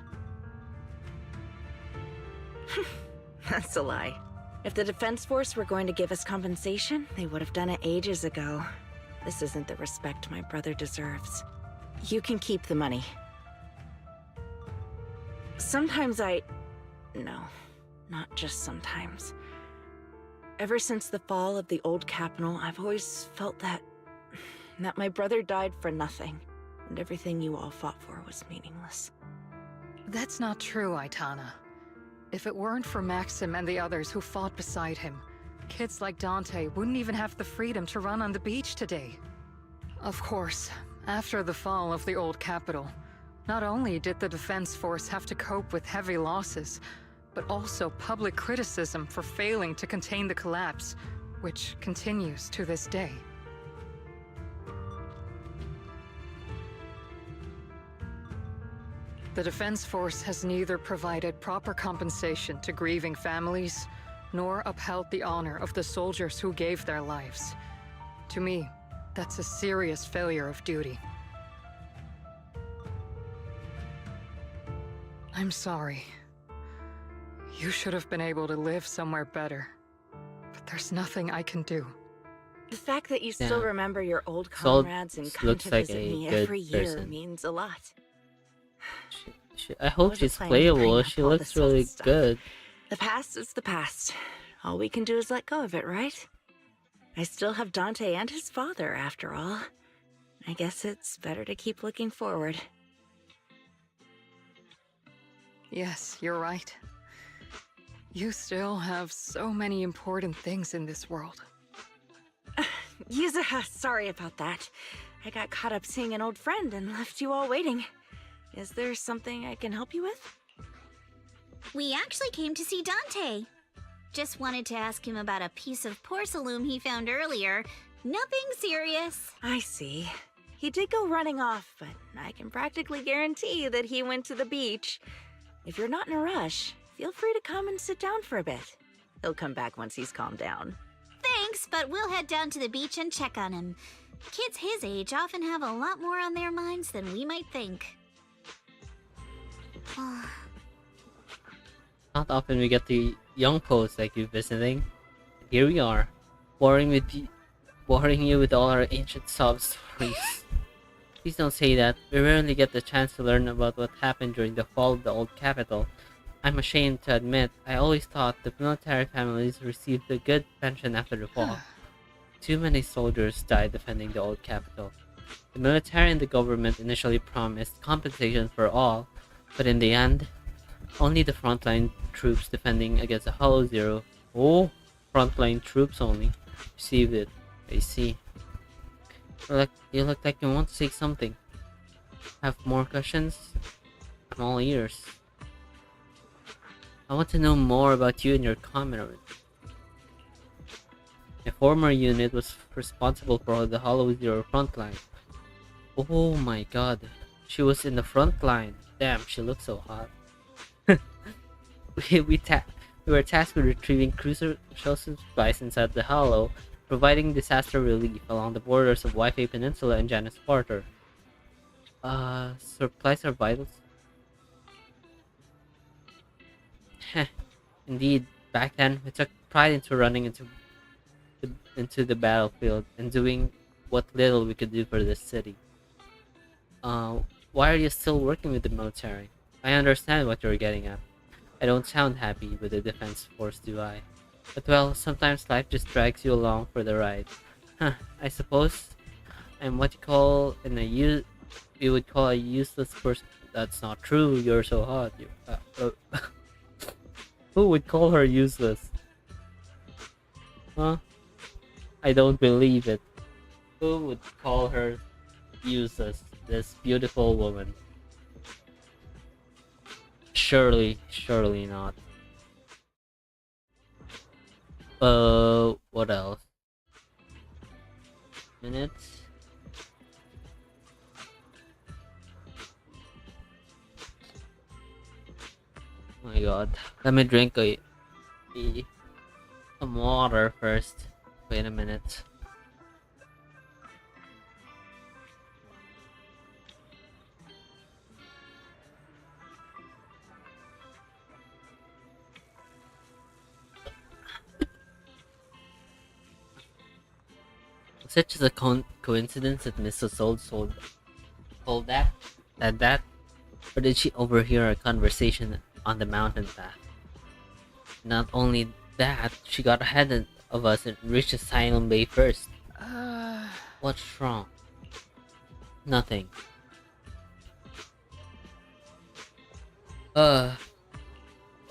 That's a lie. If the Defense Force were going to give us compensation, they would have done it ages ago. This isn't the respect my brother deserves. You can keep the money. Sometimes No, not just sometimes. Ever since the fall of the old capital, I've always felt that my brother died for nothing, and everything you all fought for was meaningless. That's not true, Aitana. If it weren't for Maxim and the others who fought beside him, kids like Dante wouldn't even have the freedom to run on the beach today. Of course, after the fall of the old capital, not only did the Defense Force have to cope with heavy losses, but also public criticism for failing to contain the collapse, which continues to this day. The Defense Force has neither provided proper compensation to grieving families, nor upheld the honor of the soldiers who gave their lives. To me, that's a serious failure of duty. I'm sorry. You should have been able to live somewhere better. But there's nothing I can do. The fact that you still Yeah. remember your old Sol comrades and come looks to like visit a me good every year person. means a lot. I hope wasn't she's planning to bring playable. up She all looks this old really stuff. good. The past is the past. All we can do is let go of it, right? I still have Dante and his father, after all. I guess it's better to keep looking forward. Yes, you're right. You still have so many important things in this world. Yuzuha, sorry about that. I got caught up seeing an old friend and left you all waiting. Is there something I can help you with? We actually came to see Dante. Just wanted to ask him about a piece of porcelain he found earlier. Nothing serious. I see. He did go running off, but I can practically guarantee that he went to the beach. If you're not in a rush, feel free to come and sit down for a bit. He'll come back once he's calmed down. Thanks, but we'll head down to the beach and check on him. Kids his age often have a lot more on their minds than we might think. Not often we get the young poets like you visiting. Here we are, boring you with all our ancient sob stories. Please don't say that. We rarely get the chance to learn about what happened during the fall of the old capital. I'm ashamed to admit, I always thought the military families received a good pension after the fall. Too many soldiers died defending the old capital. The military and the government initially promised compensation for all, but in the end, only the frontline troops defending against the Hollow Zero, frontline troops only, received it. I see. You look like you want to say something. Have more questions? I'm all ears. I want to know more about you and your comrades. My former unit was responsible for the Hollow Zero frontline. Oh my god, she was in the front line. Damn, she looks so hot. we were tasked with retrieving crucial supplies inside the Hollow, providing disaster relief along the borders of Wi-Fi Peninsula and Janus Quarter. Supplies are vital. Indeed, back then we took pride into running into the battlefield and doing what little we could do for this city. Why are you still working with the military? I understand what you're getting at. I don't sound happy with the Defense Force, do I? But well, sometimes life just drags you along for the ride. I suppose I'm what you would call a useless person. That's not true. You're so hot. Who would call her useless? Huh? I don't believe it. Who would call her useless? This beautiful woman. Surely not. What else? Minutes. Oh my god. Let me drink some water first. Wait a minute. Such as a coincidence that Mrs. Sold told that? Or did she overhear our conversation on the mountain path? Not only that, she got ahead of us and reached Asylum Bay first. What's wrong? Nothing.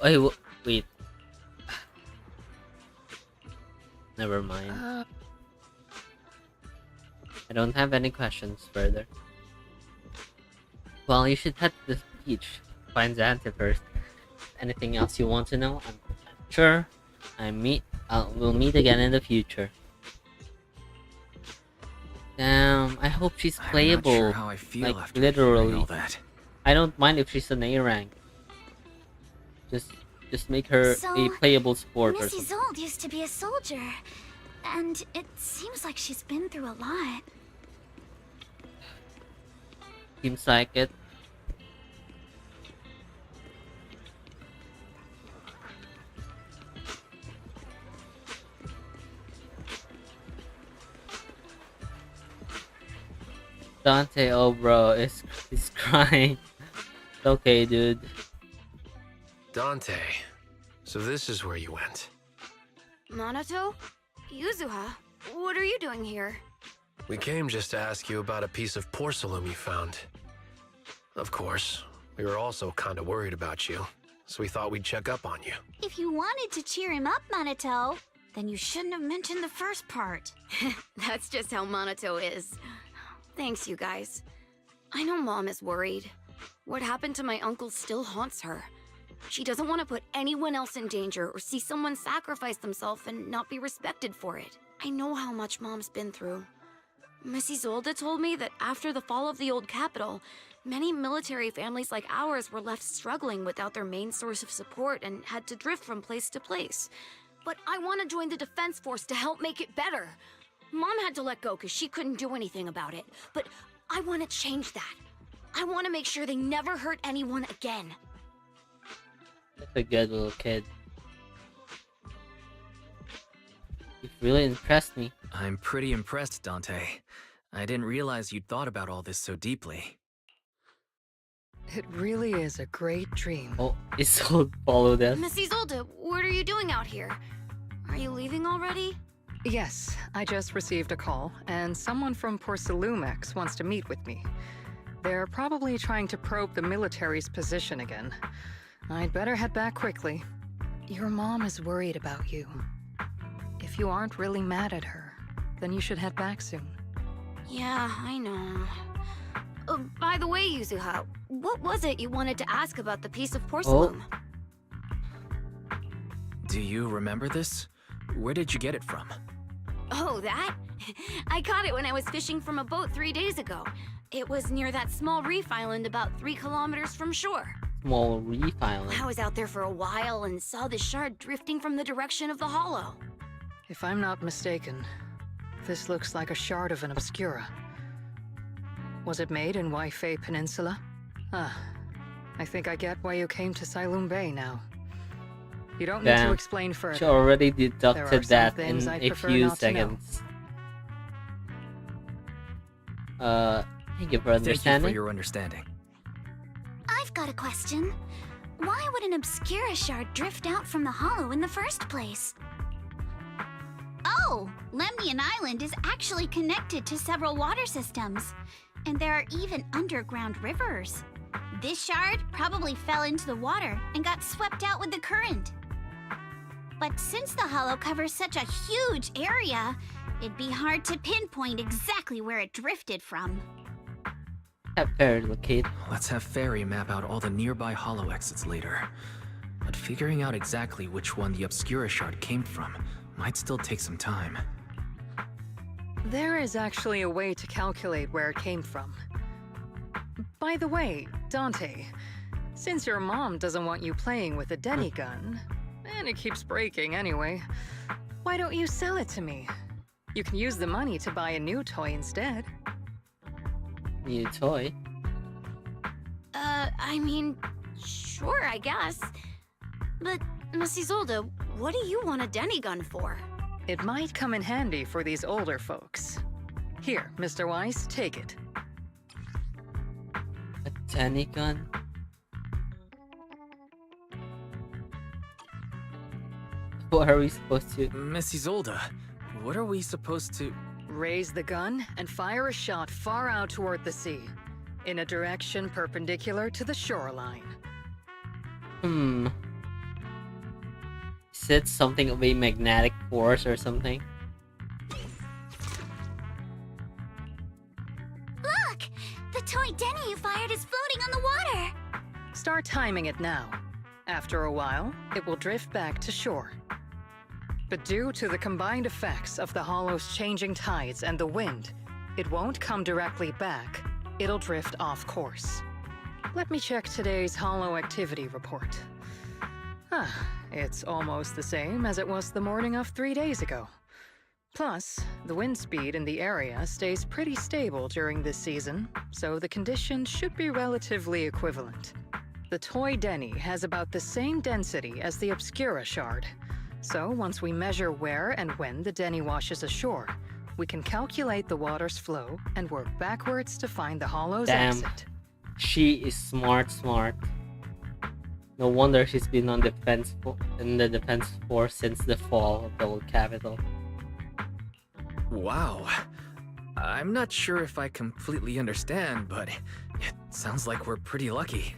Wait. Never mind. I don't have any questions further. Well, you should head to the beach. Find Xante first. Anything else you want to know? I'm sure we'll meet again in the future. Damn, I hope she's playable. I'm not sure how I feel like after literally. all that. I don't mind if she's an A rank. Just make her a playable sport or Missy something. Zold used to be a soldier, and it seems like she's been through a lot. Seems like it. Dante, oh bro, is crying. It's okay, dude. Dante, so this is where you went. Minato? Yuzuha? What are you doing here? We came just to ask you about a piece of porcelain you found. Of course, we were also kind of worried about you, so we thought we'd check up on you. If you wanted to cheer him up, Minato, then you shouldn't have mentioned the first part. That's just how Minato is. Thanks, you guys. I know Mom is worried. What happened to my uncle still haunts her. She doesn't want to put anyone else in danger or see someone sacrifice themselves and not be respected for it. I know how much Mom's been through. Missy Zolda told me that after the fall of the old capital, many military families like ours were left struggling without their main source of support and had to drift from place to place. But I want to join the defense force to help make it better. Mom had to let go because she couldn't do anything about it. But I want to change that. I want to make sure they never hurt anyone again. That's a good little kid. You've really impressed me. I'm pretty impressed, Dante. I didn't realize you'd thought about all this so deeply. It really is a great dream. Oh, is Zold followed us? Missy Zolda, what are you doing out here? Are you leaving already? Yes, I just received a call, and someone from Porcelumex wants to meet with me. They're probably trying to probe the military's position again. I'd better head back quickly. Your mom is worried about you. If you aren't really mad at her, then you should head back soon. Yeah, I know. By the way, Yuzuha, what was it you wanted to ask about the piece of porcelain? Do you remember this? Where did you get it from? Oh, that? I caught it when I was fishing from a boat 3 days ago. It was near that small reef island about 3 kilometers from shore. Small reef island. I was out there for a while and saw the shard drifting from the direction of the hollow. If I'm not mistaken, this looks like a shard of an Obscura. Was it made in Waifei Peninsula? Ah, I think I get why you came to Silum Bay now. You don't need to explain further. She already deducted that in things a I'd prefer few not to know. seconds. Thank you for understanding. Thank you for your understanding. I've got a question. Why would an Obscura shard drift out from the hollow in the first place? Oh, Lemnian Island is actually connected to several water systems, and there are even underground rivers. This shard probably fell into the water and got swept out with the current. But since the hollow covers such a huge area, it'd be hard to pinpoint exactly where it drifted from. Have Fairy locate. Let's have Fairy map out all the nearby hollow exits later. But figuring out exactly which one the Obscura shard came from might still take some time. There is actually a way to calculate where it came from. By the way, Dante, since your mom doesn't want you playing with a Denny gun, and it keeps breaking anyway, why don't you sell it to me? You can use the money to buy a new toy instead. New toy? I mean, sure, I guess. But, Miss Isolde, what do you want a Denny gun for? It might come in handy for these older folks. Here, Mr. Weiss, take it. A Denny gun? What are we supposed to... Miss Isolde, what are we supposed to... Raise the gun and fire a shot far out toward the sea, in a direction perpendicular to the shoreline. Is it something of a magnetic force or something? Look! The toy Denny you fired is floating on the water! Start timing it now. After a while, it will drift back to shore. But due to the combined effects of the hollow's changing tides and the wind, it won't come directly back. It'll drift off course. Let me check today's hollow activity report. It's almost the same as it was the morning of 3 days ago. Plus, the wind speed in the area stays pretty stable during this season, so the conditions should be relatively equivalent. The toy Denny has about the same density as the Obscura shard. So once we measure where and when the Denny washes ashore, we can calculate the water's flow and work backwards to find the hollow's exit. She is smart. No wonder she's been on in the defense force since the fall of the old capital. Wow. I'm not sure if I completely understand, but it sounds like we're pretty lucky.